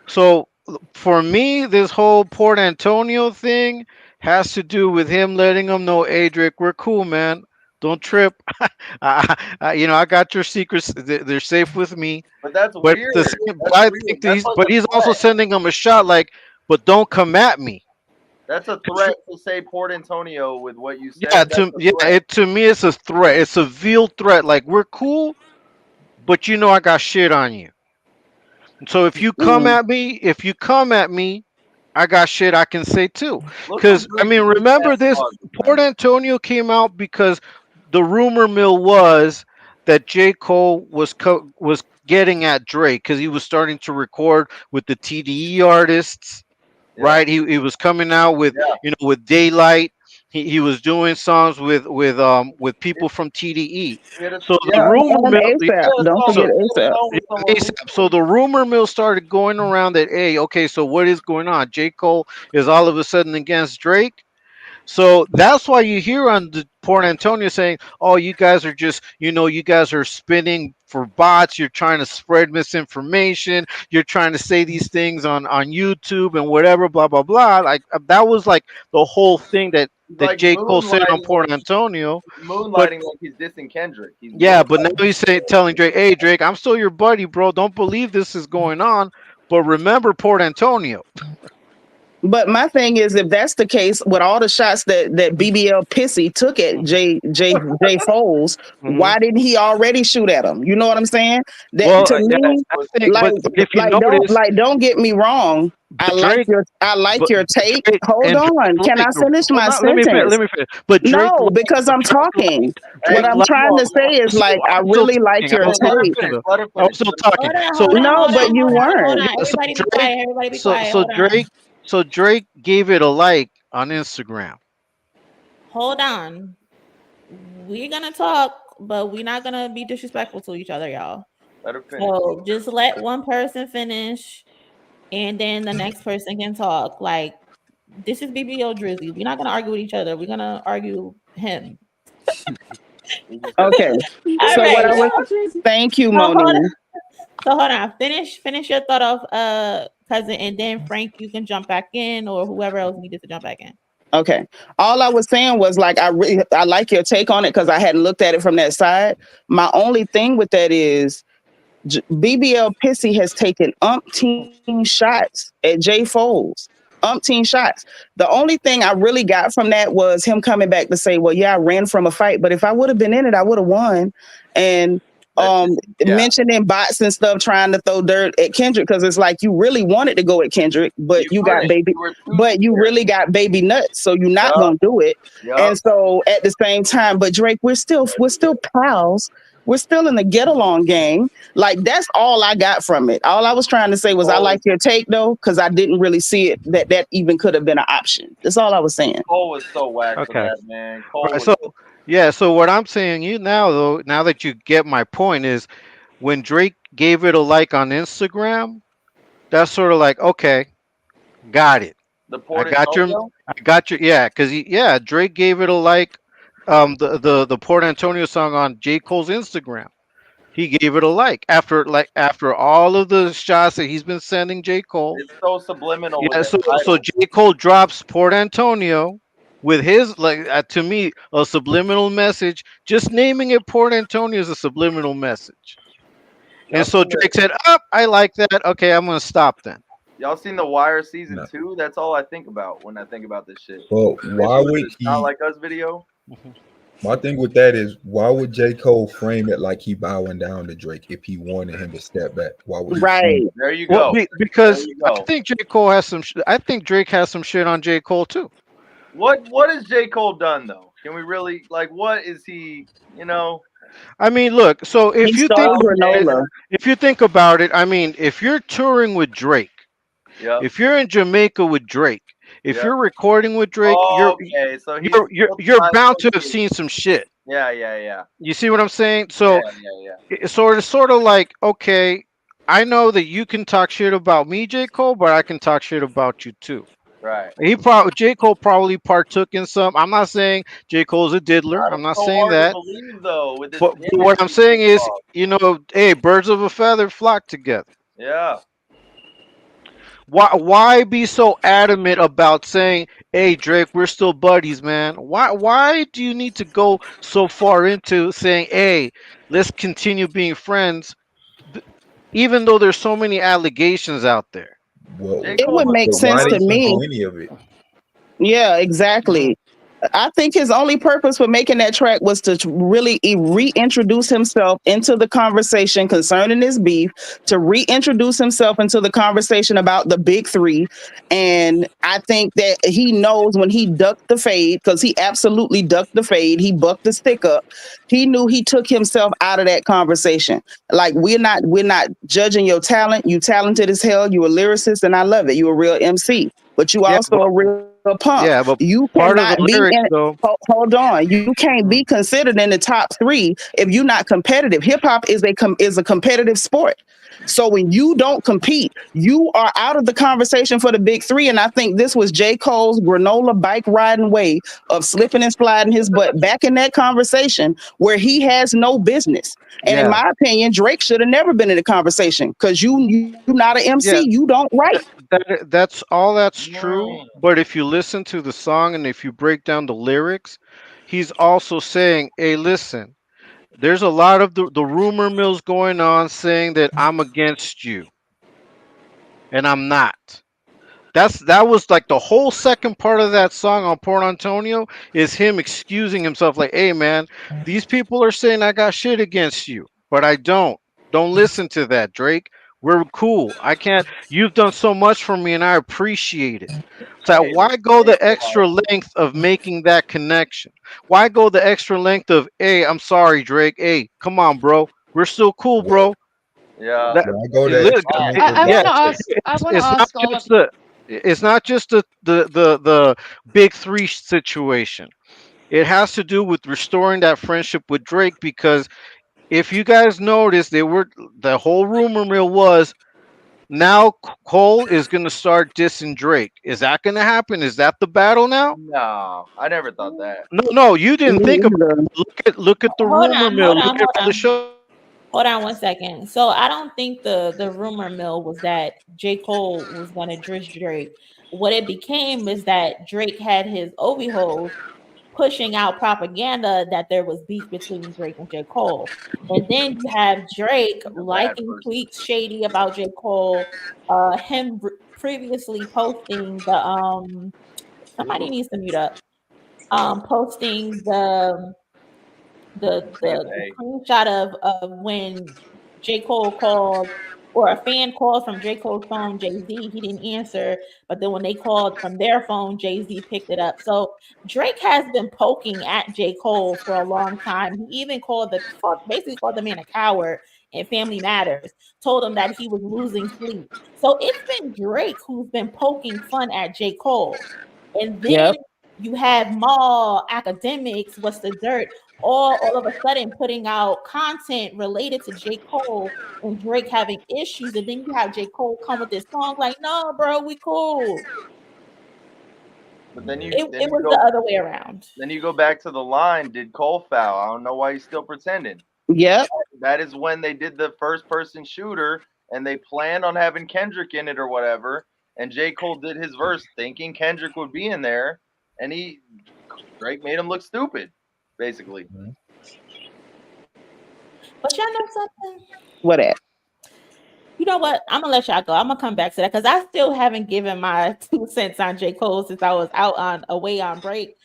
So for me, this whole Port Antonio thing has to do with him letting them know, "Hey, Drake, we're cool, man. Don't trip. I got your secrets. They're safe with me." But that's But weird. but I think that That's like but a he's also threat. sending them a shot, like, but don't come at me. That's a 'Cause threat to say Port Antonio with what you said. Yeah, That's a threat. to me it's a threat. It's a veiled threat. Like, we're cool, but I got shit on you. So if you come at me, I got shit I can say too. Look Because who I mean, Drake remember ass this? was, Port man. Antonio came out because the rumor mill was that J. Cole was getting at Drake because he was starting to record with the TDE artists, Yeah. right? He was coming out with with Daylight. He was doing songs with people from TDE. So the Yeah. rumor And mill, ASAP. Don't so forget ASAP. ASAP. So the rumor mill started going around that, hey, okay, so what is going on? J. Cole is all of a sudden against Drake. So that's why you hear on the Port Antonio saying, "Oh, you guys are just, you guys are spinning for bots. You're trying to spread misinformation. You're trying to say these things on YouTube and whatever, blah blah blah." Like that was like the whole thing that Like J. Cole said on moonlighting, Port Antonio. But like he's dissing Kendrick. He's yeah, but now moonlighting. he's telling Drake, "Hey Drake, I'm still your buddy, bro. Don't believe this is going on, but remember Port Antonio." But my thing is, if that's the case, with all the shots that BBL Pissy took at J Foles, why didn't he already shoot at him? You know what I'm saying? That Well, to yeah, me, I think, but if you notice, don't get me wrong. I but like Drake, your take. Drake Hold and Drake on, can I like, finish hold my on, let me finish. sentence? Let me finish. But Drake, No, because I'm talking. What Drake I'm like. trying to say is So like I I was still really like talking. your take. I was still talking. So No, but you weren't. yeah, so Everybody be Drake, quiet. Everybody be so quiet. so Hold on. Drake, so Drake gave it a like on Instagram. Hold on. We're gonna talk, but we're not gonna be disrespectful to each other, y'all. Let her finish. So just let one person finish, and then the next person can talk. Like this is BBO Drizzy. We're not gonna argue with each other. We're gonna argue him. Okay. All So what right. I was thank you, So hold on. Monie. So hold on. Finish your thought of cousin, and then Frank, you can jump back in, or whoever else needed to jump back in. Okay. All I was saying was like I like your take on it because I hadn't looked at it from that side. My only thing with that is BBL Pissy has taken umpteen shots at Jay Foles. Umpteen shots. The only thing I really got from that was him coming back to say, well, yeah, I ran from a fight, but if I would have been in it, I would have won. And mentioning bots and stuff, trying to throw dirt at Kendrick because it's like you really wanted to go at Kendrick, but you got baby, but you really got baby nuts, so you're not gonna do it. And so at the same time, but Drake, we're still pals. We're still in the get along game. Like that's all I got from it. All I was trying to say was I like your take though, because I didn't really see it that even could have been an option. That's all I was saying. Cole was so whack for Okay. that, man. Cole Right, was so yeah, so what I'm saying you now though, now that you get my point is when Drake gave it a like on Instagram, that's sort of like, okay, got it. the I Port got your Antonio. yeah, because Drake gave it a like the Port Antonio song on J. Cole's Instagram. He gave it a like after all of the shots that he's been sending J. Cole. It's so subliminal with Yeah, that so title. J. Cole drops Port Antonio with his like to me a subliminal message. Just naming it Port Antonio is a subliminal message. Y'all And so seen Drake said, "Up, I like that. Okay, I'm gonna stop then." Y'all seen The Wire season 2? That's all I think about when I think about this shit. Well, why would It's not like us video? My thing with that is, why would J. Cole frame it like he bowing down to Drake if he wanted him to step back? Why would he frame it? There you Well, go. because There you go. I think J. Cole has some. I think Drake has some shit on J. Cole too. What has J. Cole done though? Can we really like? What is he? You know. I mean, look. So He stole granola. if you think about it, I mean, if you're touring with Drake, if you're in Jamaica with Drake, if you're recording with Drake, okay, so he's you're bound to have seen some shit. Yeah. You see what I'm saying? So yeah. it's sort of like, okay, I know that you can talk shit about me, J. Cole, but I can talk shit about you too. Right. J. Cole probably partook in some. I'm not saying J. Cole's a diddler. I'm not saying that. Believe, though, with this But what I'm saying is, hey, birds of a feather flock together. Yeah. Why be so adamant about saying, "Hey Drake, we're still buddies, man"? Why do you need to go so far into saying, "Hey, let's continue being friends," even though there's so many allegations out there? Well, it would make sense to me. Any of it? Yeah, exactly. I think his only purpose for making that track was to really reintroduce himself into the conversation concerning this beef, to reintroduce himself into the conversation about the big three. And I think that he knows when he ducked the fade, because he absolutely ducked the fade, he bucked the stick up. He knew he took himself out of that conversation. Like we're not judging your talent. You talented as hell. You a lyricist, and I love it. You a real MC, but you Yeah, also a real punk. yeah, but You part of the cannot be lyrics in. though. Hold on. You can't be considered in the top three if you're not competitive. Hip hop is a competitive sport. So when you don't compete, you are out of the conversation for the big three. And I think this was J. Cole's granola bike riding way of slipping and sliding his butt back in that conversation where he has no business. And in Yeah, my opinion, Drake should have never been in the conversation because you're not an MC. yeah, You don't write. that's all that's true. But if you listen to the song and if you break down the lyrics, he's also saying, "Hey, listen, there's a lot of the rumor mills going on saying that I'm against you, and I'm not." That was like the whole second part of that song on Port Antonio is him excusing himself, like, "Hey man, these people are saying I got shit against you, but I don't. Don't listen to that, Drake. We're cool. I can't. You've done so much for me, and I appreciate it. So Hey, why go the extra length of making that connection? Why go the extra length of, hey, I'm sorry, Drake. Hey, come on, bro. We're still cool, bro. yeah. That, Yeah, I go it, that lit- extra length it- of I yeah, want to that. ask. I want to it's not ask all of. just the big three situation. It has to do with restoring that friendship with Drake because if you guys notice, the whole rumor mill was now Cole is gonna start dissing Drake. Is that gonna happen? Is that the battle now? No, I never thought that. No, you didn't think about it. Look at the Hold rumor on, mill. hold Look on, at hold all the on. show. Hold on one second. So I don't think the rumor mill was that J. Cole was gonna diss Drake. What it became is that Drake had his Ovhoes pushing out propaganda that there was beef between Drake and J. Cole. And then you have Drake He's a bad liking person. tweets shady about J. Cole, him previously posting the somebody needs to mute up. Posting the Hey, screenshot of when J. Cole called or a fan called from J. Cole's phone, Jay-Z, he didn't answer, but then when they called from their phone, Jay-Z picked it up. So Drake has been poking at J. Cole for a long time. He even basically called the man a coward in Family Matters, told him that he was losing sleep. So it's been Drake who's been poking fun at J. Cole. And then Yep. you have Mall, Academics, What's the Dirt, all of a sudden putting out content related to J. Cole and Drake having issues. And then you have J. Cole come with this song like, no, bro, we cool. but then you It was the other way around. then you go back to the line. Did Cole foul? I don't know why he's still pretending. Yep. That is when they did the first person shooter and they planned on having Kendrick in it or whatever. And J. Cole did his verse thinking Kendrick would be in there, and Drake made him look stupid, basically. But y'all know something? What at? You know what? I'm gonna let y'all go. I'm gonna come back to that because I still haven't given my 2 cents on J. Cole since I was away on break.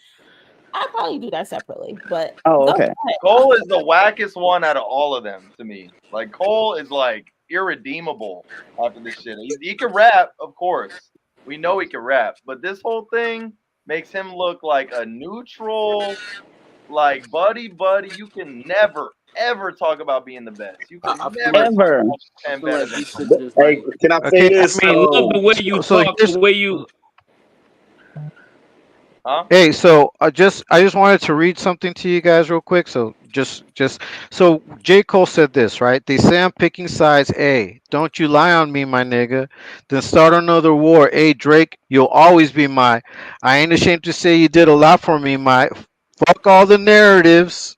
I'll probably do that separately, but Oh, go okay. ahead. Cole is the wackest one out of all of them to me. Like Cole is like irredeemable after this shit. He can rap, of course. We know he can rap, but this whole thing makes him look like a neutral, like buddy. You can never ever talk about being the best. You can I feel never like talk Ever. about I being feel better like than we him. should just Hey, like can I say Okay, this? I mean, Love the way you so talk, here's the way you. Huh? Hey, so I just wanted to read something to you guys real quick. So so J. Cole said this, right? They say I'm picking sides. A, don't you lie on me, my nigga. Then start another war. A, Drake, you'll always be my. I ain't ashamed to say you did a lot for me, my. Fuck all the narratives.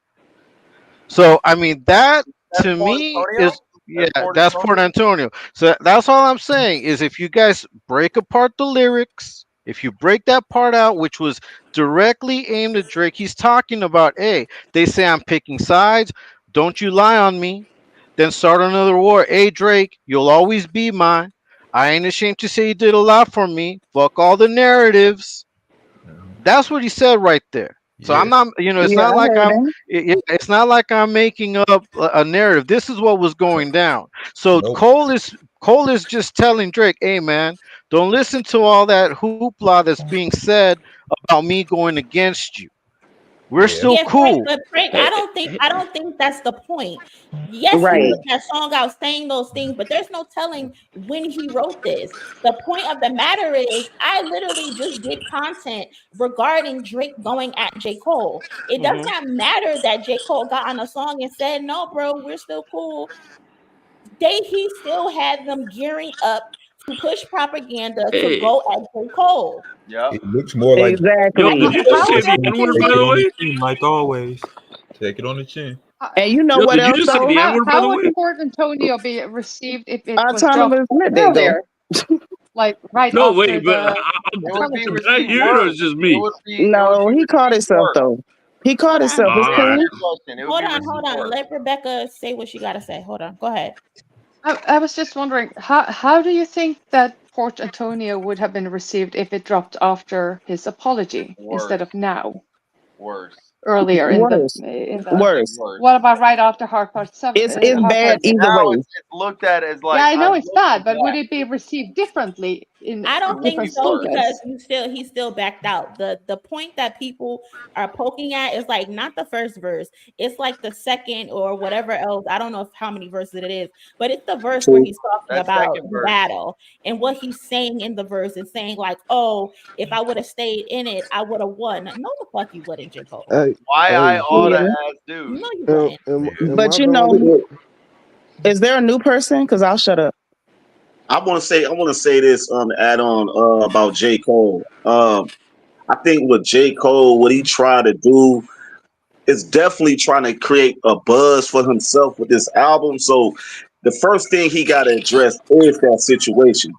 So I mean that That's to Port me Antonio. is, yeah, That's Port that's Port Antonio. Antonio. So that's all I'm saying is if you guys break apart the lyrics, if you break that part out, which was directly aimed at Drake, he's talking about, hey, they say I'm picking sides. Don't you lie on me. Then start another war. Hey Drake, you'll always be mine. I ain't ashamed to say you did a lot for me. Fuck all the narratives. That's what he said right there. So I'm not, it's Yeah, not I like heard him. it's not like I'm making up a narrative. This is what was going down. So Nope. Cole is just telling Drake, "Hey man, don't listen to all that hoopla that's being said about me going against you. We're Yeah. still Yeah, Frank, cool." but Frank, I don't think that's the point. Yes, he Right. put that song out saying those things, but there's no telling when he wrote this. The point of the matter is, I literally just did content regarding Drake going at J. Cole. It does not matter that J. Cole got on a song and said, "No, bro, we're still cool." He still had them gearing up to push propaganda to Hey, go at J. Cole. Yep. It looks more like yo, Exactly. did you just How say would the that N word, be? by take it the on the way? chin, like always. Take it on the chin. And you know Yo, what did you else just say the though? N word, by How the would way? Port Antonio be received if it was dropped Autonomous. There you go. earlier, like right No, after wait, but the It would be apology? did I received hear it or worse. it's just It me? would be No, he caught received himself worse. though. He caught Hold on, himself. All It's To right. cool. answer your question, it would be hold received on. worse. Let Rebecca say what she got to say. Hold on. Go ahead. I was just wondering, how do you think that Port Antonio would have been received if it dropped after his apology instead Worse. of now, Worse. earlier Worse. in the? Worse. Worse. What about right after Hard Part It's Hard bad Part Because 6? either now way. it's looked at as Yeah, like I know I'm it's looking bad, but would back. it be received differently in I don't It would think be different so worse. because stages? he still backed out. The point that people are poking at is like not the first verse. It's like the second or whatever else. I don't know how many verses it is, but it's the verse where True. he's talking That about second the verse. battle and what he's saying in the verse is saying like, "Oh, if I would have stayed in it, I would have won." No, the fuck you wouldn't, J. Cole. Hey, Why I hey, oughta Yeah. ass dude. No, you wouldn't. am But I you the know, only? is there a new person? Because I'll shut up. I want to say this add on about J. Cole. I think with J. Cole, what he tried to do is definitely trying to create a buzz for himself with this album. So the first thing he got to address is that situation.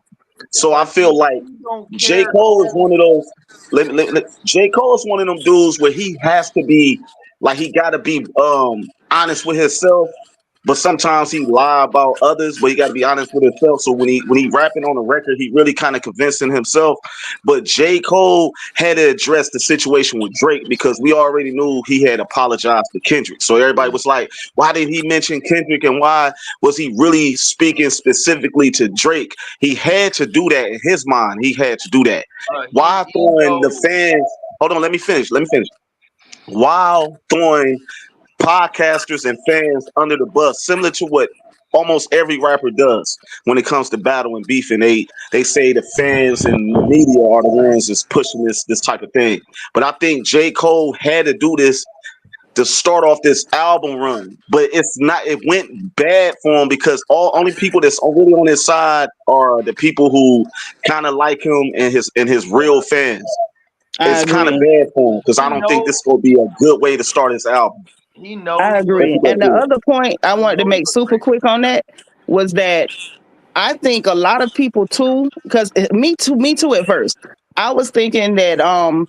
So I But feel like he don't J. care Cole is though. one of those. J. Cole is one of them dudes where he has to be like he got to be honest with himself, but sometimes he lie about others. But he got to be honest with himself. So when he rapping on a record, he really kind of convincing himself. But J. Cole had to address the situation with Drake because we already knew he had apologized to Kendrick. So everybody was like, why did he mention Kendrick and why was he really speaking specifically to Drake? He had to do that in his mind. He had to do that. Why He throwing the knows. fans? Hold on, let me finish. While throwing podcasters and fans under the bus, similar to what almost every rapper does when it comes to battle and beef, and they say the fans and media are the ones that's pushing this type of thing. But I think J. Cole had to do this to start off this album run, but it went bad for him because only people that's really on his side are the people who kind of like him and his real fans. I It's kind of agree. bad for him because I He don't think this knows. is going to be a good way to start his album. He knows I what. If agree. you gonna And the do it. other point I He wanted to knows make what super Drake is quick on that was that I think a lot of people too, because me too at first. I was thinking that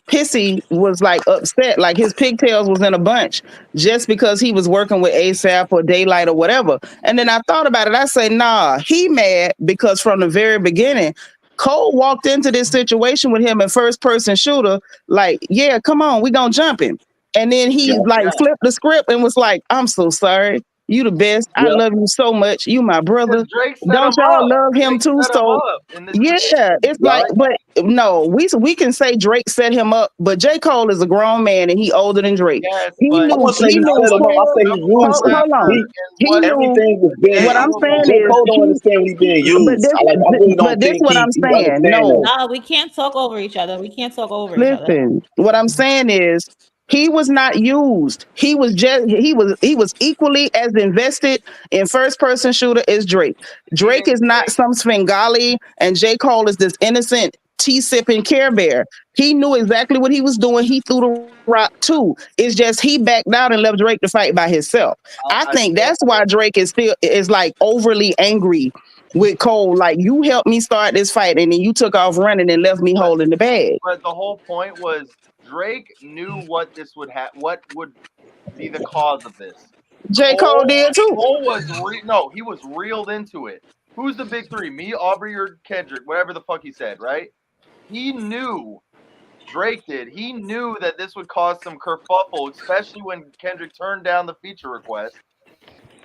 Pissy was like upset, like his pigtails was in a bunch just because he was working with ASAP or Daylight or whatever. And then I thought about it. I say, nah, he mad because from the very beginning, Cole walked into this situation with him in first person shooter, like, yeah, come on, we gonna jump him. And then he Yep, like Yeah. flipped the script and was like, I'm so sorry. You the best. I yep. love you so much. You my brother. Because Drake set Don't him y'all up. love him Drake too? set him So up in this yeah, position. it's Yep. like, but no, we can say Drake set him up, but J. Cole is a grown man and he older than Drake. Yes, He but I knew wouldn't say he he knew set him up. I full say he number one used him. hold on. rapper He and He what knew everything was being. what I'm able saying J. to. is Cole don't he understand when he's being but used. I really don't this think what I'm he saying. understand No, that. No, we can't talk over each other. We can't talk over each other. listen, what I'm saying is he was not used. He was equally as invested in first person shooter as Drake. He Drake didn't is not take. some Svengali and J. Cole is this innocent tea sipping Care Bear. He knew exactly what he was doing. He threw the rock too. It's just he backed out and left Drake to fight by himself. I I think still that's why Drake is like overly angry with Cole. Like you helped me start this fight and then you took off running and left me but holding the bag. but the whole point was Drake knew what this would what would be the cause of this. J. Cole did too. Cole was no, he was reeled into it. Who's the big three? Me, Aubrey, or Kendrick? Whatever the fuck he said, right? He knew Drake did. He knew that this would cause some kerfuffle, especially when Kendrick turned down the feature request.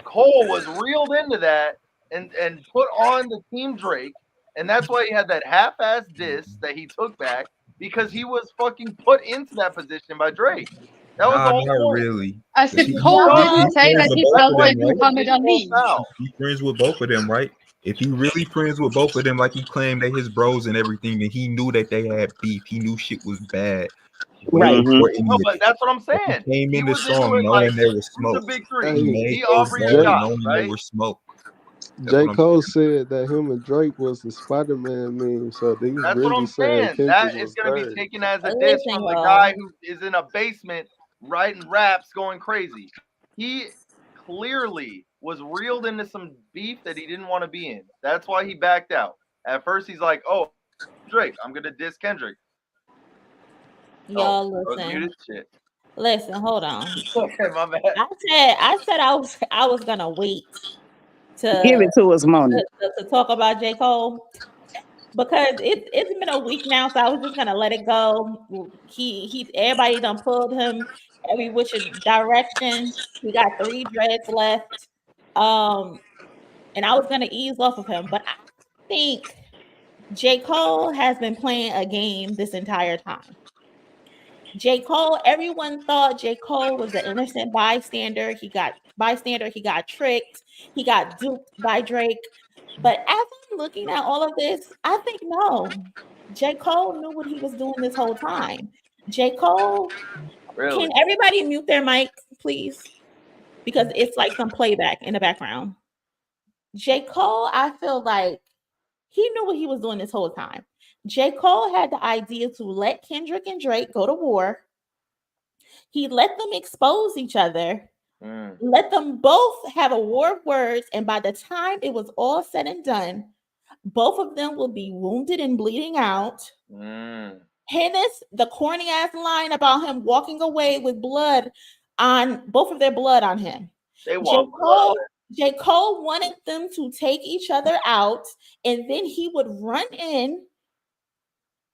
Cole was reeled into that and put on the Team Drake, and that's why he had that half-ass diss that he took back, because he was fucking put into that position by Drake. That was the whole not point. really. As if He- Cole he- didn't he's say friends that with he both felt of like them, right? Muhammad Ali. He's friends with both of them, right? If he really friends with both of them, like he claimed they his bros and everything, then he knew that they had beef. He knew shit was bad. Way Right. before any No, of but it. that's what I'm He saying. came He in the was into song it knowing like, there was who's the smoke. big three? He Hey, made He those Aubrey and bars Jake, Josh, knowing there right? was smoke. That's J. what I'm Cole saying. said that him and Drake was the Spider-Man meme, so he's That's what really I'm saying saying. Kendrick That is was going to be third. taken as a diss Listen, from the y'all. guy who is in a basement writing raps going crazy. He clearly was reeled into some beef that he didn't want to be in. That's why he backed out. At first, he's like, oh, Drake, I'm going to diss Kendrick. Y'all I was listen. muted. Shit. Listen, hold on. Okay, my bad. I said I was gonna wait Give to it to us, Monie. to talk about J. Cole, because it's been a week now, so I was just gonna let it go. He everybody done pulled him every which direction. He got 3 dreads left. And I was gonna ease off of him, but I think J. Cole has been playing a game this entire time. J. Cole, everyone thought J. Cole was the innocent bystander. He got tricked. He got duped by Drake. But as I'm looking at all of this, I think no. J. Cole knew what he was doing this whole time. J. Cole, Really? can everybody mute their mic, please? Because it's like some playback in the background. J. Cole, I feel like he knew what he was doing this whole time. J. Cole had the idea to let Kendrick and Drake go to war. He let them expose each other, let them both have a war of words, and by the time it was all said and done, both of them will be wounded and bleeding out. Henness, the corny ass line about him walking away with blood on both of their blood on him. J. Cole wanted them to take each other out, and then he would run in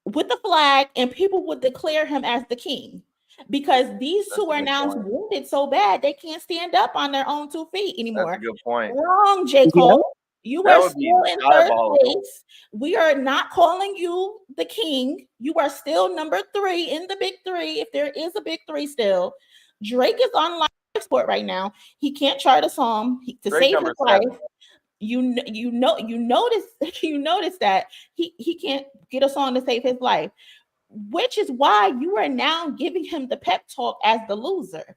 with the flag, and people would declare him as the king. Because these two are now wounded so bad they can't stand up on their own 2 feet anymore. That's a good point. Wrong, J. Cole. You That are would be still in third diabolical. place. We are not calling you the king. You are still number 3 in the big 3, if there is a big 3 still. Drake is on life support right now. He can't chart a song to Drake save his number life. 7. You notice that he can't get a song to save his life, which is why you are now giving him the pep talk as the loser.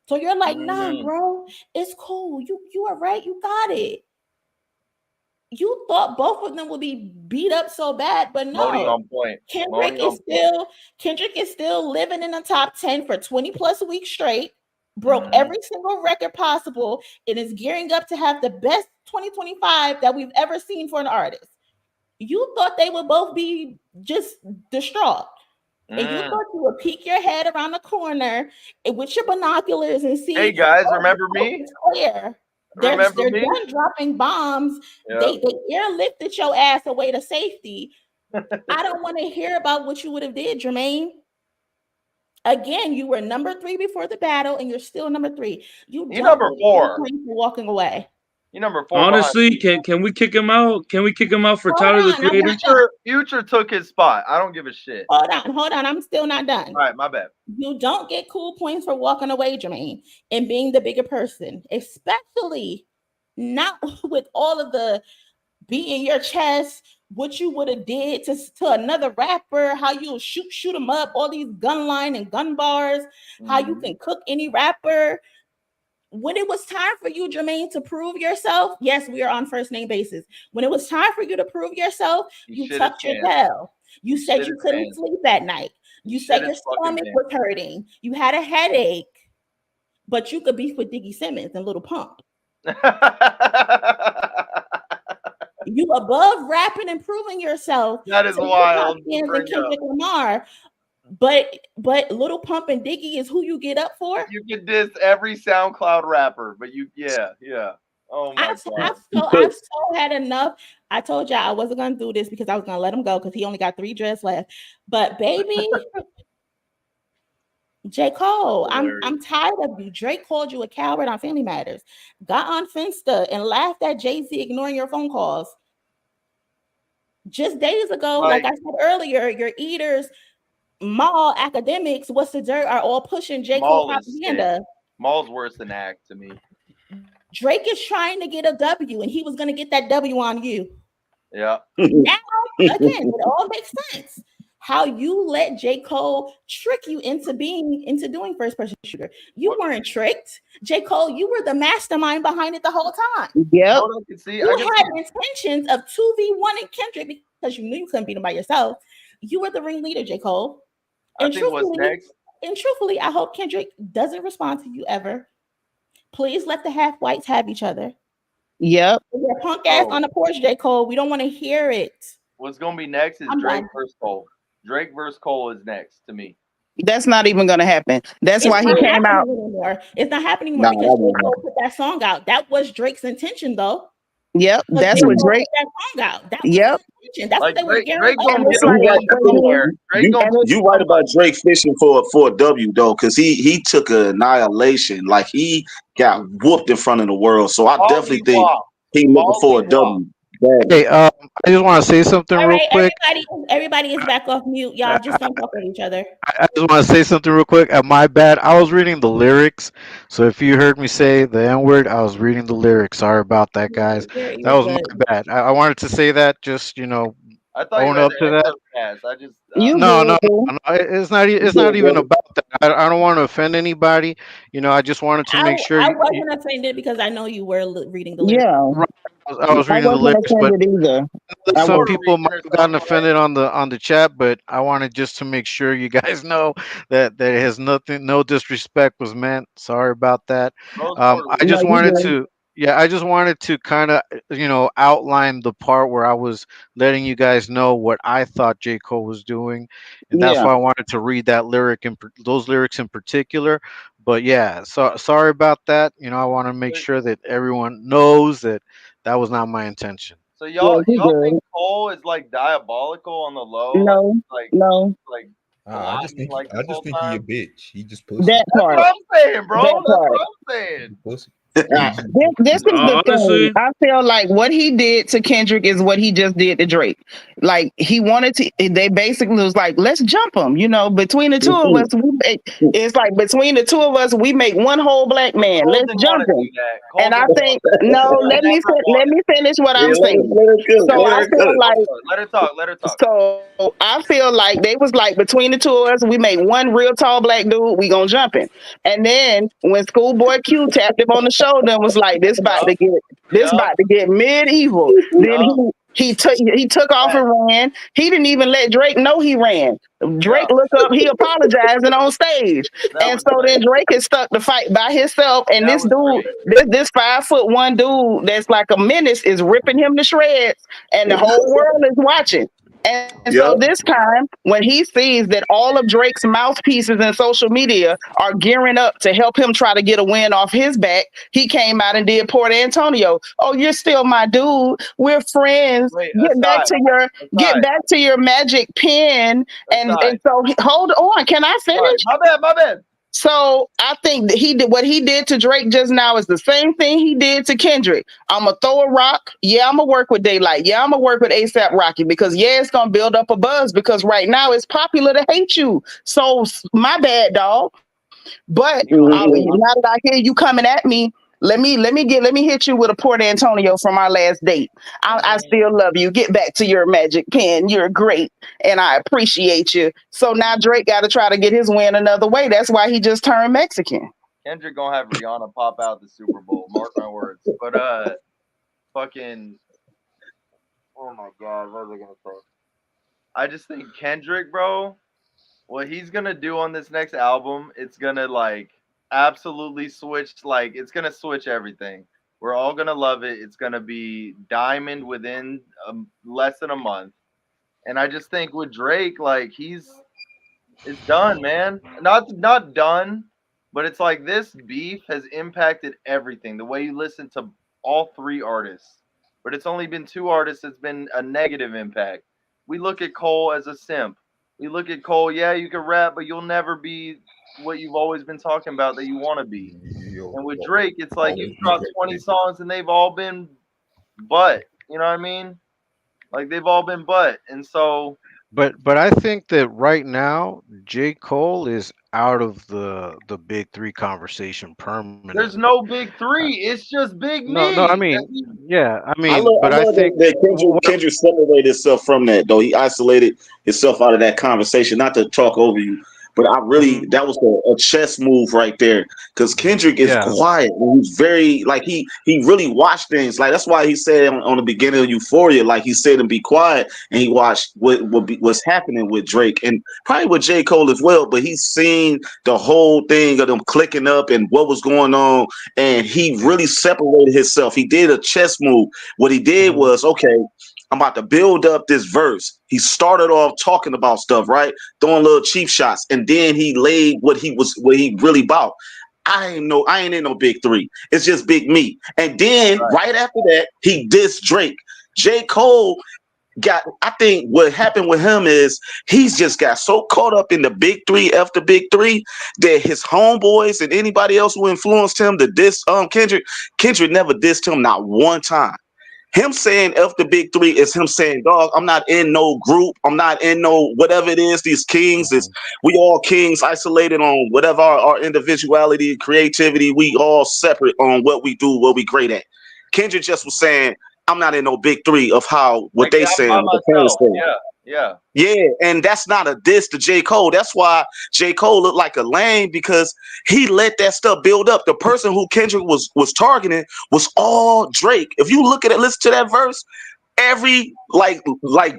So you're like, nah, bro, it's cool. You are right. You got it. You thought both of them would be beat up so bad, but no. Monie on point. Kendrick is still living in the top 10 for 20 plus weeks straight. Broke every single record possible and is gearing up to have the best 2025 that we've ever seen for an artist. You thought they would both be just distraught. And you thought you would peek your head around the corner with your binoculars and see. Hey guys, remember me? It's clear. They're done dropping bombs. Yep. They airlifted your ass away to safety. I don't want to hear about what you would have did, Jermaine. Again, you were number 3 before the battle, and you're still number 3. You're number 4 for walking away. You're number 4. Honestly, can we kick him out? Can we kick him out for Tyler the Creator? Future took his spot. I don't give a shit. Hold on. I'm still not done. All right, my bad. You don't get cool points for walking away, Jermaine, and being the bigger person, especially not with all of the beating your chest, what you would have did to another rapper, how you shoot them up, all these gun line and gun bars, how you can cook any rapper. When it was time for you, Jermaine, to prove yourself, yes, we are on first name basis. When it was time for you to prove yourself, you tucked your tail. You said you couldn't sleep at night. You said your stomach was hurting. You had a headache, but you could beef with Diggy Simmons and Little Pump. You above rapping and proving yourself. That is wild. And Kendrick Lamar. But Little Pump and Diggy is who you get up for. You can diss every SoundCloud rapper, but yeah. Oh my God. I've so had enough. I told y'all I wasn't gonna do this because I was gonna let him go because he only got 3 dreads left. But baby, J. Cole, Hilarious. I'm tired of you. Drake called you a coward on Family Matters. Got on Finsta and laughed at Jay-Z ignoring your phone calls. Just days ago, like I said earlier, your eaters, mall academics, what's the dirt, are all pushing J. Cole propaganda. Maul's worse than Act to me. Drake is trying to get a W, and he was going to get that W on you. Yeah. Now, again, it all makes sense. How you let J. Cole trick you into doing first person shooter. You weren't tricked. J. Cole, you were the mastermind behind it the whole time. Yep. You had intentions of 2v1 and Kendrick because you knew you couldn't beat him by yourself. You were the ringleader, J. Cole. And truthfully, I hope Kendrick doesn't respond to you ever. Please let the half whites have each other. Yep. Your punk ass on the porch, J. Cole. We don't want to hear it. What's gonna be next is Drake versus Cole. Drake versus Cole is next to me. That's not even gonna happen. That's why he came out. Anymore. It's not happening anymore because J. Cole put that song out. That was Drake's intention, though. Yep, that's what Drake. That song out. That yep. That's what they were Drake gonna get you right about Drake fishing for a W though, because he took an annihilation. Like he got whooped in front of the world. So I definitely think he looking for a W. Hey, I just want to say something real quick. Everybody is back off mute. Y'all just don't talk at each other. I just want to say something real quick. My bad. I was reading the lyrics, so if you heard me say the N word, I was reading the lyrics. Sorry about that, guys. That was my bad. I wanted to say that. Just I thought own up to that. I just no, it's not. It's not even about that. I don't want to offend anybody. I just wanted to make sure. I wasn't offended because I know you were reading the lyrics. Yeah, I was reading the lyrics, but either. some people might have gotten offended on the chat. But I wanted just to make sure you guys know that there has nothing, no disrespect was meant. Sorry about that. I just wanted to. Yeah, I just wanted to kind of, outline the part where I was letting you guys know what I thought J. Cole was doing, and that's why I wanted to read that lyric and those lyrics in particular. But yeah, so sorry about that. I want to make sure that everyone knows that that was not my intention. So y'all think Cole is like diabolical on the low? No, no. I just think he a bitch. He just pussy. That part. That's what I'm saying, bro. That's what I'm saying. Pussy. This is the thing. I feel like what he did to Kendrick is what he just did to Drake. Like he wanted to. They basically was like, let's jump him. Between the two of us, it's like between the two of us, we make one whole black man. Let's jump him. And I think let me finish what I'm saying. So I feel like let her talk. So I feel like they was like between the two of us, we make one real tall black dude. We gonna jump him. And then when Schoolboy Q tapped him on the shoulder and was like, "This about to get medieval." Then he took off and ran. He didn't even let Drake know he ran. Drake looked up, he apologizing on stage, and so then Drake is stuck to fight by himself. And this dude, this 5'1" dude that's like a menace, is ripping him to shreds, and the whole world is watching. And so this time, when he sees that all of Drake's mouthpieces in social media are gearing up to help him try to get a win off his back, he came out and did Port Antonio. Oh, you're still my dude. We're friends. Get back to your magic pen. And so hold on. Can I finish? My bad. So I think that what he did to Drake just now is the same thing he did to Kendrick. I'm gonna throw a rock. Yeah, I'm gonna work with Daylight. Yeah, I'm gonna work with ASAP Rocky because it's gonna build up a buzz because right now it's popular to hate you. So my bad, dog. But now that I hear you coming at me, let me hit you with a Port Antonio from our last date. I still love you. Get back to your magic pen. You're great, and I appreciate you. So now Drake got to try to get his win another way. That's why he just turned Mexican. Kendrick gonna have Rihanna pop out the Super Bowl. Mark my words. But fucking, oh my God, what was I gonna say? I just think Kendrick, bro, what he's gonna do on this next album, it's gonna absolutely switch. It's gonna switch everything. We're all gonna love it. It's gonna be diamond within less than a month. And I just think with Drake, it's done, man. Not done, but it's like this beef has impacted everything. The way you listen to all three artists, but it's only been two artists that's been a negative impact. We look at Cole as a simp. We look at Cole, yeah, you can rap, but you'll never be what you've always been talking about that you want to be. Yo, And with Drake, it's like always you be dropped 20 songs and they've all been butt. You know what I mean? Like they've all been butt. And so But I think that right now J. Cole is out of the big three conversation there's permanently. no big three. It's just Big No, I Me. mean, yeah, I I mean, love, I but I love think that what, Kendrick separated himself from that, though. He isolated himself out of that conversation. Not to talk over you, but I really, mhm, that was a chess move right there. Because Kendrick is yeah, quiet. And he's very, like, he really watched things. Like, that's why he said on the beginning of Euphoria, like, he said and be quiet. And he watched what's happening with Drake and probably with J. Cole as well. But he's seen the whole thing of them clicking up and what was going on. And he really separated himself. He did a chess move. What he did mhm, was, okay, I'm about to build up this verse. He started off talking about stuff, right? Throwing little cheap shots. And then he laid what he really bought. I ain't in no big three. It's just big me. And then Right. right after that, he dissed Drake. J. Cole I think what happened with him is he's just got so caught up in the big three after big three that his homeboys and anybody else who influenced him to diss Kendrick never dissed him not one time. Him saying F the big three is him saying, dog, I'm not in no group. I'm not in no whatever it is. These kings is mhm. we all kings isolated on whatever our individuality, creativity. We all separate on what we do, what we great at. Kendrick just was saying, I'm not in no big three of how what Like they I'm by saying, what the parents myself. saying. Yeah. Yeah. Yeah, and that's not a diss to J. Cole. That's why J. Cole looked like a lame because he let that stuff build up. The person who Kendrick was targeting was all Drake. If you look at it, listen to that verse, every like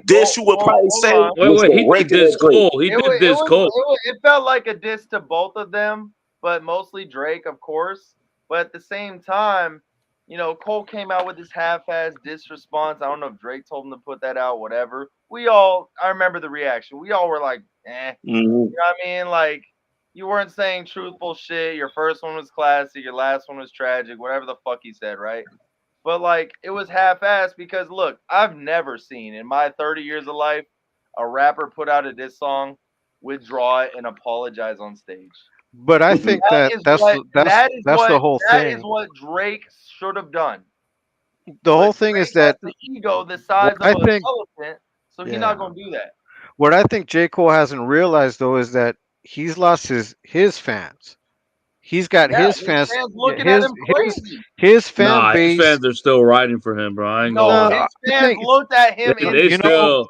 diss you would Well, probably hold say on. Wait, was wait. He did directed this at Drake. Cole. He It did was it this was Cole. it felt like a diss to both of them, but mostly Drake, of course. But at the same time, Cole came out with this half-ass diss response. I don't know if Drake told him to put that out, whatever. I remember the reaction. We all were like, eh. Mhm. You know what I mean? Like, you weren't saying truthful shit. Your first one was classic. Your last one was tragic. Whatever the fuck he said, right? But like, it was half-assed because look, I've never seen in my 30 years of life a rapper put out a diss song, withdraw it, and apologize on stage. But I think That that is what that's the whole that is thing. what Drake should have done. The But whole thing is Drake has that the ego the what size of I an think, elephant, so he's not yeah, gonna do that. what I think J. Cole hasn't realized though is that he's lost his fans. He's got Yeah, his his fans, fans looking at his him his crazy. his fan Nah, his base. fans are still riding for him, bro. I ain't gonna No, No, lie. his I fans think looked at him no, They you know, still,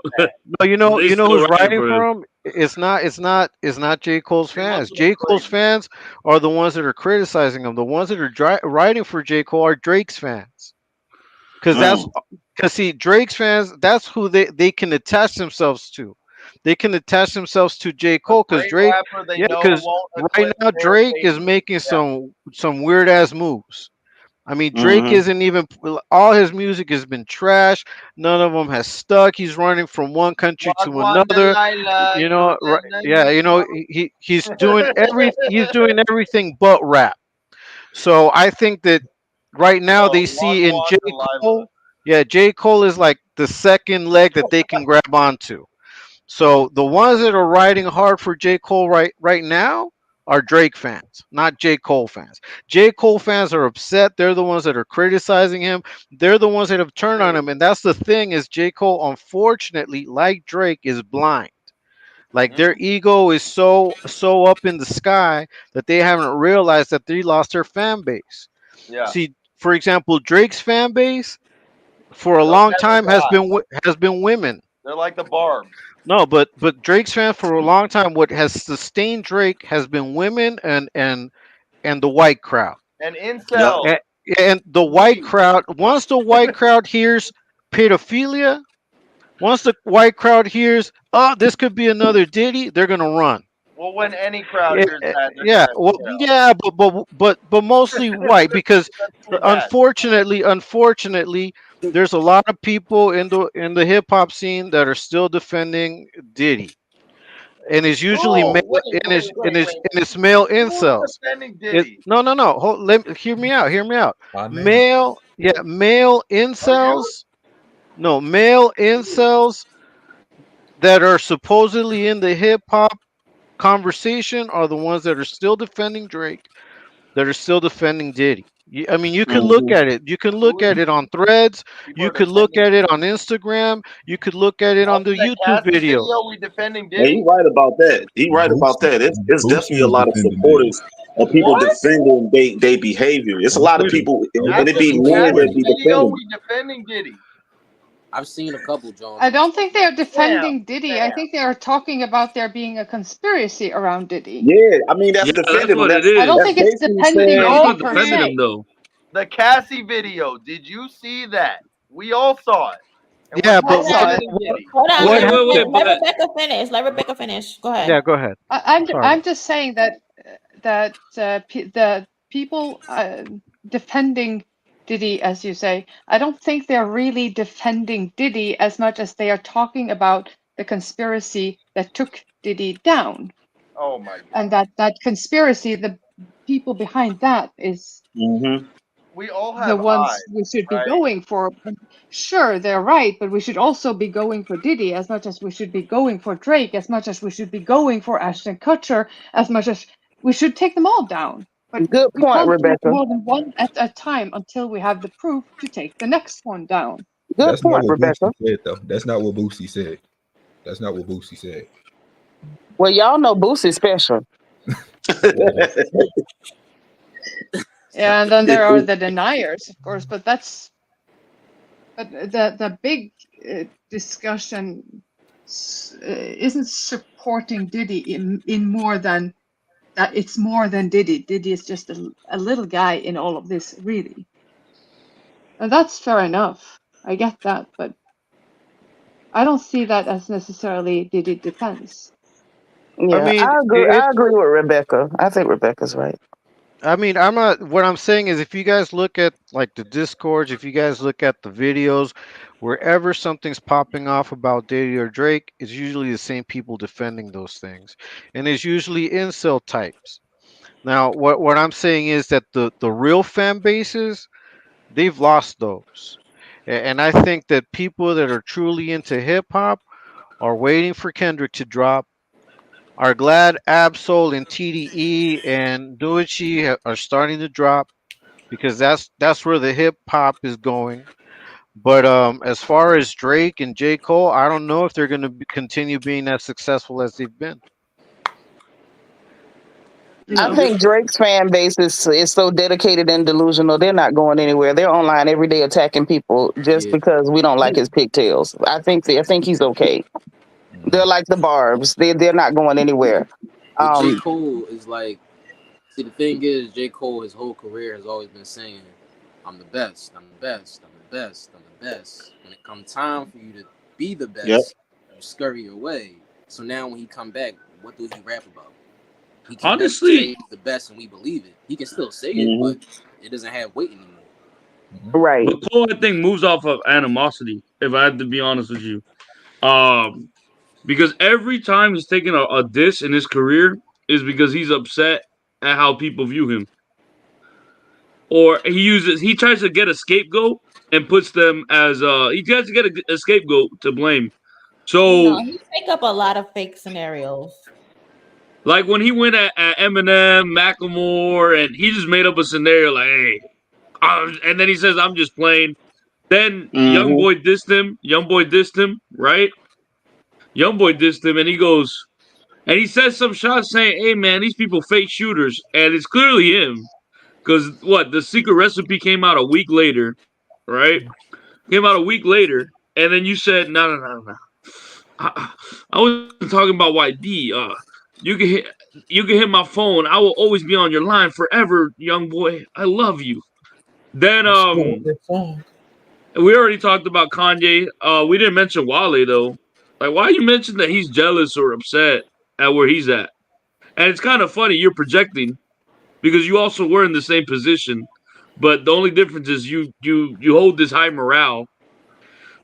no, they you know still who's riding writing for him. for him. It's not J. Cole's they fans. looking at him J. Cole's crazy. fans are the ones that are criticizing him. The ones that are writing for J. Cole are Drake's fans. Because Mm. see, Drake's fans, that's who they can attach themselves to. They can attach themselves to J. A Cole because great Drake, rapper they yeah, know because won't right eclipse now their Drake is fame. making Yeah. some weird ass moves. I mean, Drake Hmm. isn't even all his music has been trash. None of them has stuck. He's running from one country to Wagwan another. Delilah, You know, right, yeah, he's doing everything but rap. So I think that right now Yo, they see in J. Wagwan Delilah. Cole, yeah, J. Cole is like the second leg that they can grab onto. So the ones that are riding hard for J. Cole right now are Drake fans, not J. Cole fans. J. Cole fans are upset. They're the ones that are criticizing him. They're the ones that have turned on him. And that's the thing is J. Cole, unfortunately, like Drake, is blind. Like their Mm, ego is so up in the sky that they haven't realized that they lost their fan base. yeah, See, for example, Drake's fan base for a they'll long never time die. has been women. They're like the Barbs No, but Drake's fan for a long time, what has sustained Drake has been women and the white crowd. and Yep. incels. And, and the white Me. crowd, once the white crowd hears pedophilia, once the white crowd hears, oh, this could be another Diddy, they're gonna run. Well, when any crowd Yeah, hears that, they're yeah, gonna, well, yeah, but mostly white because pretty bad. unfortunately, there's a lot of people in the hip hop scene that are still defending Diddy, and it's usually Who? male, and it's male Who's incels. defending It Diddy? no. Hear me out. Hear me out. My name. Male Are you? incels. No, male incels that are supposedly in the hip hop conversation are the ones that are still defending Drake, that are still defending Diddy. I mean, you can look Mm-hmm. at it. You can look at it on Threads. People You are could look defending at it Diddy. on Instagram. You could look at it on After the that YouTube Cassie video. video, we defending And he Diddy. right about that. He right about Boosie, that. It's Boosie definitely a was lot of defending Diddy supporters of people What? defending they behavior. It's a on lot of Twitter. people, I and it After watched be the it on men that Twitter. Cassie be video, defending. we defending Diddy. I've seen a couple Jones I on don't think Twitter. they're Damn, defending Diddy. I damn. think they are talking about there being a conspiracy around Diddy. Yeah, I mean that's Yeah, that's defending him. what it I don't is. That's think it's basically defending That's saying, Diddy not per defending se. him though. The Cassie video. Did you see that? We all saw it, and we're Yeah, I but still saw what it. defending Diddy. Hold on. what Wait, Let, wait, let, wait. happened? let But Rebecca finish. Let Rebecca finish. Go ahead. Yeah, go ahead. Sorry. I'm just saying that the people defending Diddy, as you say, I don't think they're really defending Diddy as much as they are talking about the conspiracy that took Diddy down, Oh my and god. that conspiracy, the people behind that is mm-hmm. We all the have ones eyes, we should be right? going for. Sure, they're right, but we should also be going for Diddy as much as we should be going for Drake, as much as we should be going for Ashton Kutcher, as much as we should take them all down. But Good we point, can't take Rebecca. more than one at a time until we have the proof to take the next one down. Good That's not point, what Rebecca. Boosie said, though. That's not what Boosie said. That's not what Boosie said. Well, y'all know Boosie's special. Yeah. Yeah, and then there are the deniers, of course, but the big discussion isn't supporting Diddy in more than that. It's more than Diddy. Diddy is just a little guy in all of this, really. And that's fair enough. I get that, but I don't see that as necessarily Diddy defense. I Yeah, mean, I agree with Rebecca. I think Rebecca's right. I'm not. What I'm saying is, if you guys look at like the discords, if you guys look at the videos, wherever something's popping off about Diddy or Drake, it's usually the same people defending those things, and it's usually incel types. Now, what I'm saying is that the real fan bases, they've lost those, and I think that people that are truly into hip hop are waiting for Kendrick to drop, are glad Absol and TDE and Doichi are starting to drop, because that's where the hip hop is going. But as far as Drake and J. Cole, I don't know if they're going to continue being as successful as they've been. I No. think Drake's fan base is so dedicated and delusional. They're not going anywhere. They're online every day attacking people just Yeah. because we don't like his pigtails. I think he's okay. They're like the Barbs. They're not going anywhere. With J. Cole is like, see, the thing is, J. Cole, his whole career has always been saying, I'm the best, I'm the best, I'm the best, I'm the best. When it comes time for you to be the best, Yep. you scurry away. So now when he come back, what does he rap about? He can never honestly, say he's the best and we believe it. He can still say it, Mm-hmm. but it doesn't have weight anymore. Right. but Cole, I think, moves off of animosity. If I had to be honest with you, because every time he's taken a diss in his career is because he's upset at how people view him, or he tries to get a scapegoat and puts them as he tries to get a scapegoat to blame. No, So, he take up a lot of fake scenarios. like when he went at Eminem, Macklemore, and he just made up a scenario like, hey, and then he says, I'm just playing. Then Mm-hmm. Young boy dissed him, right? Young boy dissed him, and he goes, and he says some shots saying, hey man, these people fake shooters, and it's clearly him. Because what, the secret recipe came out a week later, right? Came out a week later, and then you said, no. I wasn't talking about YD. You can hit my phone. I will always be on your line forever, young boy. I love you. Then we already talked about Kanye. We didn't mention Wale though. Like, why you mention that he's jealous or upset at where he's at? And it's kind of funny you're projecting because you also were in the same position, but the only difference is you hold this high morale,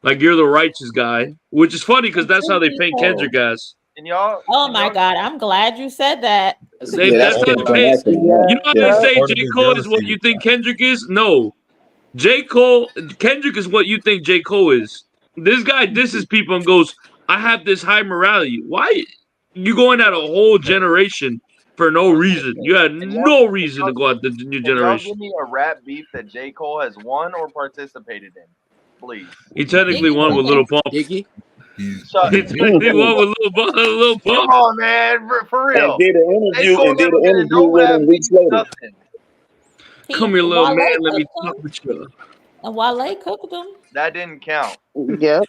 like you're the righteous guy, which is funny because that's how they paint Kendrick as. And y'all, Oh my God, I'm glad you said that. That's a They Yeah, good that's that's point. how King they from paint. Acting. You know how they Yeah. say Part of J. his Cole is what jealousy. you think Kendrick is? No. Kendrick is what you think J. Cole is. This guy disses people and goes, I have this high morality. Why? You going at a whole generation for no reason. You had Can y'all- no can reason y'all- to go at the new Can y'all give generation. me a rap beef that J. Cole has won or participated in? Please. He technically Biggie won with won. Little Pump. Iggy? Shut He technically won with Little Come Pump. on, man. For and real. did an J. interview Cole and did never an been in interview no with rap him beef, weeks later. nothing. Come here, little Wale man. Let me cooked talk them. with you. And Wale cooked them. That didn't count. Yep.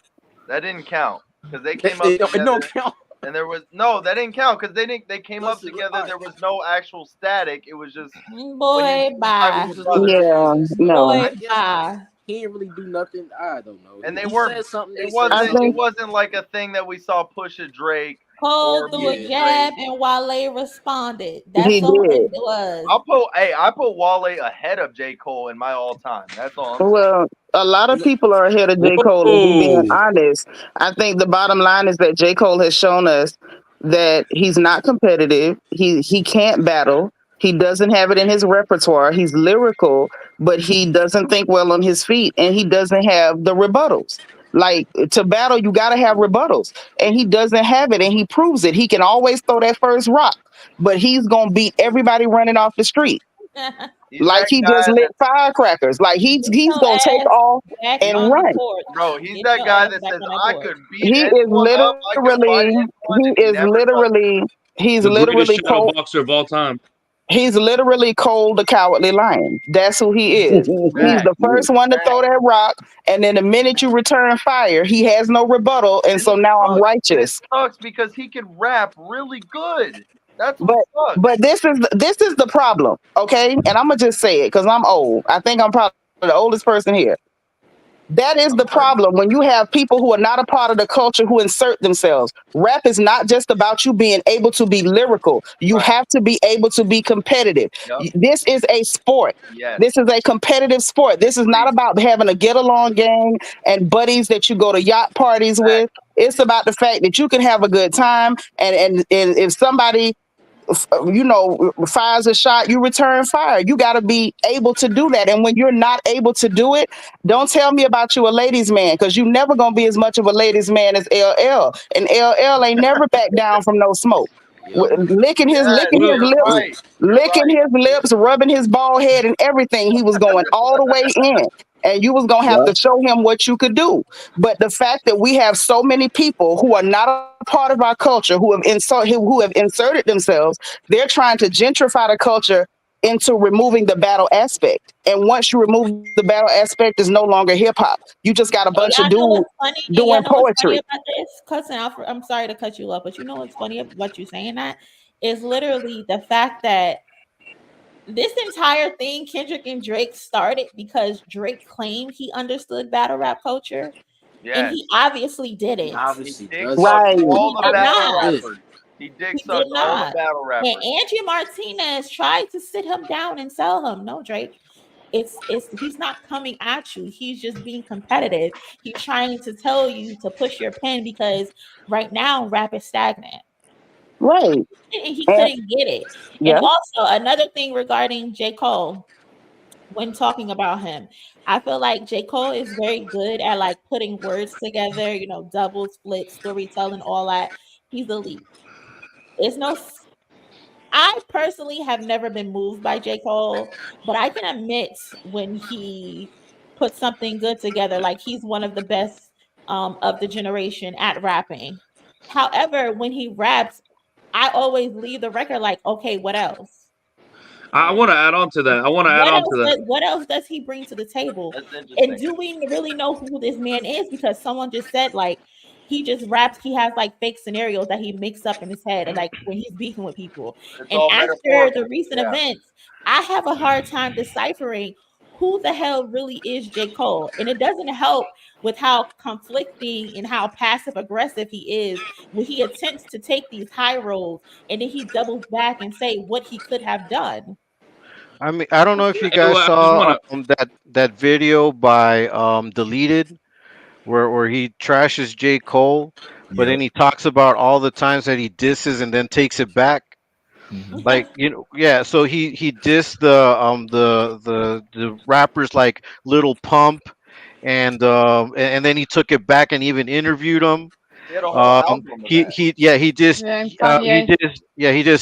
That didn't count. Because they came up It don't together. count. And there was that didn't count because they came up Listen, together. look. There was no actual static. It was just Boy, bye. Just look at Yeah, this. no. Boy, I guess bye. he didn't really do nothing. I don't know. and they He weren't. said something. They It said I wasn't. something. It think wasn't like a thing that we saw Pusha Drake Cole or threw a Big jab Drake. and Wale responded. he That's all did. it was. I put Wale ahead of J. Cole in my all time. That's all I'm saying. Well, a lot of people are ahead of J. Cole, if we're being Whoa. honest. I think the bottom line is that J. Cole has shown us that he's not competitive. He can't battle. He doesn't have it in his repertoire. He's lyrical, but he doesn't think well on his feet, and he doesn't have the rebuttals. Like to battle, you got to have rebuttals, and he doesn't have it, and he proves it. He can always throw that first rock, but he's gonna beat everybody running off the street. He's Like that he just guy lit that, firecrackers. Like he's Get he's your gonna take ass off back and on the run. porch. bro. He's Get that your guy ass that back says on that I porch. could beat He is anyone up. I could fight literally anyone, he and he is never does. he's The greatest literally shadow cold. boxer of all time. He's literally Cole the Cowardly Lion. That's who he is. He's Fact, the first one to throw that rock, and then the minute you return fire, he has no rebuttal, and and so it now I'm sucks. And it righteous. sucks because he could rap really good. That's what But sucks. but this is the problem, okay? And I'm gonna just say it because I'm old. I think I'm probably the oldest person here. That is the problem when you have people who are not a part of the culture who insert themselves. Rap is not just about you being able to be lyrical. You Right. have to be able to be competitive. Yep. This is a sport. Yes. This is a competitive sport. This is not about having a get along gang and buddies that you go to yacht parties with. It's about the fact that you can have a good time and if somebody fires a shot, you return fire. You got to be able to do that. And when you're not able to do it, don't tell me about you a ladies man, because you never gonna be as much of a ladies man as LL. And LL ain't never back down from no smoke. Yep. Licking his Yes, licking his you're lips, right. You're licking right. his lips, rubbing his bald head and everything. He was going all the way in. And you was gonna have to show him what you could do. But the fact that we have so many people who are not a part of our culture, who have inserted themselves, they're trying to gentrify the culture into removing the battle aspect. And once you remove the battle aspect, it's no longer hip hop. You just got a Oh, bunch of y'all know dudes what's funny? And doing y'all know what's funny poetry. about this? Cousin Alfred, I'm sorry to cut you off, but you know what's funny about you saying that? Is literally the fact that this entire thing, Kendrick and Drake, started because Drake claimed he understood battle rap culture, and Yes. he obviously He didn't. obviously Dick does. sucked Right. all He the did battle not. rappers. He dick He did sucked all the not. battle And rappers. Angie Martinez tried to sit him down and tell him, no, Drake, it's he's not coming at you. He's just being competitive. He's trying to tell you to push your pen because right now rap is stagnant. Right. And he And couldn't get it. And yeah. also another thing regarding J. Cole, when talking about him, I feel like J. Cole is very good at like putting words together, double split, storytelling, all that. He's elite. It's no I personally have never been moved by J. Cole, but I can admit when he puts something good together, like he's one of the best of the generation at rapping. However, when he raps, I always leave the record like, okay, what else? I want to add on to that. What else does he bring to the table? That's And interesting. do we really know who this man is? Because someone just said like he just raps, he has like fake scenarios that he makes up in his head and like when he's beefing with people. It's And all after metaphorical. the recent Yeah. events, I have a hard time deciphering who the hell really is J. Cole. And it doesn't help with how conflicting and how passive aggressive he is when he attempts to take these high roads and then he doubles back and say what he could have done. I mean, I don't know if you guys I just saw want to. that video by Deleted where he trashes J. Cole, but Yep. then he talks about all the times that he disses and then takes it back. Mhm. Like, yeah. So he dissed the rappers like Little Pump, and then he took it back and even interviewed him. He had a whole album of that. He just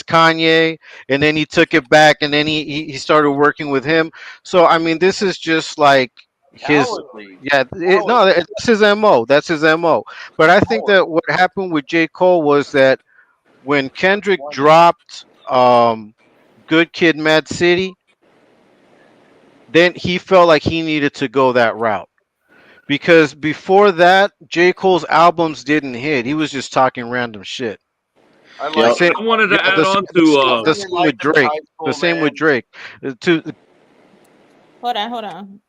Kanye, and then he took it back, and then he started working with him. So I mean, this is just like his Cowardly. that's his mo. That's his mo. But I think that what happened with J. Cole was that when Kendrick dropped Good Kid, Mad City, then he felt like he needed to go that route. Because before that, J. Cole's albums didn't hit. He was just talking random shit. I wanted to add on to the same with Drake. The same with Drake. Hold on.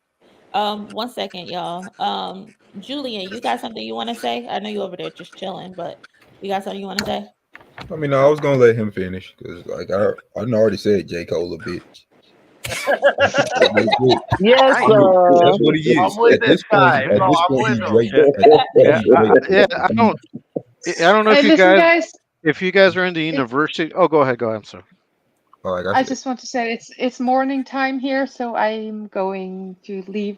1 second, y'all. Julian, you got something you want to say? I know you over there just chilling, but you got something you want to say? I mean, I was gonna let him finish because, like, I already said J. Cole a bitch. Yes, that's what he is. At this point, he's Drake. I don't know if you guys are in the university. Oh, go ahead. I'm sorry. I just want to say it's morning time here, so I'm going to leave.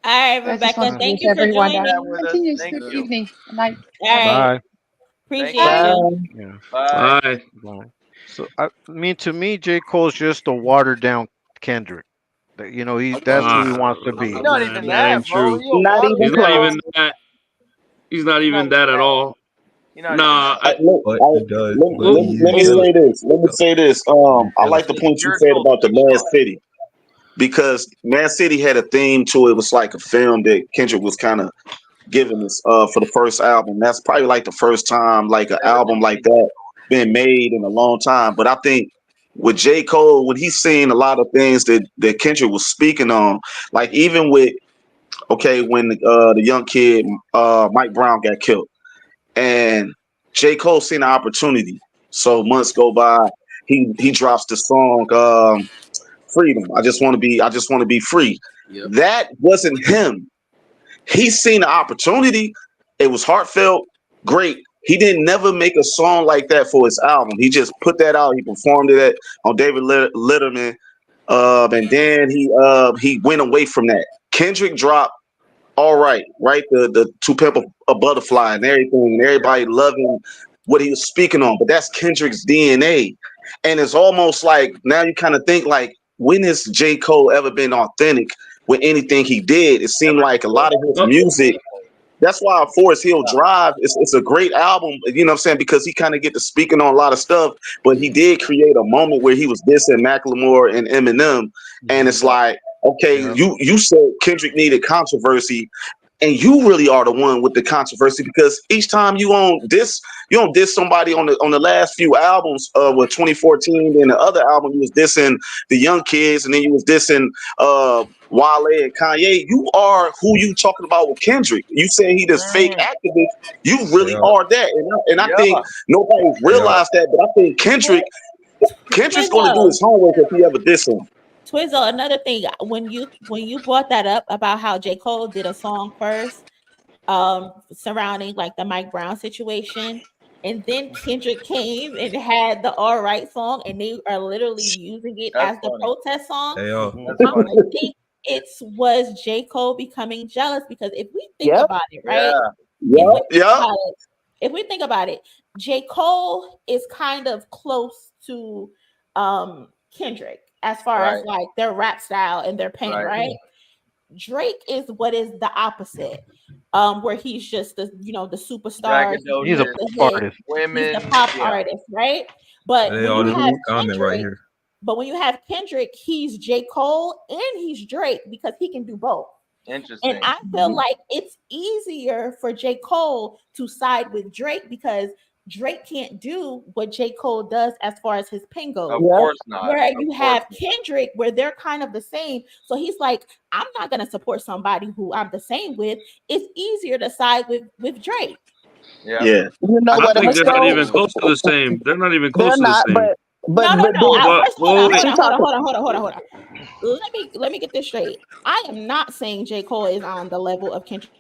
All right, Rebecca, thank you for joining. Continue. Good evening. Night. All right. Bye. Appreciate you. Yeah. Bye. So I mean, to me, J. Cole's just a watered down Kendrick. That's who he wants to be. Not even that, ain't true. Not even He's close. not even that. He's not even that at all. Nah. Let me say this. I like the point you said about the Mad City, because Mad City had a theme to it. It was like a film that Kendrick was kind of giving us for the first album. That's probably like the first time like an album like that been made in a long time. But I think with J. Cole, when he's seeing a lot of things that Kendrick was speaking on, like even with when the young kid Mike Brown got killed, and J. Cole seen an opportunity. So months go by, he drops the song Freedom. I just want to be free. Yep. That wasn't him. He seen the opportunity. It was heartfelt, great. He didn't never make a song like that for his album. He just put that out. He performed it on David Letterman, and then he went away from that. Kendrick dropped All Right, the To Pimp a Butterfly and everything, and everybody loving what he was speaking on. But that's Kendrick's DNA, and it's almost like now you kind of think like, when has J. Cole ever been authentic with anything he did? It seemed like a lot of his music. That's why Forest Hill Drive it's a great album, you know what I'm saying, because he kind of get to speaking on a lot of stuff, but he did create a moment where he was dissing Macklemore and Eminem, and it's like, okay, you said Kendrick needed controversy, and you really are the one with the controversy, because each time you don't diss somebody on the last few albums with 2014, and the other album you was dissing the young kids, and then you was dissing Wale and Kanye. You are who you talking about with Kendrick. You saying he this fake activist. You really are that, and I think nobody realized that, but I think Kendrick's going to do his homework if he ever diss him. Twizzle, another thing, when you brought that up about how J. Cole did a song first surrounding like the Mike Brown situation, and then Kendrick came and had the All Right song, and they are literally using it as the protest song. I think it was J. Cole becoming jealous, because if we think about it, right? If we think about it, J. Cole is kind of close to Kendrick as far as like their rap style and their pain, right? Drake is what is the opposite, where he's just the the superstar. He's a pop artist. He's a pop artist, right? But when you have Kendrick, he's J. Cole and he's Drake, because he can do both. Interesting. And I feel like it's easier for J. Cole to side with Drake, because Drake can't do what J. Cole does as far as his pen goes. Of course not. Where you have Kendrick, where they're kind of the same. So he's like, I'm not going to support somebody who I'm the same with. It's easier to side with Drake. Yeah. You know I what? think they're not even close to the same. They're not even close to the same. Hold on. Let me get this straight. I am not saying J. Cole is on the level of Kendrick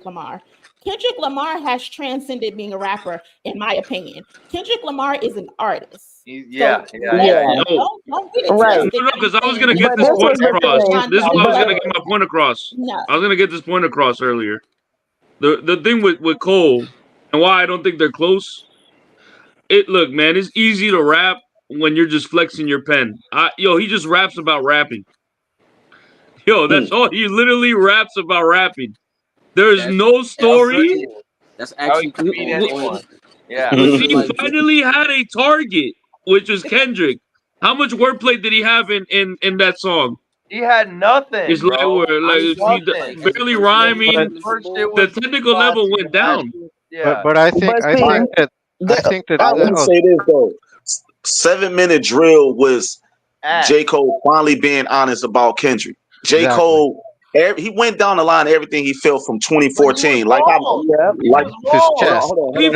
Lamar. Kendrick Lamar has transcended being a rapper, in my opinion. Kendrick Lamar is an artist. Don't get it twisted. No, because I was gonna get this point across. This is what I was gonna get my point across. No. I was gonna get this point across earlier. The thing with Cole and why I don't think they're close. Look, man, it's easy to rap when you're just flexing your pen. He just raps about rapping. Yo, that's all. He literally raps about rapping. There's no story. That's actually could beat anyone. Yeah. He finally had a target, which was Kendrick. How much wordplay did he have in that song? He had nothing. It's bro. barely rhyming. The technical level went down. Yeah. But I think I want to say this though. 7 Minute Drill was J. Cole finally being honest about Kendrick. J. Cole, he went down the line everything he felt from 2014. Hold on. Let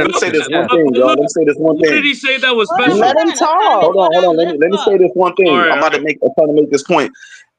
me say this one thing, y'all. Let me say this one thing. What did he say that was special? Let him talk. Hold on. Let me say this one thing. I'm trying to make this point.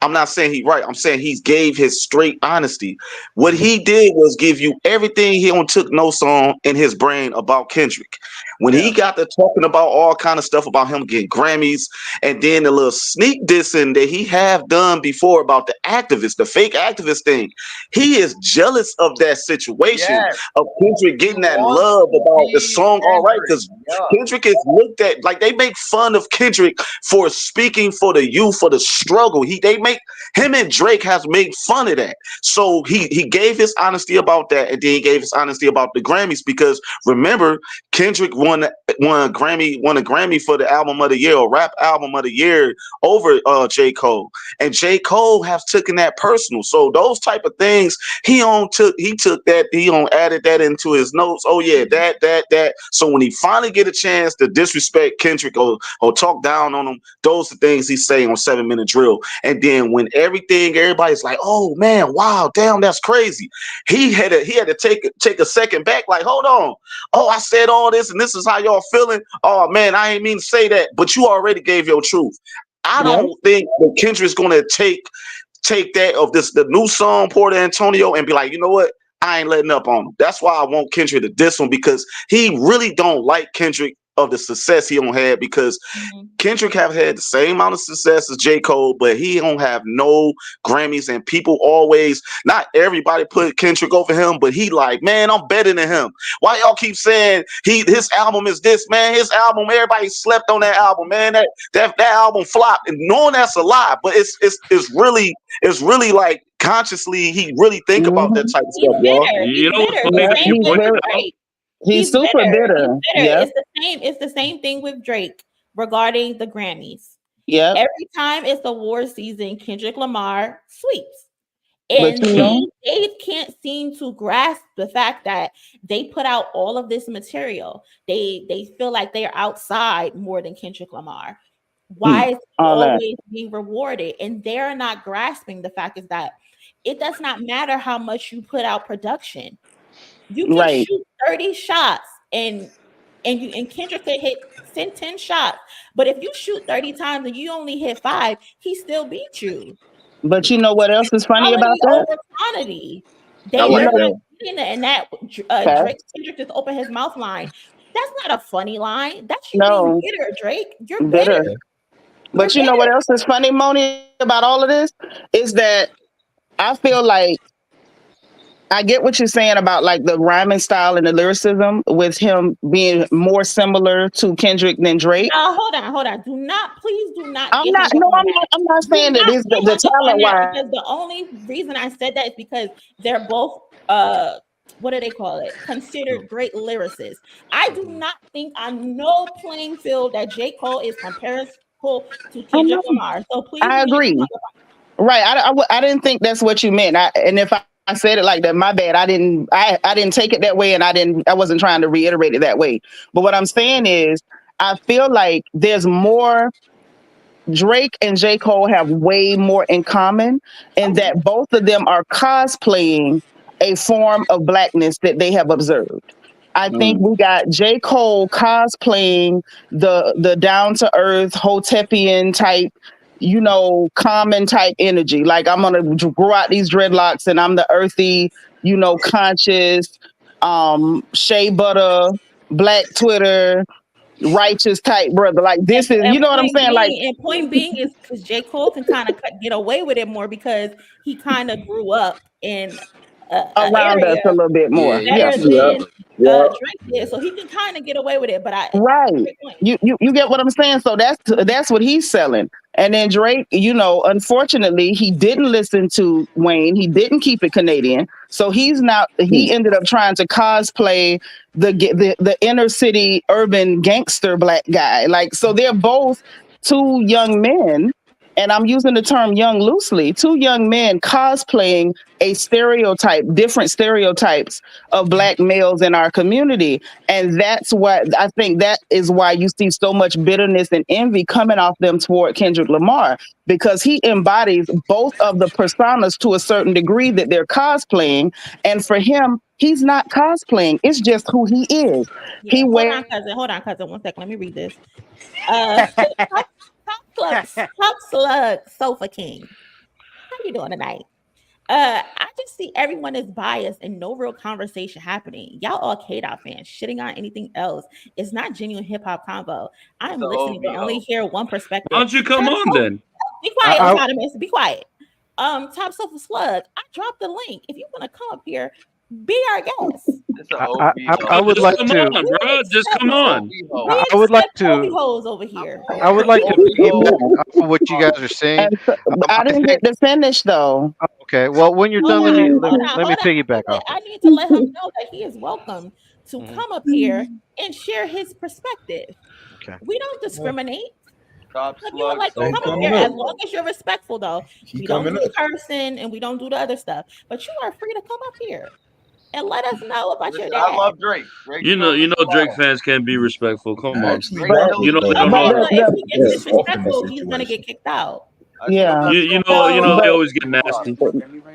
I'm not saying he's right. I'm saying he gave his straight honesty. What he did was give you everything he took notes on in his brain about Kendrick. When he got to talking about all kind of stuff about him getting Grammys, and then the little sneak dissing that he have done before about the activist, the fake activist thing, he is jealous of that situation of Kendrick getting that love about the song. All right, because Kendrick is looked at like they make fun of Kendrick for speaking for the youth, for the struggle. They make him and Drake has made fun of that. So he gave his honesty about that, and then he gave his honesty about the Grammys, because remember, Kendrick won a Grammy for the album of the year or rap album of the year over J. Cole. And J. Cole has taken that personal. So those type of things he took that, he added that into his notes. Oh yeah, that. So when he finally get a chance to disrespect Kendrick or talk down on him, those are things he say on 7 Minute Drill. And then when everybody's like, oh man, wow, damn, that's crazy. He had to take a second back, like, hold on. Oh, I said all this and this is how y'all feeling. Oh man, I ain't mean to say that, but you already gave your truth. I don't think that Kendrick's gonna take that of the new song Porter Antonio and be like, you know what? I ain't letting up on him. That's why I want Kendrick to diss him, because he really don't like Kendrick of the success he don't have, because Kendrick have had the same amount of success as J. Cole, but he don't have no Grammys, and people always, not everybody put Kendrick over him, but he like, man, I'm better than him. Why y'all keep saying his album is this, man? His album, everybody slept on that album, man. That album flopped, and knowing that's a lie, but it's really like consciously he really think about that type of stuff, y'all. You know what's funny that you pointed out? He's super bitter. It's the same thing with Drake regarding the Grammys. Yeah. Every time it's award season, Kendrick Lamar sweeps. And they can't seem to grasp the fact that they put out all of this material. They feel like they are outside more than Kendrick Lamar. Why is he always being rewarded? And they're not grasping the fact is that it does not matter how much you put out production. You can shoot 30 shots and Kendrick could hit 10 shots. But if you shoot 30 times and you only hit 5, he still beat you. But you know what else is funny about that? Over quantity. They're not getting it, and that Drake Kendrick just opened his mouth line. That's not a funny line. That's you being bitter, Drake. You're bitter. But you know what else is funny, Monie, about all of this? Is that I feel like I get what you're saying about like the rhyming style and the lyricism with him being more similar to Kendrick than Drake. Hold on. Please do not. I'm not saying that it's the talent wise. Because the only reason I said that is because they're both what do they call it? Considered great lyricists. I do not think on no playing field that J. Cole is comparable to Kendrick Lamar. So please, I agree. Right. I didn't think that's what you meant. And if I said it like that, my bad. I didn't take it that way, and I wasn't trying to reiterate it that way. But what I'm saying is, I feel like there's more. Drake and J. Cole have way more in common, in that both of them are cosplaying a form of blackness that they have observed. I think we got J. Cole cosplaying the down to earth Hotepian type, common type energy. Like, I'm gonna grow out these dreadlocks and I'm the earthy, conscious, shea butter, black Twitter, righteous type brother. Like, this is, you know what I'm saying? Like, and point being is because J. Cole can kind of get away with it more because he kind of grew up in around us a area little bit Yeah, more. yeah, Yeah. better Yeah, than yeah. Drake did, so he can kind of get away with it. But Right. great point. You get what I'm saying? So that's what he's selling. And then Drake, unfortunately, he didn't listen to Wayne. He didn't keep it Canadian. So he ended up trying to cosplay the inner city urban gangster black guy. Like, so they're both two young men, and I'm using the term young loosely, two young men cosplaying different stereotypes of black males in our community. And that's what I think that is why you see so much bitterness and envy coming off them toward Kendrick Lamar, because he embodies both of the personas to a certain degree that they're cosplaying. And for him, he's not cosplaying. It's just who he is. Yeah, He hold wears on, cousin. Hold on, cousin. 1 second. Let me read this. Top, top slug, sofa king. How you doing tonight? I just see everyone is biased and no real conversation happening. Y'all all K-Dot fans shitting on anything else. It's not genuine hip hop convo. I'm The listening, but only OVO. hear one perspective. Why don't you come on then? Be quiet, I, Autonomous. Be quiet. Top sofa slug. I dropped the link. If you want to come up here, be our guest. It's an I OVO. would Just like come to. on, bro. Just come on. OVO. We I would like accept to. Ovhoes over here. I would like to piggyback OVO. off of what you guys are saying. and so, I I didn't think. get to finish though. Okay. Well, when you're done, Hold on, hold on, let hold me on. piggyback off I it. need to let him know that he is welcome to Mhm. come up here and share his perspective. Okay. We don't discriminate. Top If you would slug. like to He's come up coming here, as up. long as you're respectful, though, He we don't coming do the up. cursing and we don't do the other stuff. But you are free to come up here and let us know about your Listen, day. I love Drake. Drake's You know, the Drake fans can't be respectful. Come I on. actually Drake rock knows with You know they don't Okay, know But that. but if he gets the soft in this disrespectful, he's gonna situation. get kicked out. I still yeah. love You Drake. know they But always get nasty.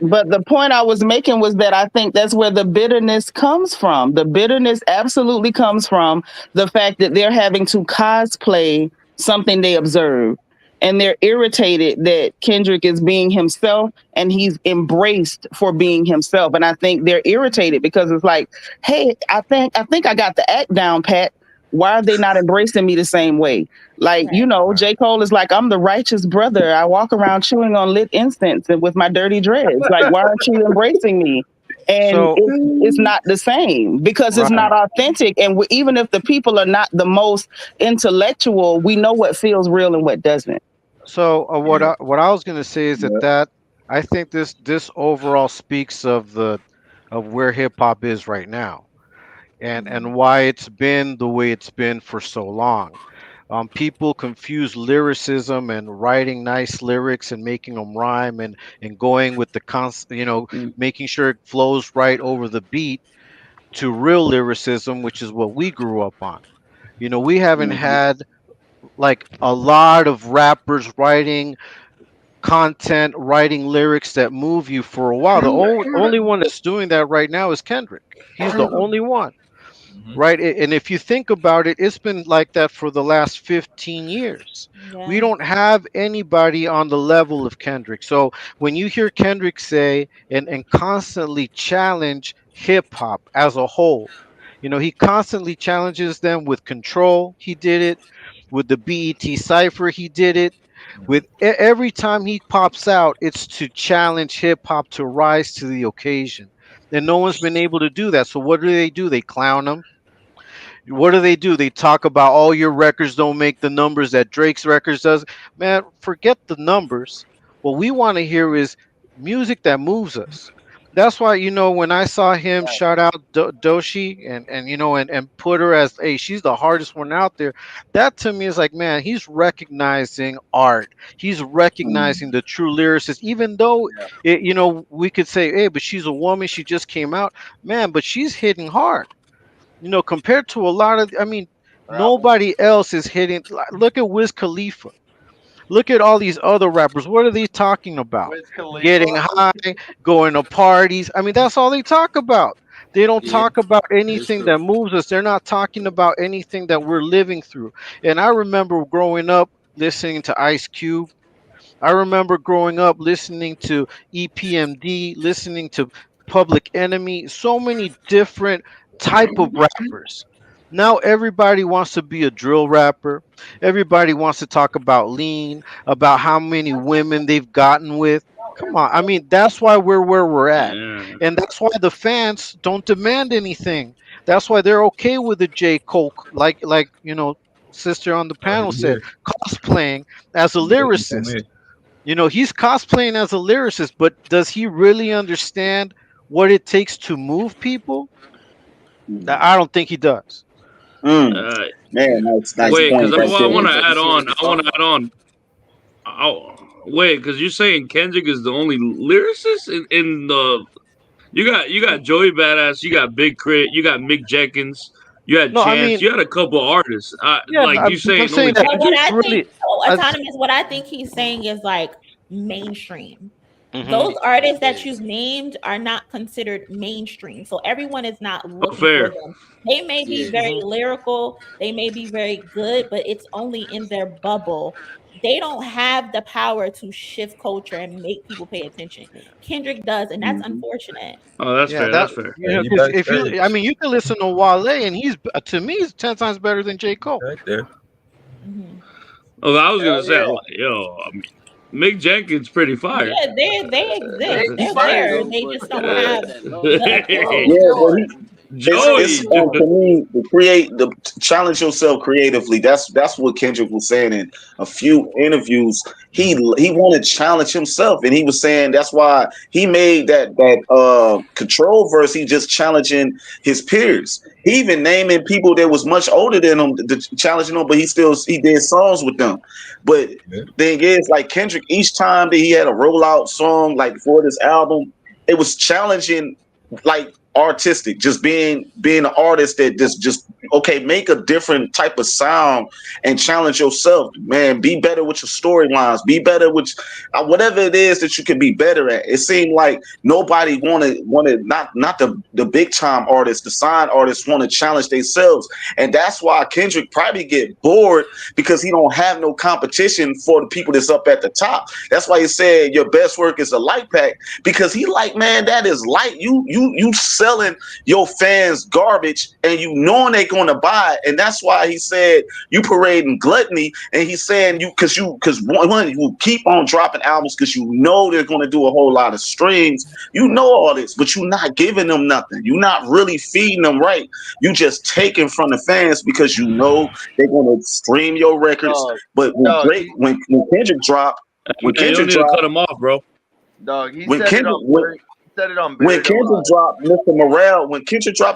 But the point I was making was that I think that's where the bitterness comes from. The bitterness absolutely comes from the fact that they're having to cosplay something they observe. And they're irritated that Kendrick is being himself and he's embraced for being himself. And I think they're irritated because it's like, hey, I think I got the act down, Pat. Why are they not embracing me the same way? Like, Right. J. Cole is like, I'm the righteous brother. I walk around chewing on lit incense and with my dirty dreads. Like, why aren't you embracing me? And So it's not the same because it's right. not authentic. And even if the people are not the most intellectual, we know what feels real and what doesn't. So what I was gonna say is that I think this overall speaks of where hip hop is right now, and why it's been the way it's been for so long. People confuse lyricism and writing nice lyrics and making them rhyme and going with the making sure it flows right over the beat to real lyricism, which is what we grew up on. We haven't had like a lot of rappers writing content, writing lyrics that move you for a while. The only one that's doing that right now is Kendrick. He's the only one, right? And if you think about it, it's been like that for the last 15 years. We Yeah. don't have anybody on the level of Kendrick. So when you hear Kendrick say and constantly challenge hip hop as a whole, he constantly challenges them with Control. He did it with the BET Cipher. He did it with every time he pops out. It's to challenge hip hop to rise to the occasion, and no one's been able to do that. So what do? They clown him. What do? They talk about all your records don't make the numbers that Drake's records does. Man, forget the numbers. What we want to hear is music that moves us. That's why when I saw him shout out Doshi and put her as, hey, she's the hardest one out there. That to me is like, man, he's recognizing art. He's recognizing the true lyricist. Even though we could say, hey, but she's a woman. She just came out, man. But she's hitting hard. Compared to a lot of, I mean, nobody else is hitting. Look at Wiz Khalifa. Look at all these other rappers. What are they talking about? Wiz Getting Khalifa. high, going to parties. I mean, that's all they talk about. They don't Yeah, talk about it's anything true. that moves us. They're not talking about anything that we're living through. And I remember growing up listening to Ice Cube. I remember growing up listening to EPMD, listening to Public Enemy, so many different type of rappers. Now everybody wants to be a drill rapper. Everybody wants to talk about lean, about how many women they've gotten with. Come on. I mean, that's why we're where we're at. Yeah. And that's why the fans don't demand anything. That's why they're okay with the J. Cole, like sister on the panel said, cosplaying as a lyricist. He's cosplaying as a lyricist, but does he really understand what it takes to move people? I don't think he does. Man, nice wait, point. because Right I want to there. add on. Wait, because you're saying Kendrick is the only lyricist in the. You got Joey Badass, you got Big Crit, you got Mick Jenkins, you had No, I Chance, mean, you had a couple artists. yeah, Like you I'm saying only saying that So what Kendrick? I really, think, autonomous. What I think he's saying is like mainstream. Those Mhm. artists that you've named are not considered mainstream. So everyone is not looking for fair. them. They may be Yeah. very lyrical, they may be very good, but it's only in their bubble. They don't have the power to shift culture and make people pay attention. Kendrick does, and that's unfortunate. Oh, that's Yeah, fair. That's fair. because if I mean, you can listen to Wale, and to me, he's 10 times better than J. Cole. Right there. Oh, I was gonna say, I'm like, yo, I mean, Mick Jenkins pretty fire. Yeah, they exist. They're fire, there. though, They but just they don't don't have get that love. Yeah, but it's Joey. to me to challenge yourself creatively. That's what Kendrick was saying in a few interviews. He wanted to challenge himself, and he was saying that's why he made that control verse. He just challenging his peers. He even naming people that was much older than him, challenging them, but he did songs with them. But thing is, like Kendrick, each time that he had a rollout song, like for this album, it was challenging, like artistic, just being an artist that just okay, make a different type of sound and challenge yourself, man. Be better with your storylines, be better with whatever it is that you can be better at. It seemed like nobody wanted not the big time artists, the sign artists want to challenge themselves, and that's why Kendrick probably get bored because he don't have no competition for the people that's up at the top. That's why he said your best work is a light pack, because he like, man, that is light. You selling your fans garbage and you knowing they gonna buy it. And that's why he said you parading gluttony, and he's saying because one, you keep on dropping albums because you know they're gonna do a whole lot of streams. You know all this, but you're not giving them nothing. You're not really feeding them right. You just taking from the fans because you know they're gonna stream your records. But when Kendrick dropped, You don't need to cut him off, bro. Dog, he when said Kendrick it on when Buried Kendrick Alive. dropped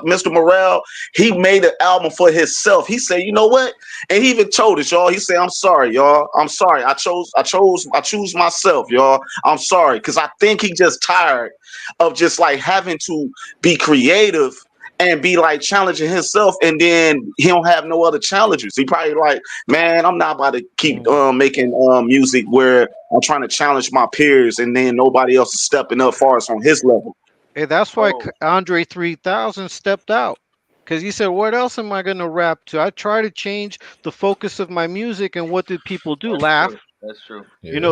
Mr. Morale, he made an album for himself. He said, you know what? And he even told us, y'all. He said, I'm sorry, y'all. I'm sorry. I choose myself, y'all. I'm sorry. Cause I think he just tired of just like having to be creative and be like challenging himself, and then he don't have no other challengers. He probably like, man, I'm not about to keep making music where I'm trying to challenge my peers, and then nobody else is stepping up far as on his level. Hey, that's why Andre 3000 stepped out, because he said, "What else am I going to rap to? I try to change the focus of my music, and what did people do? Laugh." That's true.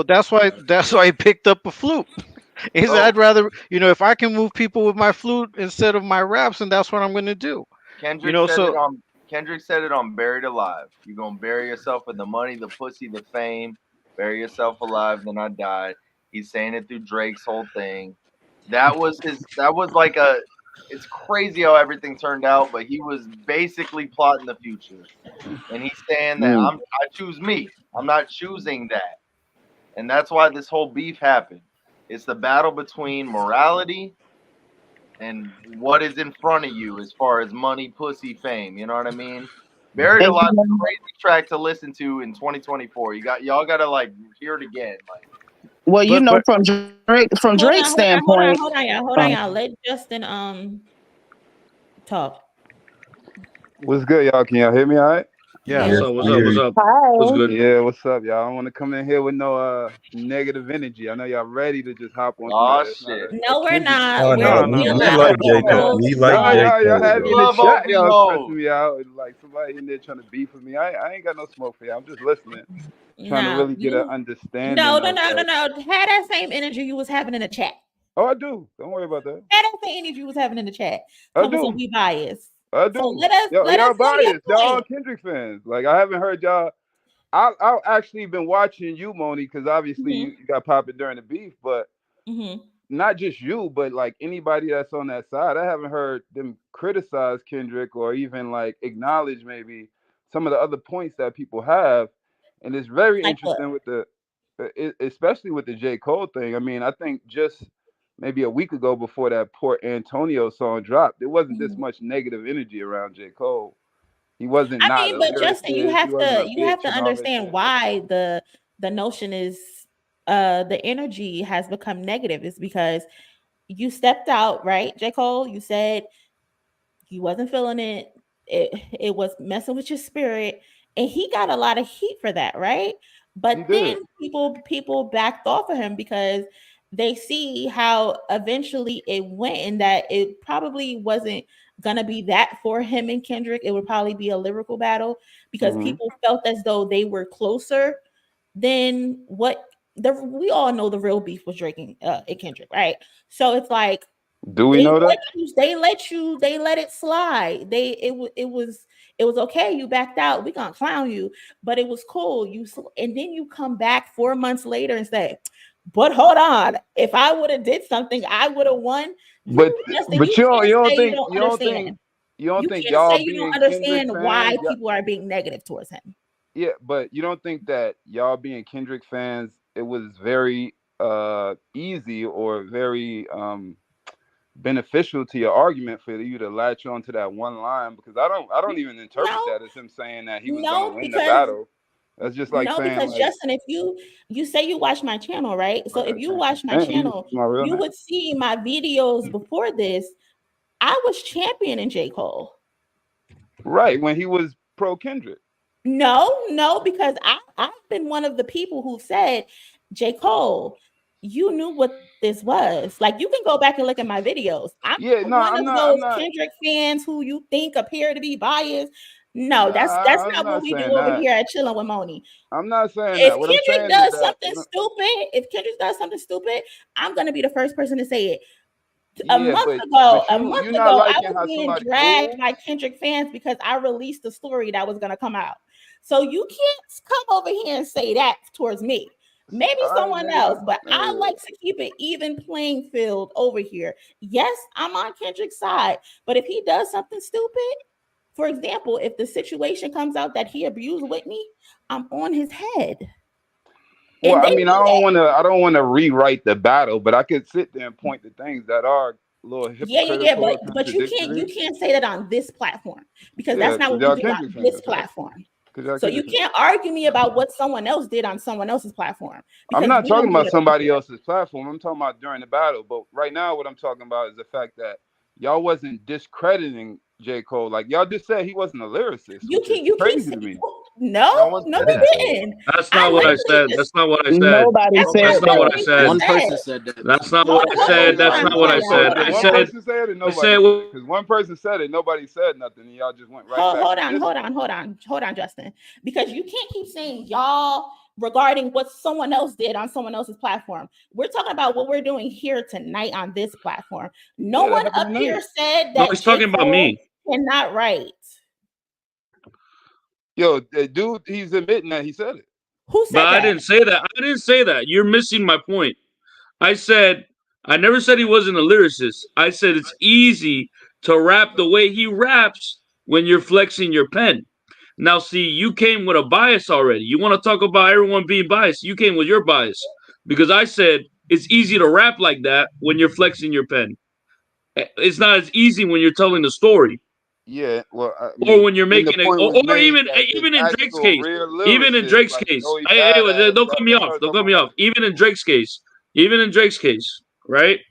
That's why he picked up a flute. He said, "I'd rather, if I can move people with my flute instead of my raps, and that's what I'm going to do." Kendrick said it on Buried Alive. You're gonna bury yourself in the money, the pussy, the fame. Bury yourself alive, then I died. He's saying it through Drake's whole thing. That was like it's crazy how everything turned out, but he was basically plotting the future. And he's saying that I choose me. I'm not choosing that. And that's why this whole beef happened. It's the battle between morality and what is in front of you as far as money, pussy, fame. You know what I mean? Buried Alive is a crazy track to listen to in 2024. Y'all gotta like hear it again. Like, well, from Drake's standpoint. Hold on, y'all. Let Justin talk. What's good, y'all? Can y'all hear me all right? Yeah. What's up? Hi. What's good? Yeah, what's up, y'all? I don't want to come in here with no negative energy. I know y'all ready to just hop on. Oh shit! No, we're not. Oh, We're no, we allowed like to Jacob. roast. We like Jacob. Y'all had me in the Love chat. Y'all Ovhoes. stressing me out. Like somebody in there trying to beef with me. I ain't got no smoke for y'all. I'm just listening. Trying to really get an understanding. No. Had that same energy you was having in the chat. Oh, I do. Don't worry about that. Had that same energy you was having in the chat. I do. So we biased. I do. So let us y'all biased. Y'all all point. Kendrick fans. Like I haven't heard y'all. I've actually been watching you, Monie, because obviously you got popping during the beef. But not just you, but like anybody that's on that side, I haven't heard them criticize Kendrick or even like acknowledge maybe some of the other points that people have. And it's very interesting with the, especially with the J. Cole thing. I mean, I think just maybe a week ago before that Port Antonio song dropped, there wasn't this much negative energy around J. Cole. He wasn't not a But Justin, you lyricist. He have wasn't a to bitch and all that understand shit. why the notion is the energy has become negative is because you stepped out, right, J. Cole? You said you wasn't feeling it. It was messing with your spirit, and he got a lot of heat for that, right? But then people backed off of him because they see how eventually it went, and that it probably wasn't gonna be that for him and Kendrick. It would probably be a lyrical battle because people felt as though they were closer than what we all know the real beef was Drake and Kendrick, right? So it's like do we know that? They let it slide. It was okay. You backed out. We gonna clown you, but it was cool. And then you come back 4 months later and say, "But hold on, if I would have did something, I would have won." But you don't think y'all you don't being understand Kendrick why fans, people are being negative towards him. Yeah, but you don't think that y'all being Kendrick fans, it was very easy or very beneficial to your argument for you to latch on to that one line? Because I don't even interpret that as him saying that he was going to win the battle. That's just like saying, because like, Justin, if you say you watch my channel, right? So if you watch my channel, you would see my videos before this. I was championing J. Cole. Right, when he was pro Kendrick. No, because I've been one of the people who said, J. Cole, you knew what this was. Like, you can go back and look at my videos. I'm one of those Kendrick fans who you think appear to be biased. No, that's not what we do over here at Chilling with Monie. I'm not saying if that. What Kendrick I'm saying does is that if Kendrick does something stupid, I'm gonna be the first person to say it. A month ago, I was being dragged by Kendrick fans because I released a story that was gonna come out. So you can't come over here and say that towards me. Maybe someone else, but I like to keep it even playing field over here. Yes, I'm on Kendrick's side, but if he does something stupid, for example, if the situation comes out that he abused Whitney, I'm on his head. Well, I mean, I don't want to rewrite the battle, but I could sit there and point to things that are a little hypocritical. But you can't say that on this platform because that's not what we do on this platform. So you can't argue me about what someone else did on someone else's platform. I'm not talking about somebody else's platform. I'm talking about during the battle. But right now, what I'm talking about is the fact that y'all wasn't discrediting J. Cole. Like, y'all just said he wasn't a lyricist. You crazy to me. No, we didn't. That's not what I said. That's not what I said. Nobody said that's not what I said. One person said that. That's not what I said. That's not what I said. I said. One person said it. Nobody said it. Because one person said it. Nobody said nothing. And y'all just went right back. Hold on, Justin. Because you can't keep saying y'all regarding what someone else did on someone else's platform. We're talking about what we're doing here tonight on this platform. No one up here said that. No, he's talking about me. Cannot write. Yo, dude, he's admitting that he said it. Who said that? I didn't say that. I didn't say that. You're missing my point. I never said he wasn't a lyricist. I said it's easy to rap the way he raps when you're flexing your pen. Now, see, you came with a bias already. You want to talk about everyone being biased. You came with your bias. Because I said it's easy to rap like that when you're flexing your pen. It's not as easy when you're telling the story. Yeah, well, I mean, or when you're making it, or even in Drake's case, hey, don't cut me off. Don't cut me off. Even in Drake's case, right?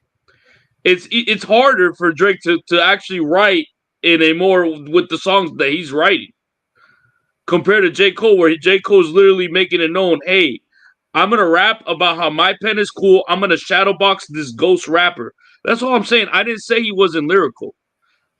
It's harder for Drake to actually write in a more with the songs that he's writing compared to J. Cole, where J. Cole's literally making it known, hey, I'm gonna rap about how my pen is cool. I'm gonna shadowbox this ghost rapper. That's all I'm saying. I didn't say he wasn't lyrical.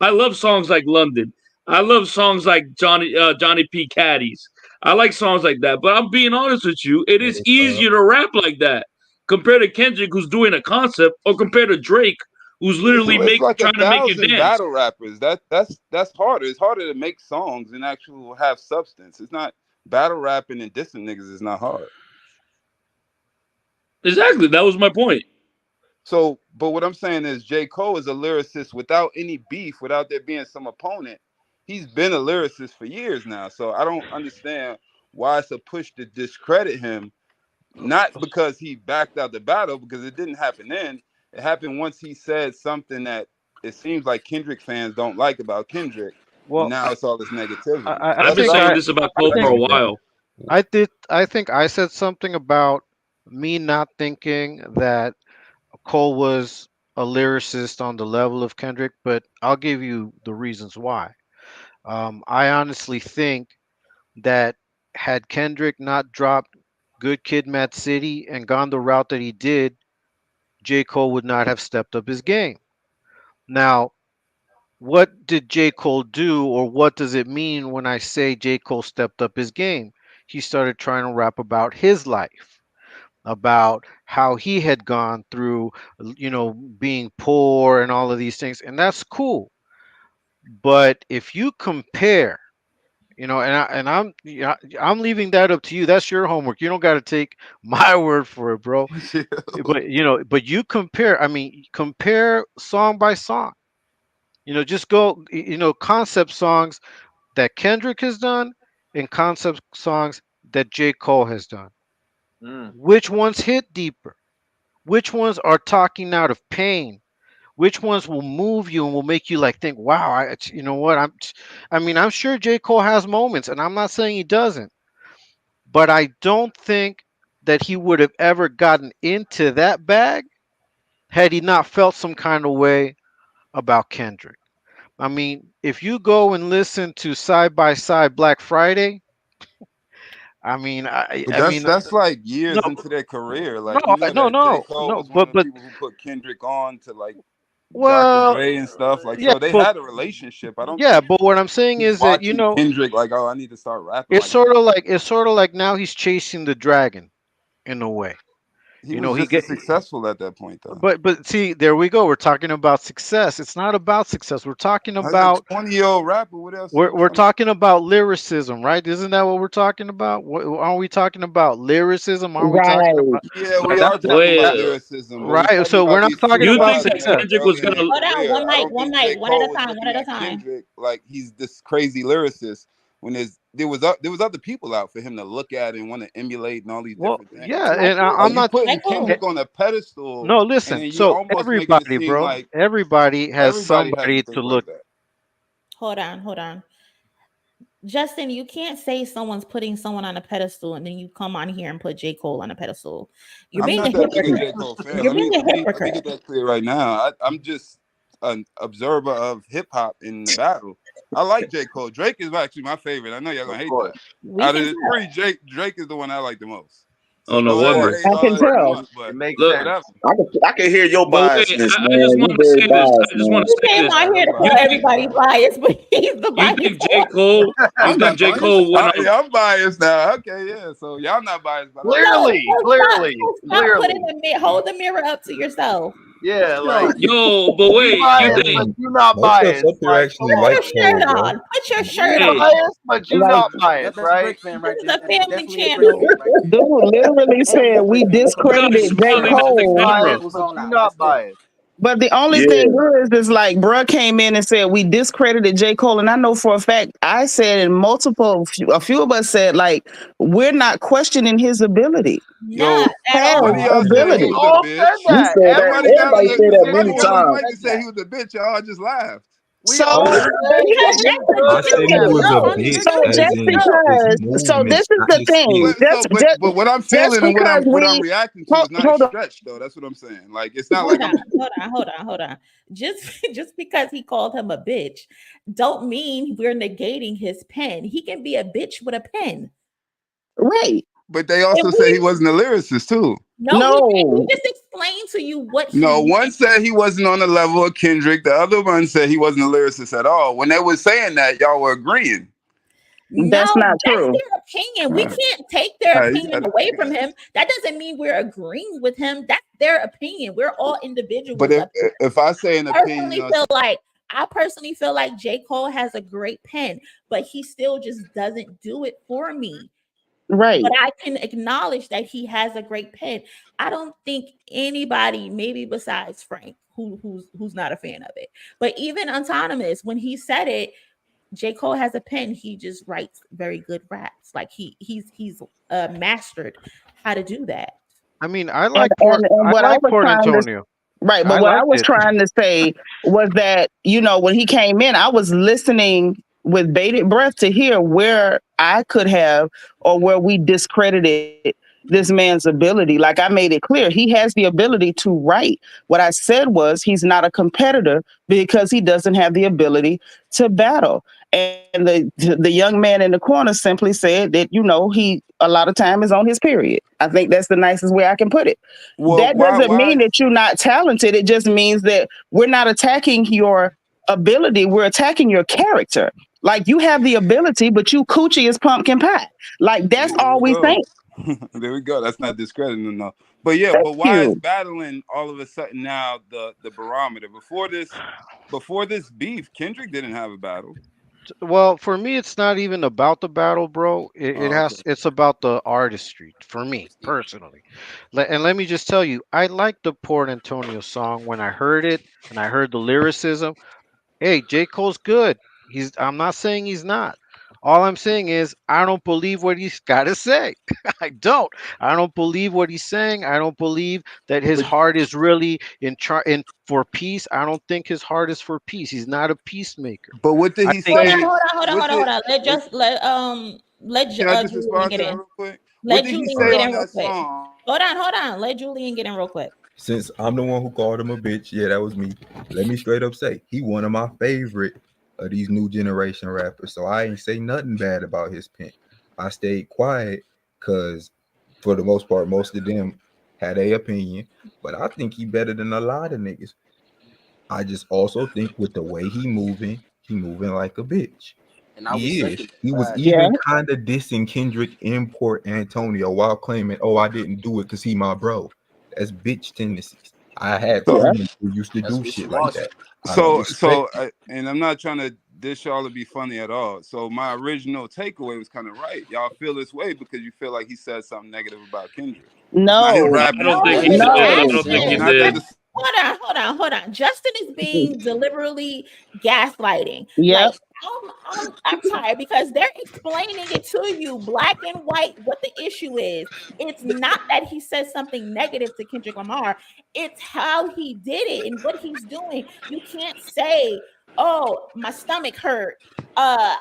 I love songs like London. I love songs like Johnny P. Caddies. I like songs like that. But I'm being honest with you, it is easier to rap like that compared to Kendrick, who's doing a concept, or compared to Drake, who's literally trying to make it dance. Battle rappers. That's harder. It's harder to make songs and actually have substance. It's not battle rapping and dissing niggas is not hard. Exactly. That was my point. So, but what I'm saying is J. Cole is a lyricist without any beef, without there being some opponent. He's been a lyricist for years now. So I don't understand why it's a push to discredit him. Not because he backed out the battle, because it didn't happen then. It happened once he said something that it seems like Kendrick fans don't like about Kendrick. And Well, now it's all this negativity. I I've been think saying this about Cole for a while. I think I said something about me not thinking that Cole was a lyricist on the level of Kendrick, but I'll give you the reasons why. I honestly think that had Kendrick not dropped Good Kid, Mad City and gone the route that he did, J. Cole would not have stepped up his game. Now, what did J. Cole do, or what does it mean when I say J. Cole stepped up his game? He started trying to rap about his life, about how he had gone through, being poor and all of these things, and that's cool. But if you compare, I'm leaving that up to you. That's your homework. You don't got to take my word for it, bro. But you compare. I mean, compare song by song. Just go. Concept songs that Kendrick has done and concept songs that J. Cole has done. Which ones hit deeper? Which ones are talking out of pain? Which ones will move you and will make you like think, wow, you know what? I'm sure J. Cole has moments, and I'm not saying he doesn't, but I don't think that he would have ever gotten into that bag had he not felt some kind of way about Kendrick. I mean, if you go and listen to Side by Side Black Friday, But I mean, that's like no, years into their career. no, Like, you know no, that J. no, Cole no, was one of the but people who put Kendrick on to like Dr. well, Dre and stuff. Like, yeah, so they but had a relationship. I don't yeah, think but what I'm saying he's is that watching Kendrick like, oh, I need to start rapping it's like sort of like now he's chasing the dragon in a way. he was He just get as successful at that point though. but see, there we go. We're talking about success. It's not about success. We're talking As a about 20-year-old rapper, what else? we're talking about lyricism, right? Isn't that what we're talking about? Aren't we talking about lyricism? Aren't we talking Right. about Yeah, we that, are talking Wait, about lyricism, but we're right? talking So about we're not these talking two you about think guys that in their success. Kendrick was early in gonna? their Hold on, career. one I mic, don't one think mic, J. one at a Cole was time, one looking at a at time. Kendrick like he's this crazy lyricist when there was other people out for him to look at and want to emulate and all these Well, different things. yeah, and Like I'm you not. putting Michael, Kendrick on a pedestal No, and listen. then you So almost making it everybody, seem bro, like everybody has everybody has to somebody to think like look. that. hold on. Justin, you can't say someone's putting someone on a pedestal and then you come on here and put J. Cole on a pedestal. You're I'm being a not that big a hypocrite. J. Cole fan. You're being a Let me hypocrite. get that clear right now. I'm just an observer of hip hop in the battle. I like J. Cole. Drake is actually my favorite. I know y'all gonna Of hate that. course. We Out of can the tell. three, Drake is the one I like the most. Oh, So no go Of ahead and course. wonder. hate I all can that you tell. want, but It makes Look, sense. whatever. I can hear your but wait, biasness, I just man. want You to very say this. I biased, just want man. to You say came this. on here to Everybody You call think is everybody biased. biased, but he's the you biased think J. one. Cole? You I'm think not J. biased. Cole went Yeah, out? I'm biased now. Okay, yeah. So y'all not biased, but I like So, J. Clearly, Cole. stop putting hold the mirror up to yourself. Yeah, like Yo, but you wait, you biased, but think? you not Most of us biased. up here Like, actually come Put on. like your Cole, shirt bro. on. Put your You shirt Hey, on. biased, but you Like, not biased, That's a right? brick fan This right is there. a family Definitely a brick channel. fan right there. dude literally said Definitely a we brick fan. you guys discredited J. smiling at the You Cole. camera. biased, What's but on you out? not That's it. biased. But the only Yeah. thing is like, bruh came in and said we discredited J. Cole, and I know for a fact I said, and a few of us said, like, we're not questioning his ability. Not Yo, at Has one of all. y'all said he We ability. was a all said bitch. You that. said that. Somebody got on Everybody Every said that somebody many got on musician the times. mic said and said that. he was a bitch. Y'all just laughed. We So, all But said because that he that's the could I have said he truth. had was No, a more. only bitch, no, so no, as just in no. his because, so this movements, is not the his thing. skills. But what I'm Just feeling and because what I'm we reacting to is not a hold on. stretch though. That's what I'm saying. Like it's not Hold like on, I'm hold on. Just because he called him a bitch, don't mean we're negating his pen. He can be a bitch with a pen. Right. but they And also said he we wasn't a lyricist too. no, he didn't. He No, just explained to you what he No, meant. one said he wasn't on the level of Kendrick. The other one said he wasn't a lyricist at all. When they were saying that, y'all were agreeing. No, that's not that's true. their opinion. All We right. can't take their All right, you opinion got it. away You from got it. him. That doesn't mean we're agreeing with him. That's their opinion. We're all But individuals up here. if I say an opinion Personally on feel like I personally feel like J. Cole has a great pen, but he still just doesn't do it for me. Right. But I can acknowledge that he has a great pen. I don't think anybody, maybe besides Frank, who's not a fan of it, but even Autonomous, when he said it, J. Cole has a pen. He just writes very good raps. Like he's mastered how to do that. I mean, I And, like and, and what I was Port trying to Antonio. Right. But I what I liked was it. trying to say was that, when he came in, I was listening with bated breath to hear where I could have or where we discredited this man's ability. Like I made it clear, he has the ability to write. What I said was he's not a competitor because he doesn't have the ability to battle. And the young man in the corner simply said that, he a lot of time is on his period. I think that's the nicest way I can put it. Well, That doesn't mean that you're not talented. It just means that we're not attacking your ability. We're attacking your character. Like you have the ability, but you coochie is pumpkin pie. Like that's There all we we go. think. There we go. That's not discrediting enough. But yeah, Thank but why is you. battling all of a sudden now the barometer? Before this beef, Kendrick didn't have a battle. Well, for me, it's not even about the battle, bro. Oh, okay. It's about the artistry for me personally. And let me just tell you, I like the Port Antonio song when I heard it and I heard the lyricism. Hey, J. Cole's good. I'm not saying he's not. All I'm saying is I don't believe what he's got to say. I don't. I don't believe what he's saying. I don't believe that his heart is really in for peace. I don't think his heart is for peace. He's not a peacemaker. But what did I he think say? Hold on. Can I just Julian respond get to that in. real quick? What Let did he Julian say get on in real that quick. song? Hold on. Let Julian get in real quick. Since I'm the one who called him a bitch, yeah, that was me. Let me straight up say he one of my favorite of these new generation rappers. So I ain't say nothing bad about his pen. I stayed quiet because for the most part, most of them had a opinion, but I think he better than a lot of niggas. I just also think with the way he moving like a bitch. And I was He is. second. He was Yeah. even kind of dissing Kendrick in Port Antonio while claiming, "Oh, I didn't do it because he my bro." That's bitch tendencies. I had So, Yeah. family who used to That's do shit like wishy-washy. that. I don't respect it. and I'm not trying to dish y'all to be funny at all. So my original takeaway was kind of right. Y'all feel this way because you feel like he said something negative about Kendrick. It's not his No. rap I don't think No, he ethics. did. I No. don't think he Justin. Not that did. the Hold on. Justin is being deliberately gaslighting. Yep. Like, I'm tired because they're explaining it to you, black and white, what the issue is. It's not that he says something negative to Kendrick Lamar. It's how he did it and what he's doing. You can't say, "Oh, my stomach hurt. I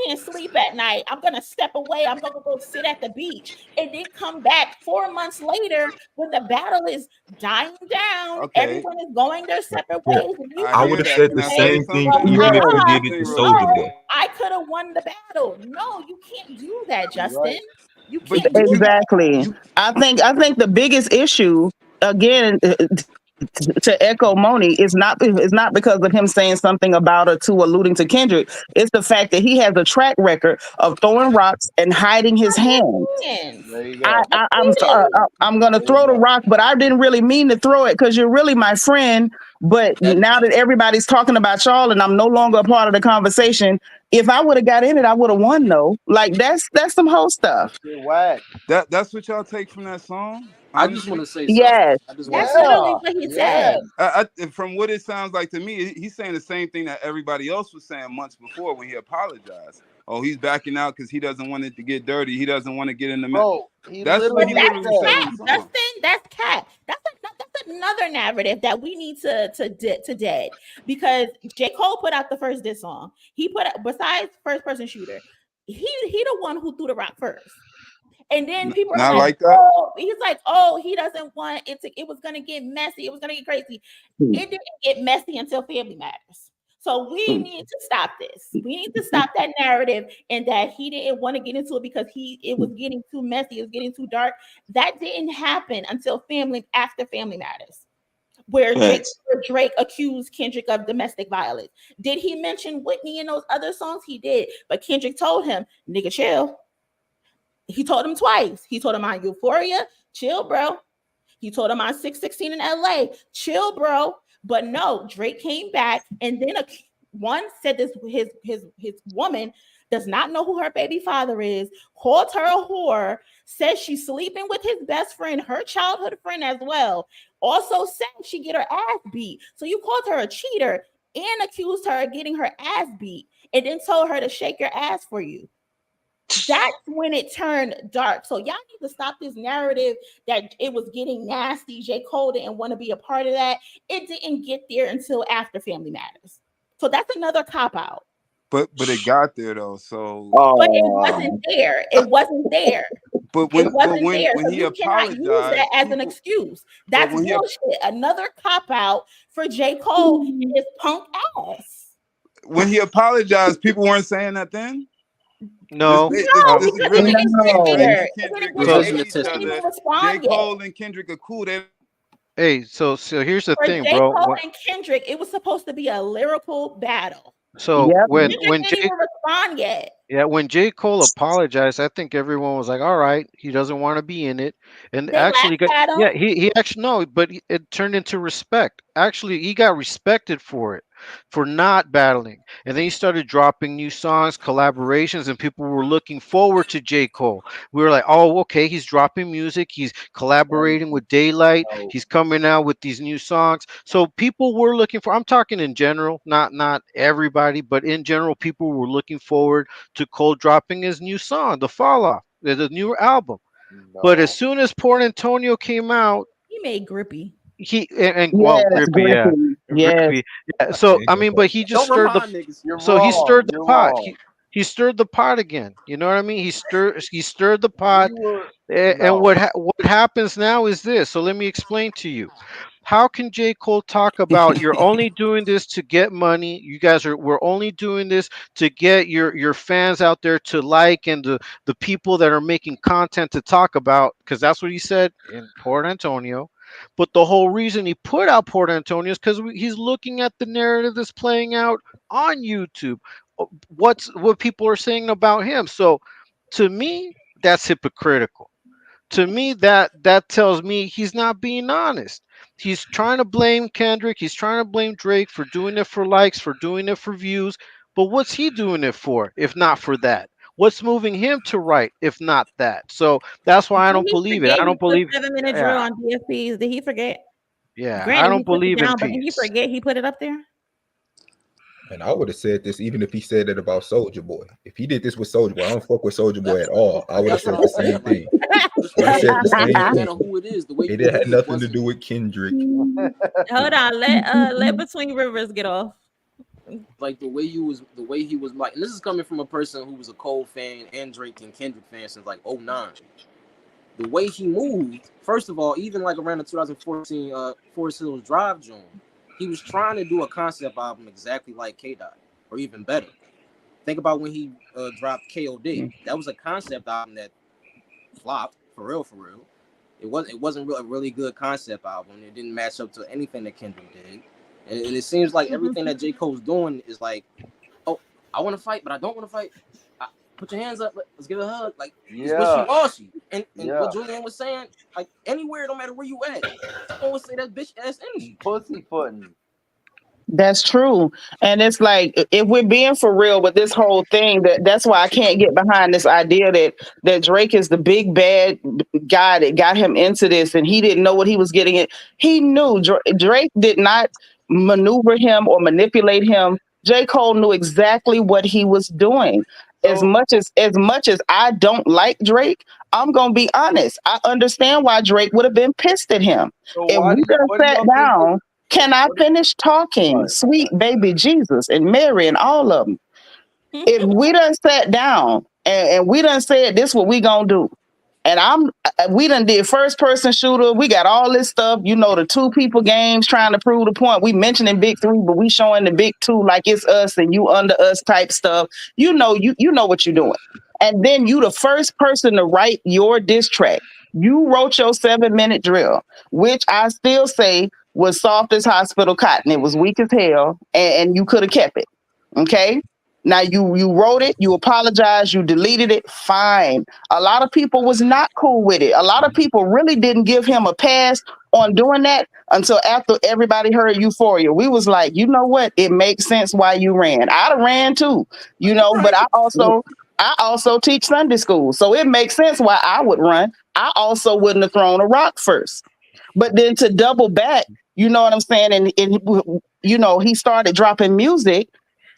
can't sleep at night. I'm gonna step away. I'm gonna go sit at the beach," and then come back 4 months later when the battle is dying down. okay. Everyone is going their separate Yeah, ways, and you I I come would hear have back that. said and Can the I say, say same thing "Well, something? even Let if me he say Yeah. did one it thing to real Soldier quick. Boy. I could have won the battle." No, you can't do that, You're Justin. right. You But can't but do you that. Exactly. you I think the biggest issue again to echo Monie is not because of him saying something about or to alluding to Kendrick. It's the fact that he has a track record of throwing rocks and hiding his hand. Hands. there you go. Repeatedly. I'm gonna There you throw the go. rock, but I didn't really mean to throw it because you're really my friend. But That now that everybody's talking about y'all and I'm no longer a part of the conversation, if I would have got in it, I would have won. Though, like that's some whole That stuff. shit whack. That's what y'all take from that song? I just Honestly? want to say something. Yes, I just want to That's say something. literally Yeah. what he Yes. said. From what it sounds like to me, he's saying the same thing that everybody else was saying months before when he apologized. Oh, he's backing out because he doesn't want it to get dirty. He doesn't want to get in the mess. Bro, he That's what But he literally that's literally said said. on the cat, song. Justin. That's cat. That's another narrative that we need to dead because J. Cole put out the first diss song. He put out, besides first person shooter, he the one who threw the rock first. And then people are Not like, like that. "Oh, he's like, oh, he doesn't want it to. It was gonna get messy. It was gonna get crazy. It didn't get messy until Family Matters. So we need to stop this. We need to stop that narrative and that he didn't want to get into it because it was getting too messy. It was getting too dark. That didn't happen until after Family Matters, where Facts. Drake accused Kendrick of domestic violence. Did he mention Whitney in those other songs? He did, but Kendrick told him, "Nigga, chill." He told him twice. He told him on Euphoria, chill, bro. He told him on 616 in LA, chill, bro. But no, Drake came back and then one said this his woman does not know who her baby father is, called her a whore, says she's sleeping with his best friend, her childhood friend as well. Also said she get her ass beat. So you called her a cheater and accused her of getting her ass beat, and then told her to shake your ass for you. That's when it turned dark. So y'all need to stop this narrative that it was getting nasty. J. Cole didn't want to be a part of that. It didn't get there until after Family Matters. So that's another cop out. But it got there though. So but it wasn't there. It wasn't there. But when it wasn't when, there. when So he you cannot use that as an excuse. That's bullshit. Another cop out for J. Cole and his punk ass. When he apologized, people weren't saying that then. No, this is really Drake and Kendrick. J. Cole and Kendrick are cool. Hey, so here's the for thing, J. bro. Cole and Kendrick, it was supposed to be a lyrical battle. So when didn't even respond yet. Yeah, when J. Cole apologized, I think everyone was like, "All right, he doesn't want to be in it." And They actually, laughed at him. yeah, he actually no, but it turned into respect. Actually, he got respected for it, for not battling. And then he started dropping new songs, collaborations, and people were looking forward to J. Cole. We were like, "Oh, okay, he's dropping music, he's collaborating with Daylight, he's coming out with these new songs." So people were looking for. I'm talking in general, not everybody, but in general, people were looking forward to Cole dropping his new song, The Fall Off, the new album. No. But as soon as Port Antonio came out, he made Grippy. Well, Grippy, yeah. Grippy. Yeah. So I mean, but he just stirred the he stirred the pot. He stirred the pot again. You know what I mean? He stirred the pot. And what happens now is this. So let me explain to you. How can J. Cole talk about you're only doing this to get money? We're only doing this to get your fans out there to like, and the people that are making content to talk about, because that's what he said in Port Antonio. But the whole reason he put out Port Antonio is because he's looking at the narrative that's playing out on YouTube. What people are saying about him. So to me, that's hypocritical. To me, that tells me he's not being honest. He's trying to blame Kendrick. He's trying to blame Drake for doing it for likes, for doing it for views. But what's he doing it for, if not for that? What's moving him to write, if not that? So that's why I don't believe it. I don't believe 7-minute drill on DFPs. Did he forget? Yeah, Granted, I don't believe in but did he peace. forget he put it up there? And I would have said this even if he said it about Soulja Boy. If he did this with Soulja Boy, I don't fuck with Soulja Boy at all. I would have said the same thing. I said the same thing. Who it is, the way it had nothing to do with Kendrick. Hold on, let Between Rivers get off. Like the way he was like, and this is coming from a person who was a Cole fan and Drake and Kendrick fan since like 2009. The way he moved, first of all, even like around the 2014 Forest Hills Drive joint, he was trying to do a concept album exactly like K-Dot, or even better. Think about when he dropped KOD. That was a concept album that flopped, for real. It wasn't a really good concept album. It didn't match up to anything that Kendrick did. And it seems like everything that J. Cole's doing is like, oh, I want to fight, but I don't want to fight. Put your hands up. Let's give a hug. Like, it's wishy-washy. And what Julian was saying, like, anywhere, no matter where you at, someone say that bitch-ass energy. Pussyfooting. That's true. And it's like, if we're being for real with this whole thing, that's why I can't get behind this idea that Drake is the big bad guy that got him into this, and he didn't know what he was getting in. He knew. Drake did not maneuver him or manipulate him. J. Cole knew exactly what he was doing. As much as I don't like Drake, I'm gonna be honest. I understand why Drake would have been pissed at him. If we could have sat down. Can I finish talking? Sweet baby Jesus and Mary and all of them. If we done sat down and we done said this what we gonna do, and we done did first person shooter, we got all this stuff, the two people games trying to prove the point. We mentioning big three, but we showing the big two like it's us and you under us type stuff. You know what you're doing. And then you the first person to write your diss track. You wrote your 7-minute drill, which I still say was soft as hospital cotton. It was weak as hell, and you could have kept it. Okay? Now you wrote it, you apologized, you deleted it, fine. A lot of people was not cool with it. A lot of people really didn't give him a pass on doing that until after everybody heard Euphoria. We was like, you know what? It makes sense why you ran. I'd have ran too, you know, but I also teach Sunday school. So it makes sense why I would run. I also wouldn't have thrown a rock first. But then to double back, you know what I'm saying? And you know, he started dropping music.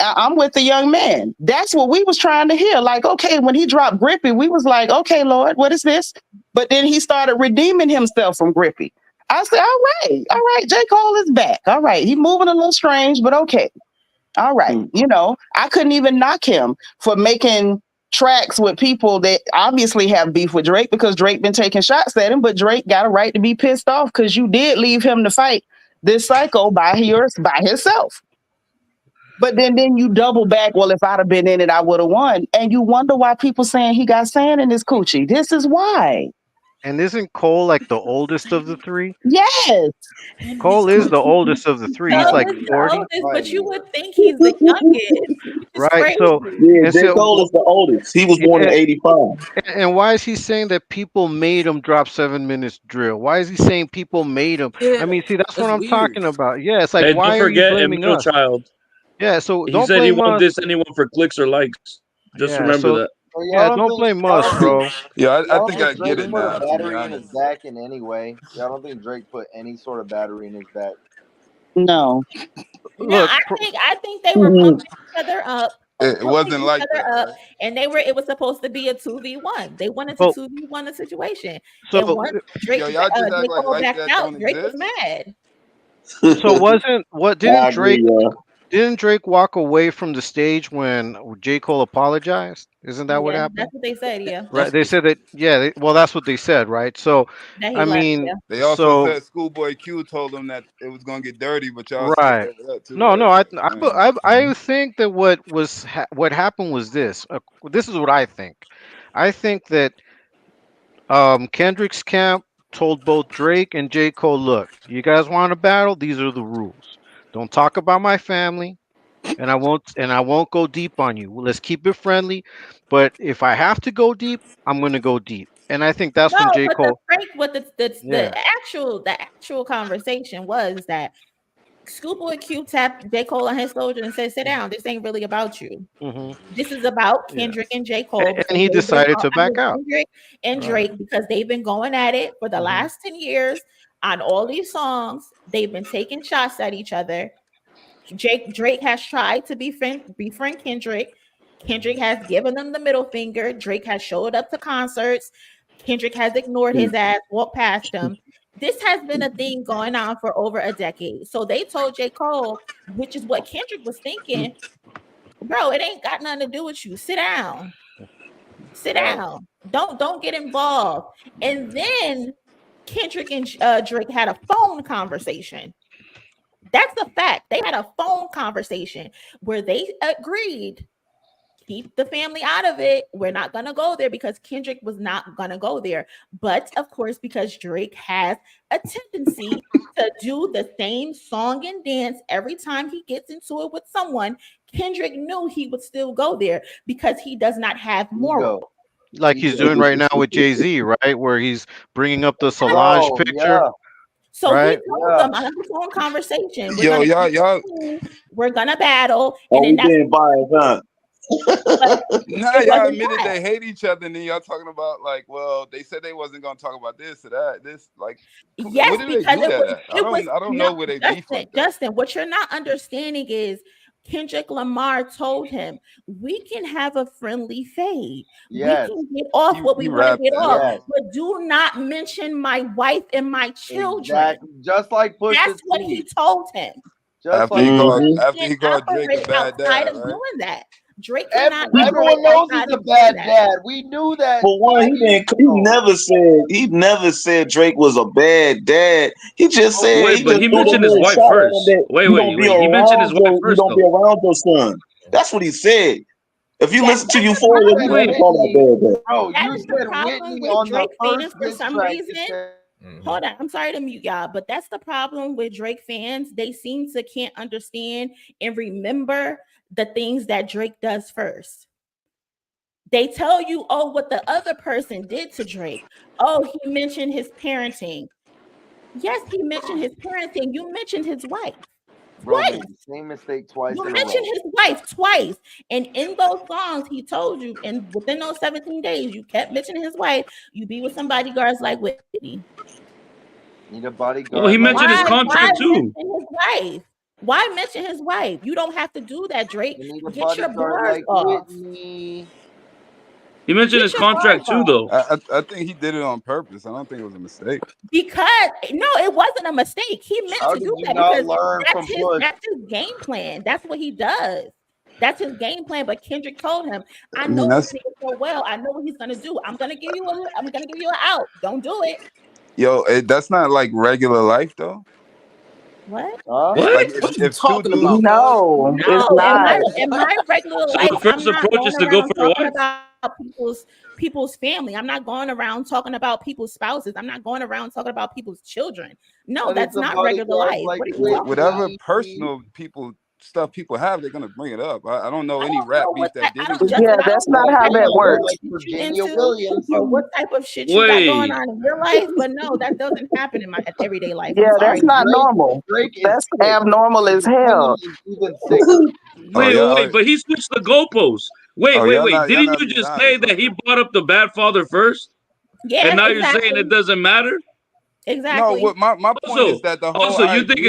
I'm with the young man. That's what we was trying to hear. Like, okay, when he dropped Grippy, we was like, okay, Lord, what is this? But then he started redeeming himself from Grippy. I said, all right, J. Cole is back. All right, he moving a little strange, but okay. All right. You know, I couldn't even knock him for making tracks with people that obviously have beef with Drake because Drake been taking shots at him, but Drake got a right to be pissed off because you did leave him to fight this psycho by himself. But then you double back, well, if I'd have been in it, I would have won. And you wonder why people saying he got sand in his coochie. This is why. And isn't Cole like the oldest of the three? Yes. Cole is the oldest of the three. He's like 40. But you would think he's the youngest. Right. So yeah, J. Cole is the oldest. He was born in 85. And why is he saying that people made him drop 7 minutes drill? Why is he saying people made him? I mean, see, that's what I'm talking about. Yeah, it's like, Hey, why don't are you forget blaming Emil us? Child. Yeah, so He don't said he blame won't us. diss anyone for clicks or likes. Just Yeah, remember so- that. Yeah, don't blame us, bro. Yeah, I think I Drake get it put now. a To be battery in his honest. back in any way. Y'all don't think Drake put any sort of battery in his back? No. No, I think they were pumping each other up. It wasn't like that. Up, and it was supposed to be a 2v1. They wanted to 2v1 the situation. So- and once Drake, Yo, y'all just act J. like Cole lights backed that out, don't Drake was exist. mad. So I agree, didn't Drake walk away from the stage when J. Cole apologized? Isn't that what Yeah, happened? that's what they said. Yeah, Right. They said that. Yeah. Well, that's what they said, right? So, That he I left, mean, yeah. They also so said Schoolboy Q told them that it was gonna get dirty, but y'all right. skipped over that too. No, Right? no. I think that what happened was this. This is what I think. I think that Kendrick's camp told both Drake and J. Cole, look, you guys want to battle? These are the rules. Don't talk about my family, and I won't go deep on you. Let's keep it friendly. But if I have to go deep, I'm gonna go deep. And I think that's when J. But Cole. the actual conversation was that Schoolboy Q tapped J. Cole on his shoulder and said, "Sit down. This ain't really about you. This is about Kendrick and J. Cole." And he decided to back out. Kendrick and Drake, because they've been going at it for the last 10 years on all these songs. They've been taking shots at each other. Drake has tried to befriend Kendrick. Kendrick has given them the middle finger. Drake has showed up to concerts. Kendrick has ignored his ass, walked past him. This has been a thing going on for over a decade. So they told J. Cole, which is what Kendrick was thinking, bro, it ain't got nothing to do with you. Sit down. Sit down. Don't get involved. And then Kendrick and Drake had a phone conversation. That's a fact. They had a phone conversation where they agreed, keep the family out of it. We're not going to go there because Kendrick was not going to go there. But of course, because Drake has a tendency to do the same song and dance every time he gets into it with someone, Kendrick knew he would still go there because he does not have moral. Like he's doing right now with Jay-Z, right? Where he's bringing up the Solange picture. So right? he told them on a phone conversation, Yo, y'all. We're gonna battle, Oh, and then we getting biased, huh? Nah, y'all admitted they hate each other, and then y'all talking about like, well, they said they wasn't gonna talk about this or that. This like, yes, where do they because do that at? I don't know where they beef like that. Justin, what you're not understanding is Kendrick Lamar told him, we can have a friendly fade. Yes. We can get off what we want to get off, Yes. but do not mention my wife and my children. Exactly. Just like Pusha That's what he told him. After he called Drake a bad dad, right? Doing that. Drake cannot Everyone knows he's a bad dad. We knew that. For one, he never said Drake was a bad dad. He just said Wait, but he mentioned his wife first. Wait, he mentioned his wife first. You don't be around your son. That's what he said. If you listen to Euphoria, you Wait, call that bad dad. Bro, That you is the said problem Whitney with on the Drake fans first for diss some track reason. Hold on, I'm sorry to mute y'all, but that's the problem with Drake fans. They seem to can't understand and remember the things that Drake does first. They tell you, oh, what the other person did to Drake. Oh, he mentioned his parenting. Yes, he mentioned his parenting. You mentioned his wife. Bro Twice. made the same mistake twice You in a mentioned row. his wife twice. And in those songs, he told you, and within those 17 days, you kept mentioning his wife. You be with some bodyguards like Whitney. Need a bodyguard. Well, he mentioned his Why contract too. mention his wife? Why mention his wife? You don't have to do that, Drake. You need a Get your bodyguard bars like off. Whitney. He mentioned his Get your contract bars too, off. though. I think he did it on purpose. I don't think it was a mistake. Because no, it wasn't a mistake. He meant How to did do you that not because learn from Push? that's his game plan. That's what he does. That's his game plan. But Kendrick told him, I mean, know this that's nigga so well. I know what he's gonna do. I'm gonna give you an out. Don't do it. yo. That's not like regular life though. What? Huh? What? Like What you if two talking dudes, about, cuz? No, it's No, not. in my regular So life, the first I'm not approach going is to go around for your talking wife? about people's family. I'm not going around talking about people's spouses. I'm not going around talking about people's children. No, I need that's some not regular bodyguards life. like What are you talking whatever about? personal stuff people have, they're gonna bring it up. I don't know I any don't rap know beef what that I Diddy don't, did. Yeah, Justin. I that's don't know not what how type that of bodyguard shit works. like you Virginia into Williams. or what type of shit you got going Wait. on in your life, but no, that doesn't happen in my everyday life. I'm Yeah, that's sorry. not normal. Drake is That's sick. abnormal as His opinion hell. is even sicker. Wait, but he switched the goalposts. Wait. Y'all Didn't not you being just say honest. that he brought up the bad father first? Yes, And now you're saying exactly. it doesn't matter? No, Exactly. what my point is that the whole you think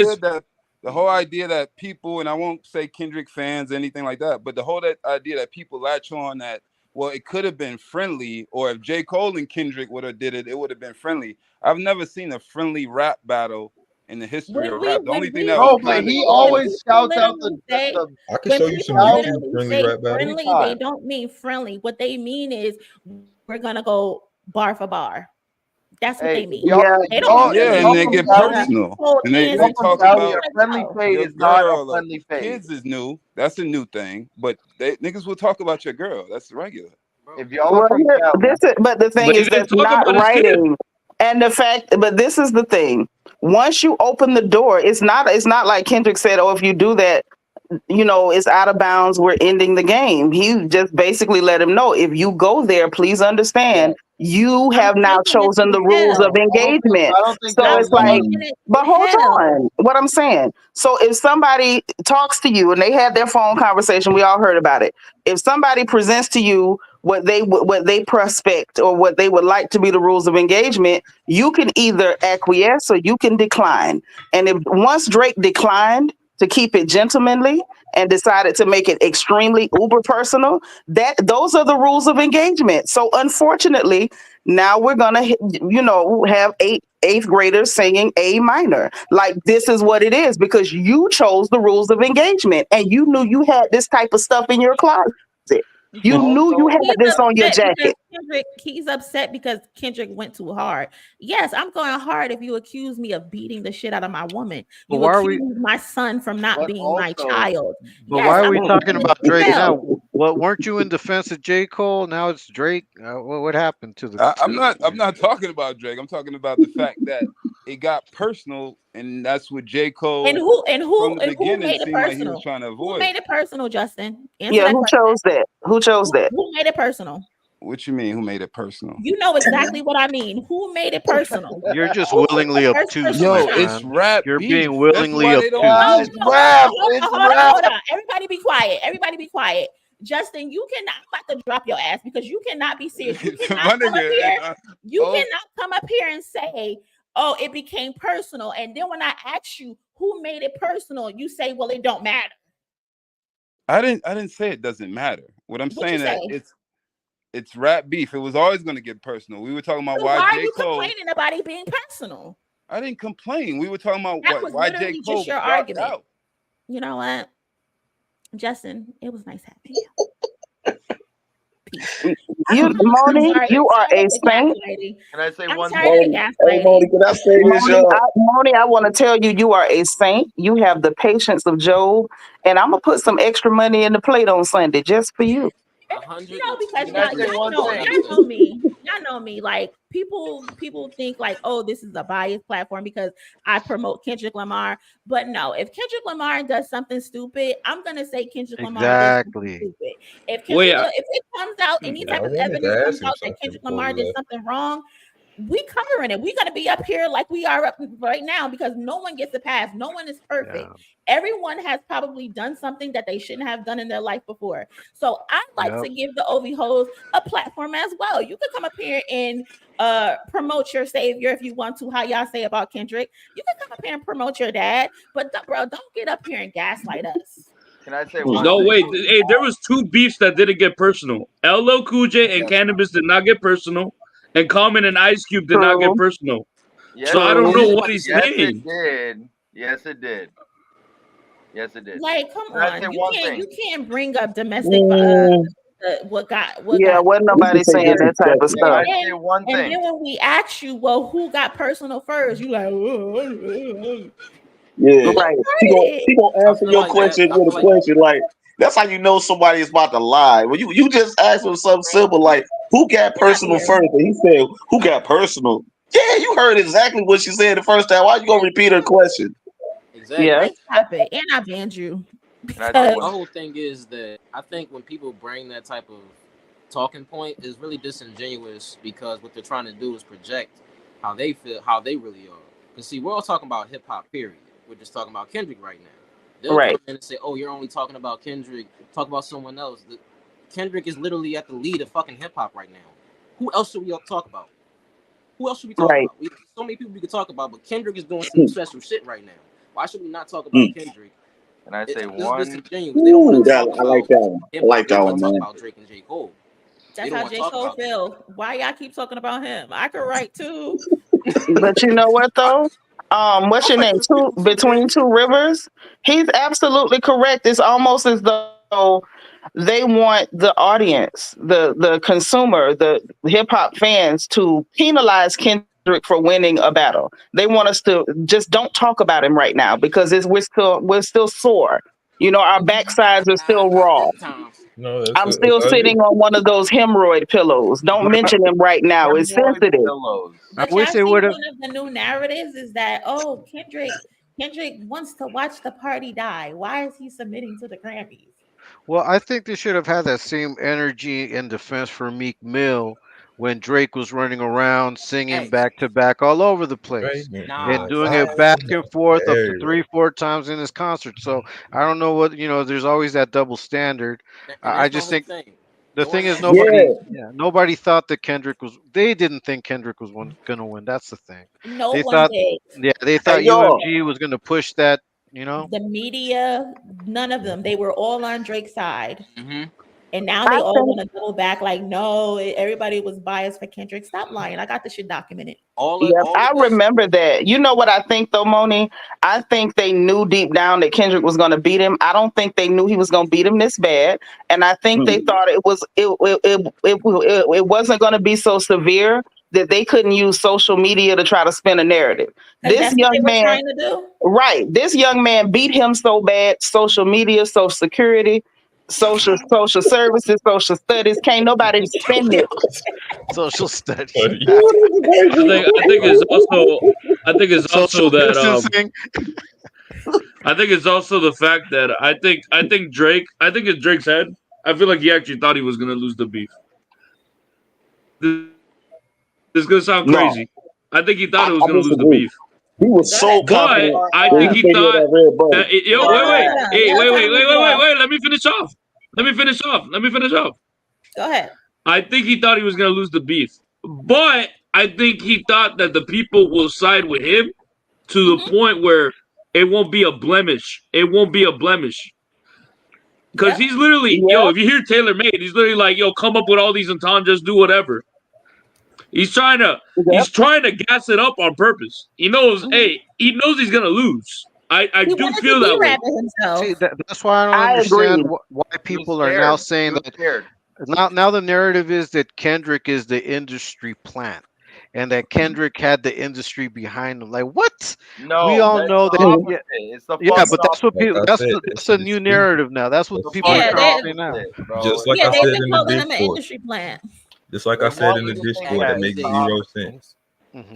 idea it's that people, and I won't say Kendrick fans, anything like that, but the whole idea that people latch on that, well, it could have been friendly, or if J. Cole and Kendrick would have did it, it would have been friendly. I've never seen a friendly rap battle in the history of rap. The only thing that was No, but kind of he when close. always people shouts out literally say, I can when show you some people YouTube literally friendly say rap battles. friendly, they don't mean friendly. What they mean is we're gonna go bar for bar. That's what they mean. They don't Yeah, and they get personal, and they talk about friendly fade your is not a girl. friendly fade. Kids is new. That's a new thing. But niggas will talk about your girl. That's regular. If y'all Well, are from Cali, but the thing But he is didn't that's talk not about his kid. writing. And the fact, but this is the thing. Once you open the door, it's not like Kendrick said, oh, if you do that, it's out of bounds. We're ending the game. He just basically let him know, if you go there, please understand you have now chosen the rules of engagement. I don't think So y'all it's like, but hold on, what I'm saying. So if somebody talks to you and they had their phone conversation, we all heard about it. If somebody presents to you what they prospect or what they would like to be the rules of engagement, you can either acquiesce or you can decline. And if once Drake declined to keep it gentlemanly and decided to make it extremely uber personal, those are the rules of engagement. So unfortunately, now we're gonna have eighth graders singing A minor. Like, this is what it is, because you chose the rules of engagement and you knew you had this type of stuff in your closet. You knew you had this on your jacket. He's upset because Kendrick went too hard. Yes, I'm going hard if you accuse me of beating the shit out of my woman. But You why are accuse we? my son from not being my child. But Yes, why are I'm we going talking to about Drake hell. now? What, weren't you in defense of J. Cole? Now it's Drake. What happened to the? I'm not talking about Drake. I'm talking about the fact that it got personal, and that's what J. Cole And who from the who beginning made it seemed like he was personal? trying to Who avoid. made it personal, Justin? Answer Yeah, that who question. chose that? Who chose that? Who made it personal? What you mean? Who made it personal? You know exactly what I mean. Who made it personal? You're just Who was the willingly first obtuse, person Yo, to my say it's man. rap You're beef. being That's willingly why they obtuse. don't. No, it's rap. It's rap. hold on. Everybody be quiet. Everybody be quiet. Justin, you cannot, I'm about to drop your ass because you cannot be serious. You My cannot come up nigga, here. You cannot come up here and say, oh, it became personal. And then when I ask you who made it personal, you say, well, it don't matter. I didn't say it doesn't matter. What I'm What saying you that say? it's rap beef. It was always going to get personal. We were talking about So why why are J. you Cole. complaining about it being personal? I didn't complain. We were talking about That was why J. literally Cole just your dropped argument. out. You know what? Justin, it was nice having you. Peace. Monie, you are a saint. Can I say I'm one tired of the gaslighting. Monie, can I say this, Monie, y'all? Monie, I want to tell you, you are a saint. You have the patience of Job, and I'm gonna put some extra money in the plate on Sunday just for you. Because Can I say one thing? Y'all know me. Like people think like, oh, this is a biased platform because I promote Kendrick Lamar. But no, if Kendrick Lamar does something stupid, I'm gonna say Kendrick Lamar did something stupid. If it comes out, any type of evidence comes out that Kendrick Lamar did something wrong, we covering it. We're gonna be up here like we are up right now because no one gets a pass. No one is perfect. Yeah. Everyone has probably done something that they shouldn't have done in their life before. So I like to give the Ovhoes a platform as well. You could come up here and promote your savior if you want to, how y'all say about Kendrick. You can come up here and promote your dad, but bro, don't get up here and gaslight us. Can I say one? No, wait. Hey, there was 2 beefs that didn't get personal. LL Cool J and Cannabis did not get personal, and Common and Ice Cube did not get personal. Yes, so I don't know what he's saying. It did. Yes, it did. Yes, it did. Like, come on, you can't bring up domestic what wasn't nobody saying that type of stuff. And then when we ask you, well, who got personal first? You like, yeah, right. He gonna answer your question with a question like. That's how you know somebody is about to lie. Well, you just asked him something simple like, "Who got personal first?" And he said, "Who got personal?" Yeah, you heard exactly what she said the first time. Why you gonna repeat her question? Exactly. Yeah, and I banned you. My whole thing is that I think when people bring that type of talking point, is really disingenuous because what they're trying to do is project how they feel, how they really are. Because see, we're all talking about hip hop. Period. We're just talking about Kendrick right now. They'll come in and say, "Oh, you're only talking about Kendrick. Talk about someone else." Kendrick is literally at the lead of fucking hip hop right now. Who else should we talk about? Who else should we talk about? So many people we could talk about, but Kendrick is doing some special shit right now. Why should we not talk about Kendrick? And I say one. They don't want to talk about I like that one. I like that one, man. About Drake and J. Cole. That's how J. Cole feel. Why y'all keep talking about him? I could write too. But you know what though? What's your name? Between Two Rivers. He's absolutely correct. It's almost as though they want the audience, the consumer, the hip hop fans to penalize Kendrick for winning a battle. They want us to just don't talk about him right now because we're still sore. You know, our backsides are still raw. No, I'm still sitting on one of those hemorrhoid pillows. Don't mention him right now. It's sensitive. I wish it would have. One of the new narratives is that Kendrick wants to watch the party die. Why is he submitting to the Grammys? Well, I think they should have had that same energy in defense for Meek Mill when Drake was running around singing back to back all over the place and doing it back and forth up to 3-4 times in his concert. So I don't know what, there's always that double standard. I just think the thing is nobody thought that they didn't think Kendrick was going to win. That's the thing. They thought UMG was going to push that. The media, none of them. They were all on Drake's side. Mm-hmm. And now they all want to go back like, no, everybody was biased for Kendrick. Stop lying. I got this shit documented. I remember that. You know what I think though, Monie? I think they knew deep down that Kendrick was going to beat him. I don't think they knew he was going to beat him this bad. And I think they thought it wasn't going to be so severe that they couldn't use social media to try to spin a narrative. This young man, this young man beat him so bad, social media, social security, social services, social studies. Can't nobody spend it. Social studies. I think it's also that I think it's also the fact that I think Drake, it's Drake's head. I feel like he actually thought he was gonna lose the beef. This is gonna sound crazy. I think he thought it was gonna lose the beef. He was so confident. But I think he thought wait. Let me finish off. Go ahead. I think he thought he was gonna lose the beef. But I think he thought that the people will side with him to the point where it won't be a blemish. Because he's literally, if you hear Taylor Made, he's literally like, come up with all these entendres, do whatever. He's trying to gas it up on purpose. He knows, he knows he's gonna lose. I do feel that way. See, that's why I don't understand why people are now saying that. Now the narrative is that Kendrick is the industry plant. and that Kendrick had the industry behind him. Like what? No, We all that's know the that. opposite. It's the Yeah, fucking but that's what Like people. I That's said, the, that that's a shit is new stupid. narrative now. That's what The people are Yeah, trying fuck to say now. opposite, bro. Just It's like yeah, I the they've said been in the calling him an Discord. industry plant. Just like They I said want in you the to think Discord, that that it's makes the zero opposite. sense.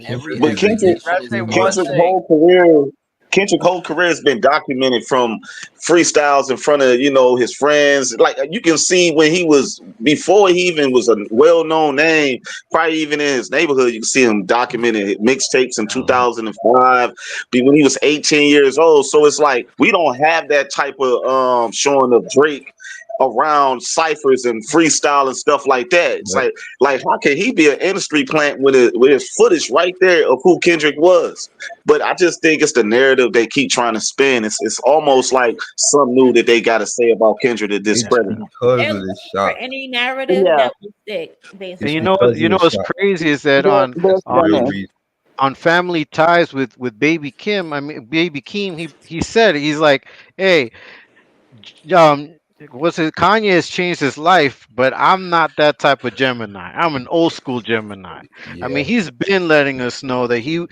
Every But Shit is Kendrick, just organization That's is a too one much. Kendrick's thing. whole career, Kendrick's whole career has been documented from freestyles in front of his friends. Like you can see when he was before he even was a well-known name, probably even in his neighborhood, you can see him documented mixtapes in 2005, when he was 18 years old. So it's like we don't have that type of showing of Drake around ciphers and freestyle and stuff like that. It's But like how can he be an industry plant with his footage right there of who Kendrick was? But I just think it's the narrative they keep trying to spin. It's almost like something new that they got to say about Kendrick to it's discredit him. because They're of looking this for shot. any narrative Yeah, that will stick, And It's you basically. know because of the what's shot. crazy is that There's That's the on real done reason. on Family Ties with Baby Kim. I mean, Baby Kim. He said it. He's like, hey, um what's it, Kanye has changed his life, but I'm not that type of Gemini. I'm an old school Gemini. I Yeah. mean, he's been letting us know that he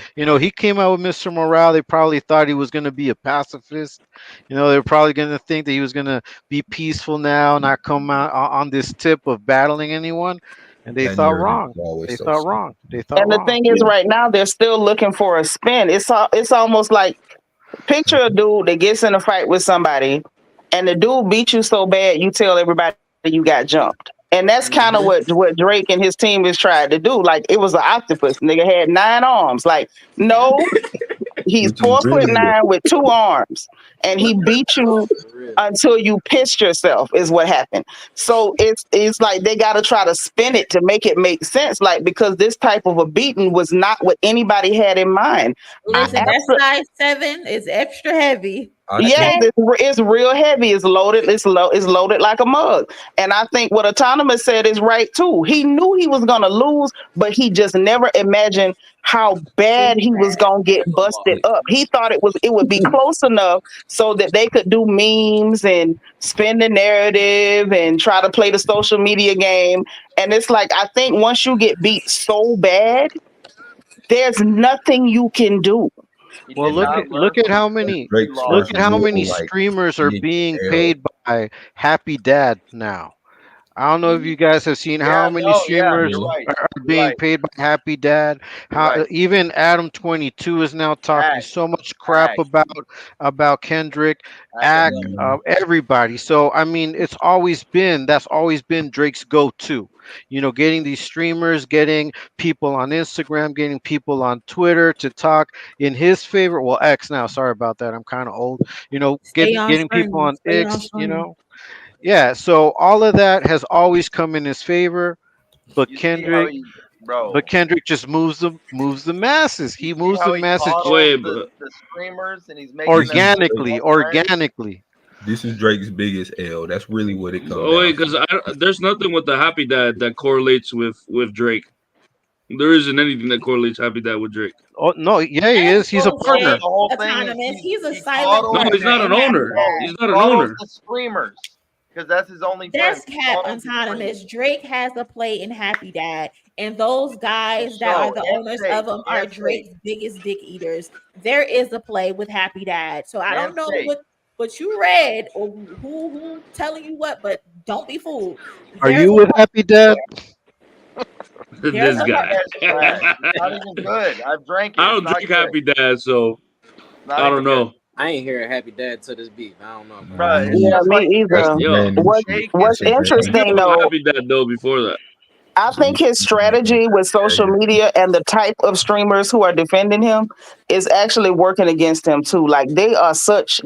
came out with Mr. Morale. They probably thought he was going to be a pacifist. They're probably going to think that he was going to be peaceful now, not come out on this tip of battling anyone, and they That thought narrative wrong. is always They so thought stupid. wrong. They thought and the wrong. thing is, right now they're still looking for a spin. It's almost like picture a dude that gets in a fight with somebody, and the dude beat you so bad you tell everybody you got jumped. And that's kind of hmm what Drake and his team is trying to do. Like it was an octopus. Nigga had 9 arms. Like, no, he's Which is 4'9" really what with 2 arms, and he beat you For real. until you pissed yourself. Is what happened. So it's like they got to try to spin it to make it make sense. Like because this type of a beating was not what anybody had in mind. I Listen, that size 7 is extra heavy. I Yes, think. Okay. it's real heavy. It's loaded. It's loaded like a mug. And I think what Autonomous said is right too. He knew he was gonna lose, but he just never imagined how bad he was gonna get busted up. He thought it would be close enough so that they could do memes and spin the narrative and try to play the social media game. And it's like I think once you get beat so bad, there's nothing you can do. He Well, did And look not at learn look at from how it. that's many He Drake's look lost. first at how real many like streamers are big being L. paid by Happy Dad now. I don't know if you guys have seen how Yeah, many no, yeah, streamers you're Yeah. right. are You're being right. paid by Happy Dad. You're How right. even Adam 22 is now talking Ag, so much crap ag, about Kendrick, Ack, academic. Mhm. everybody. So I mean, that's always been Drake's go-to. Getting these streamers, getting people on Instagram, getting people on Twitter to talk in his favor. Well, X now. Sorry about that. I'm kind of old. Stay on Getting people screen. on Stay on X. screen. Yeah, so all of that has always come in his favor, but You see how Kendrick, he, bro? but Kendrick just moves the masses. You He see moves the how he masses coddles Wait, the but streamers, and he's making This them is his Drake. organically, best friends. organically. This is Drake's biggest L. That's really what it come oh down wait, to. because there's nothing with the Happy Dad that correlates with Drake. There isn't anything that correlates Happy Dad with Drake. Oh no, yeah, he That's is. He's a No, but bullshit. partner. the whole thing is Autonomous. He's a he silent No, coddles, he's partner not in an Happy owner. bro. Dad. He He's not an coddles owner. the streamers because that's his only friends. That's He cap coddles the streamers. autonomous. Drake has a play in Happy Dad, and those For guys that are sure, the and owners State, of them are and State, Drake's biggest dick eaters. There is a play with Happy Dad, so I and don't know State. what you read or who telling you what, but don't be fooled. Are There's you a with play Happy Dad? there. There's This a Happy play. guy. Dad's trash. It's not even good. I've drank it. I It's don't not drink good. Happy Dad, so It's not I even don't good. know. I ain't hearing Happy Dad to this beat. I don't know, bro. Bruh, it's Yeah, just like me That's either. the Yo, man What shit. What's That's shaking. the I man. knew interesting about though, Happy Dad though before that. I think his strategy with social media and the type of streamers who are defending him is actually working against him too. Like they are such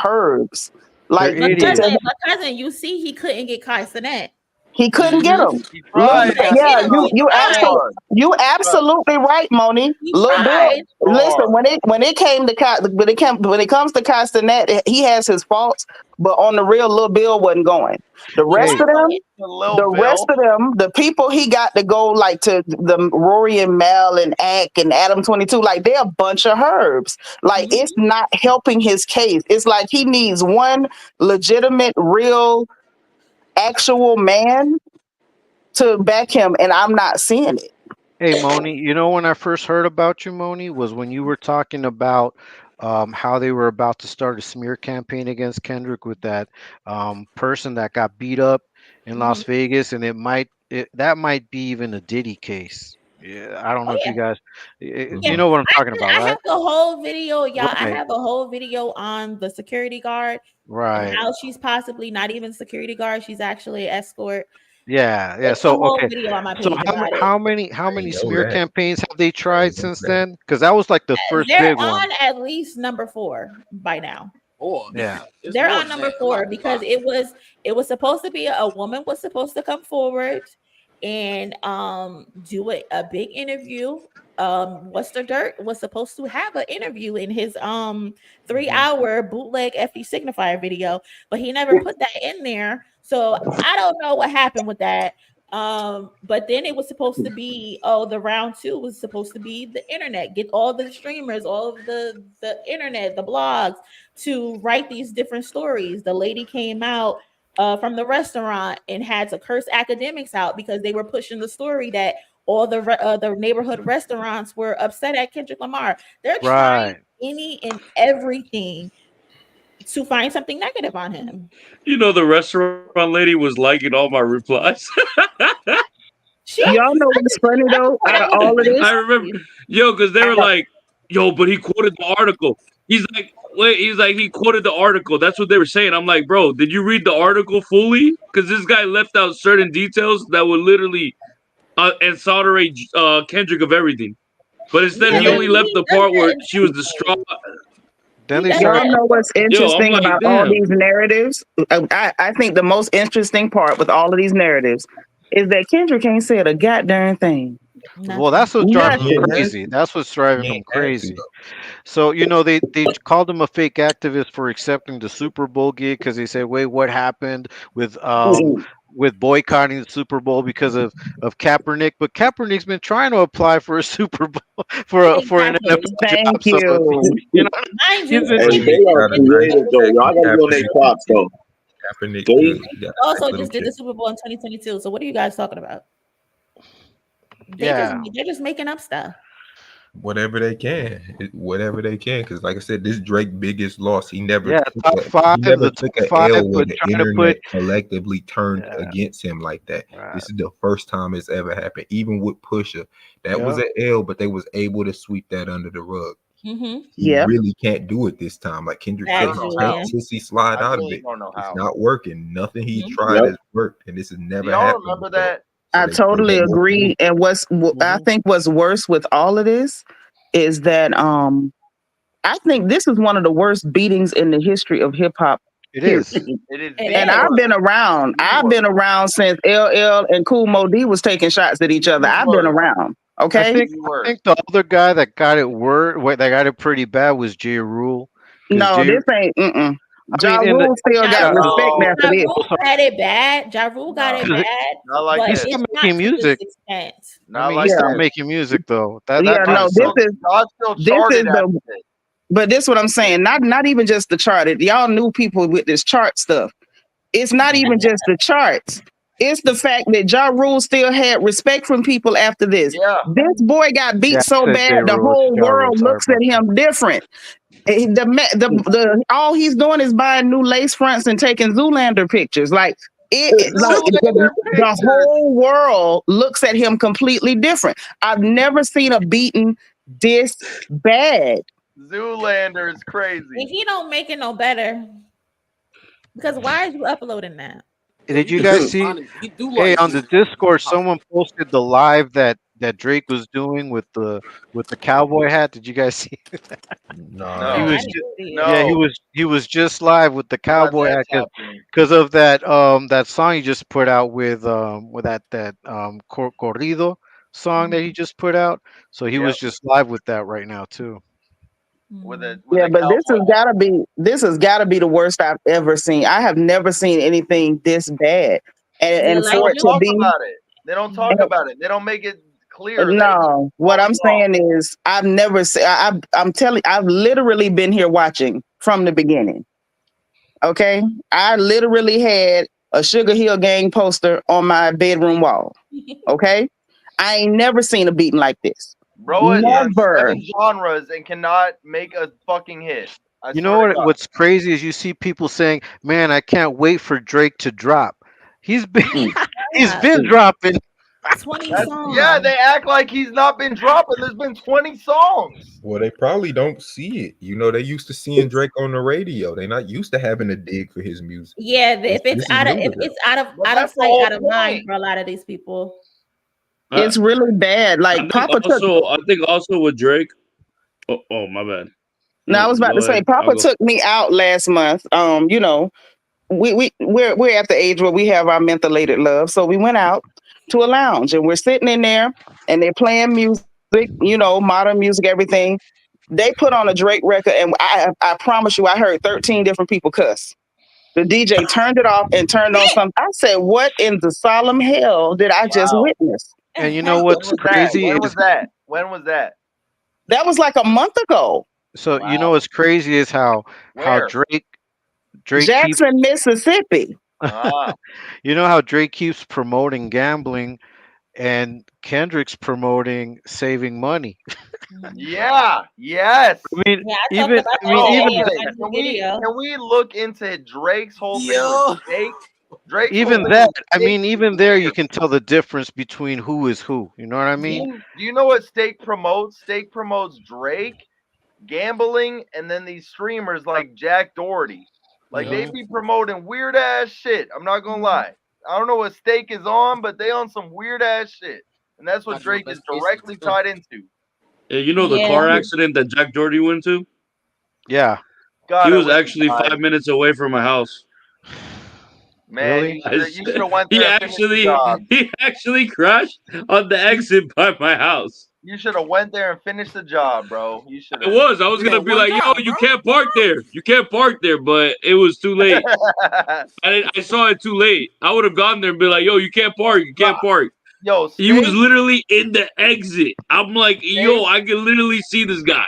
herbs. They're Like My idiots. cousin, you see, he couldn't get Kai Sinet. he couldn't get hmm them. He Look, tried. He yeah, tried you you He tried. absolutely hard. you Bruh, absolutely right, Moni. He Lil Bill. tried. so Listen, hard. when it came to when it comes to Castanet, he has his faults, but on the real, Lil Bill wasn't going. The He rest Hey, of them, wasn't. To Lil the rest Bill. of them, the people he got to go like to the Rory and Mel and Ack and Adam 22, like they're a bunch of herbs. Like Mhm. it's not helping his case. It's like he needs one legitimate, real, actual man to back him, and I'm not seeing it. Hey, Moni, you know when I first heard about you, Moni, was when you were talking about how they were about to start a smear campaign against Kendrick with that person that got beat up in Las Mhm. Vegas, and that might be even a Diddy case. Yeah, I don't know Oh if you yeah. guys, Yeah, you know what I'm talking about, I have right? the whole video, y'all. I Right, have a whole video on the security guard and right. how she's possibly not even security guard. She's actually an escort. Yeah, yeah. It's a So whole okay. video on my So page how about it. how I many ain't know smear that. campaigns have they I tried ain't know since that. then? Because that was like the first They're big one. on at least number 4 by now. Or Yeah. it's They're more on than number that. I'm not 4 gonna because lie. it was supposed to be a woman was supposed to come forward and do a big interview. What's the dirt was supposed to have an interview in his 3-hour bootleg FD signifier video, but he never put that in there. So I don't know what happened with that. But then it was supposed to be, the round 2 was supposed to be the internet, get all the streamers, all of the internet, the blogs to write these different stories. The lady came out from the restaurant and had to curse academics out because they were pushing the story that all the neighborhood restaurants were upset at Kendrick Lamar. They're trying Right. any and everything to find something negative on him. You know, the restaurant lady was liking all my replies. She, Y'all know what's funny I though? thought Out that of was all of really this, I remember, yo, because they were like, yo, but he quoted the article. He's like, wait, he's like, he quoted the article. That's what they were saying. I'm like, bro, did you read the article fully? Because this guy left out certain details that would literally exonerate Kendrick of everything. But instead, yeah, Then he they only left he the does part that where she was distraught. intentionally. then He they does start y'all that. know what's Yo, I'm interesting like, about all damn. these narratives? I think the most interesting part with all of these narratives is that Kendrick ain't said a goddamn thing. well, Nothing. that's what's driving He him Nothing. ain't had crazy. to. That's what's driving He him ain't had to crazy. So, they called him a fake activist for accepting the Super Bowl gig because they said, wait, what happened with boycotting the Super Bowl because of Kaepernick? But Kaepernick's been trying to apply for a Super Bowl for an Exactly. NFL job. Thank So, you. you know, Mind he's you, been Hey, he they just are did Got a the nice creative Super though. Bowl. Y'all gotta give them their Kaepernick. props though. Kaepernick They he got a Also nice little just did the kick. Super Bowl in 2022. So what are you guys talking about? yeah. They're just making up stuff. Whatever they can, whatever they can. Because like I said, this Drake biggest loss. He never Yeah, took top a five, he never the took top a five, L where but the trying to internet put, collectively turned yeah, against him like that. right. This is the first time it's ever happened. Even with Pusha, that was Yeah. an L, but they was able to sweep that under the rug. Mm-hmm. He Yep. really can't do it this time. Like Kendrick I said, don't he know can't how. Julian. tissy slide I out of really it. don't know It's how. not working. Nothing he Mm-hmm. tried Yep. has worked, and this has Do never y'all happened remember before. that? So I they totally got more proof. agree. And I Hmm. think what's worse with all of this is that I think this is one of the worst beatings in the history of hip hop. It Period. is. It is It And the is. I've worst. been around. The I've worst. been around since LL and Cool Mo D was taking shots at each other. The I've been worst. around. I Okay. think The I worst. think the other guy that got it that got it pretty bad was J Rule, because No, this ain't. I Ja mean in the Rule still Ja got Rule, respect No, after Ja this. Rule got it bad. Ja Rule got it no, because bad, not like but he's this. still it's not making to this music. extent. I Not mean he's like still Yeah. this. making music though. That Yeah. kind No, of this sucks. is God still this is charted after the. this. But this what I'm saying. Not even just the chart. Y'all knew people with this chart stuff. It's not even just the charts. It's the fact that Ja Rule still had respect from people after this. Yeah. This boy got beat Yeah, I so said J bad, the Rule. It's whole Ja Rule. world Sorry looks at about that. him different. All he's doing is buying new lace fronts and taking Zoolander pictures. Like Zoolander the pictures. whole world looks at him completely different. I've never seen a beating this bad. Zoolander is And crazy. he don't make it no better because why is you uploading that? Did you guys see? He do Hey, like on the Zoolander. Discord, someone posted the live that Drake was doing with the cowboy hat. Did you guys see? He No. Nah. No, I was didn't just, see it. yeah, No. he was just live with the Why cowboy hat that's happening. because of that song he just put out with that corrido song that he just put out. So he Yep. was just live with that right now too. Mm. With Yeah, a but cowboy hat. this has gotta be the worst I've ever seen. I have never seen anything this bad. Yeah, And They like for don't it to this. talk be about it. They don't talk Mm. about it. They don't make it clear that he's no, what I'm falling off. saying is I've never seen I'm telling I've literally been here watching from the beginning. Okay? I literally had a Sugar Hill Gang poster on my bedroom wall. Okay? I ain't never seen a beating like this. Bro has done Never. 7 genres and cannot make a fucking hit. I You swear know to what? God. What's crazy is you see people saying, "Man, I can't wait for Drake to drop." He's been he's Yeah, been dropping. 20 Yeah, songs. they act like he's not been dropping. There's been 20 songs. Well, they probably don't see it. You know, they used to seeing Drake on the radio. They're not used to having a dig for his music. Yeah, if it's This is out of new to if them. it's out of But out of that's the sight, whole out of mind point. for a lot of these people. It's really bad. I Like think Papa took. I think also with Drake. Oh, my bad. Now I was about Go to say ahead. I'll Papa go. took me out last month. You know, we're at the age where we have our mentholated love. So we went out to a lounge and we're sitting in there and they're playing music, you know, modern music, everything. They put on a Drake record and I promise you I heard 13 different people cuss. The DJ turned it off and turned on something. I said, what in the solemn hell did I just Wow. witness? And you know When what's was that? crazy When is was that? When was that? That was like a month ago. so you know Wow. what's crazy is how Where? Drake keeps Jackson, Mississippi. Ah, you know how Drake keeps promoting gambling and Kendrick's promoting saving money. yeah. Yes. I mean, Yeah, I talked even about I that mean Oh, even today in th- okay. my new video. Can we look into Drake's whole thing Yo. with Stake? Drake's whole even thing that, with I Stake mean is even there you weird. can tell the difference between who is who. You know what I mean? Do you know what Stake promotes? Stake promotes Drake, gambling, and then these streamers like Jack Doherty. Like they Hmm. be promoting weird ass shit. I'm not gonna lie. I don't know what Stake is on, but they on some weird ass shit. And that's what Not doing Drake is investigation directly too. tied into. Yeah, you know the Yeah. car accident that Jack Doherty went to? Yeah. God, He I was wish actually he died. 5 minutes away from my house. Man, Really? you should have went there and finished the job. He actually crashed on the exit by my house. You should have went there and finished the job, bro. You should I have. was You gonna had be one like, yo, job, you bro. can't park there. You can't park there, but it was too late. I saw it too late. I would have gone there and be like, yo, you can't park. You can't park. Yo, He was Steak, literally in the exit. I'm like, yo, I can literally see this guy.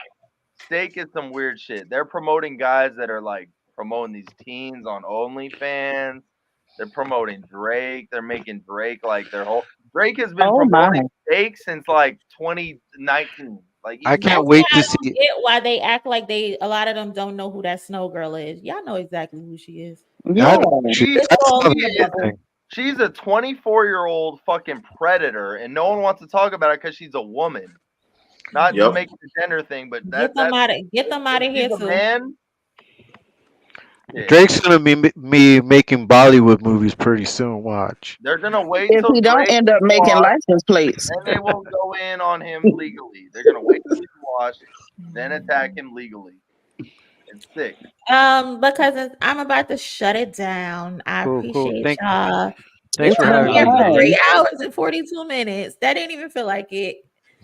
Steak is some weird shit. They're promoting guys that are like promoting these teens on OnlyFans. They're promoting Drake. They're making Drake like their whole. Drake has been Oh my. promoting Steak since like 2019. Like I he's can't That's been, why wait to I don't see. get why they act like a lot of them don't know who that snow girl is. Y'all know exactly who she is. I Yeah. know she. It's I all saw in the the she is whole bubble. thing. she's a 24-year-old fucking predator, and no one wants to talk about her because she's a woman. Not to Yep. make it a gender thing, but Get them out of if here she's a too. man. Yeah. Drake's gonna be making Bollywood movies pretty soon. Watch. They're gonna wait If till he don't Drake end up making washed, license plates. then they will go in on him legally. They're gonna wait till he's washed, then attack him legally. It's sick. Because I'm about to shut it down. I Cool. appreciate Thanks y'all. for I'm having here me, for bro. 3 hours and 42 minutes. That didn't even feel like it.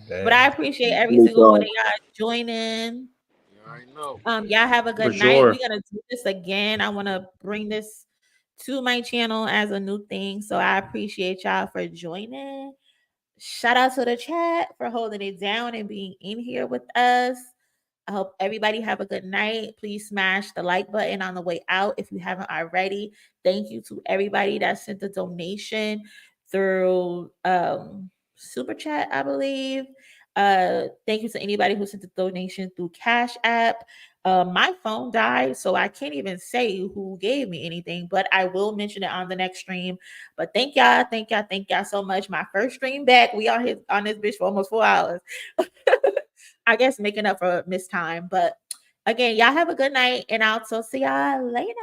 But I appreciate every Big single one dog. of y'all joining. You already know. Y'all have a For good night. sure. We're gonna do this again. I want to bring this to my channel as a new thing. So I appreciate y'all for joining. Shout out to the chat for holding it down and being in here with us. I hope everybody have a good night. Please smash the like button on the way out if you haven't already. Thank you to everybody that sent the donation through super chat, I believe. Thank you to anybody who sent the donation through Cash App. My phone died, so I can't even say who gave me anything, but I will mention it on the next stream. But thank y'all so much. My first stream back. We are here on this bitch for almost 4 hours. I guess making up for missed time. But again, y'all have a good night, and I'll see y'all later.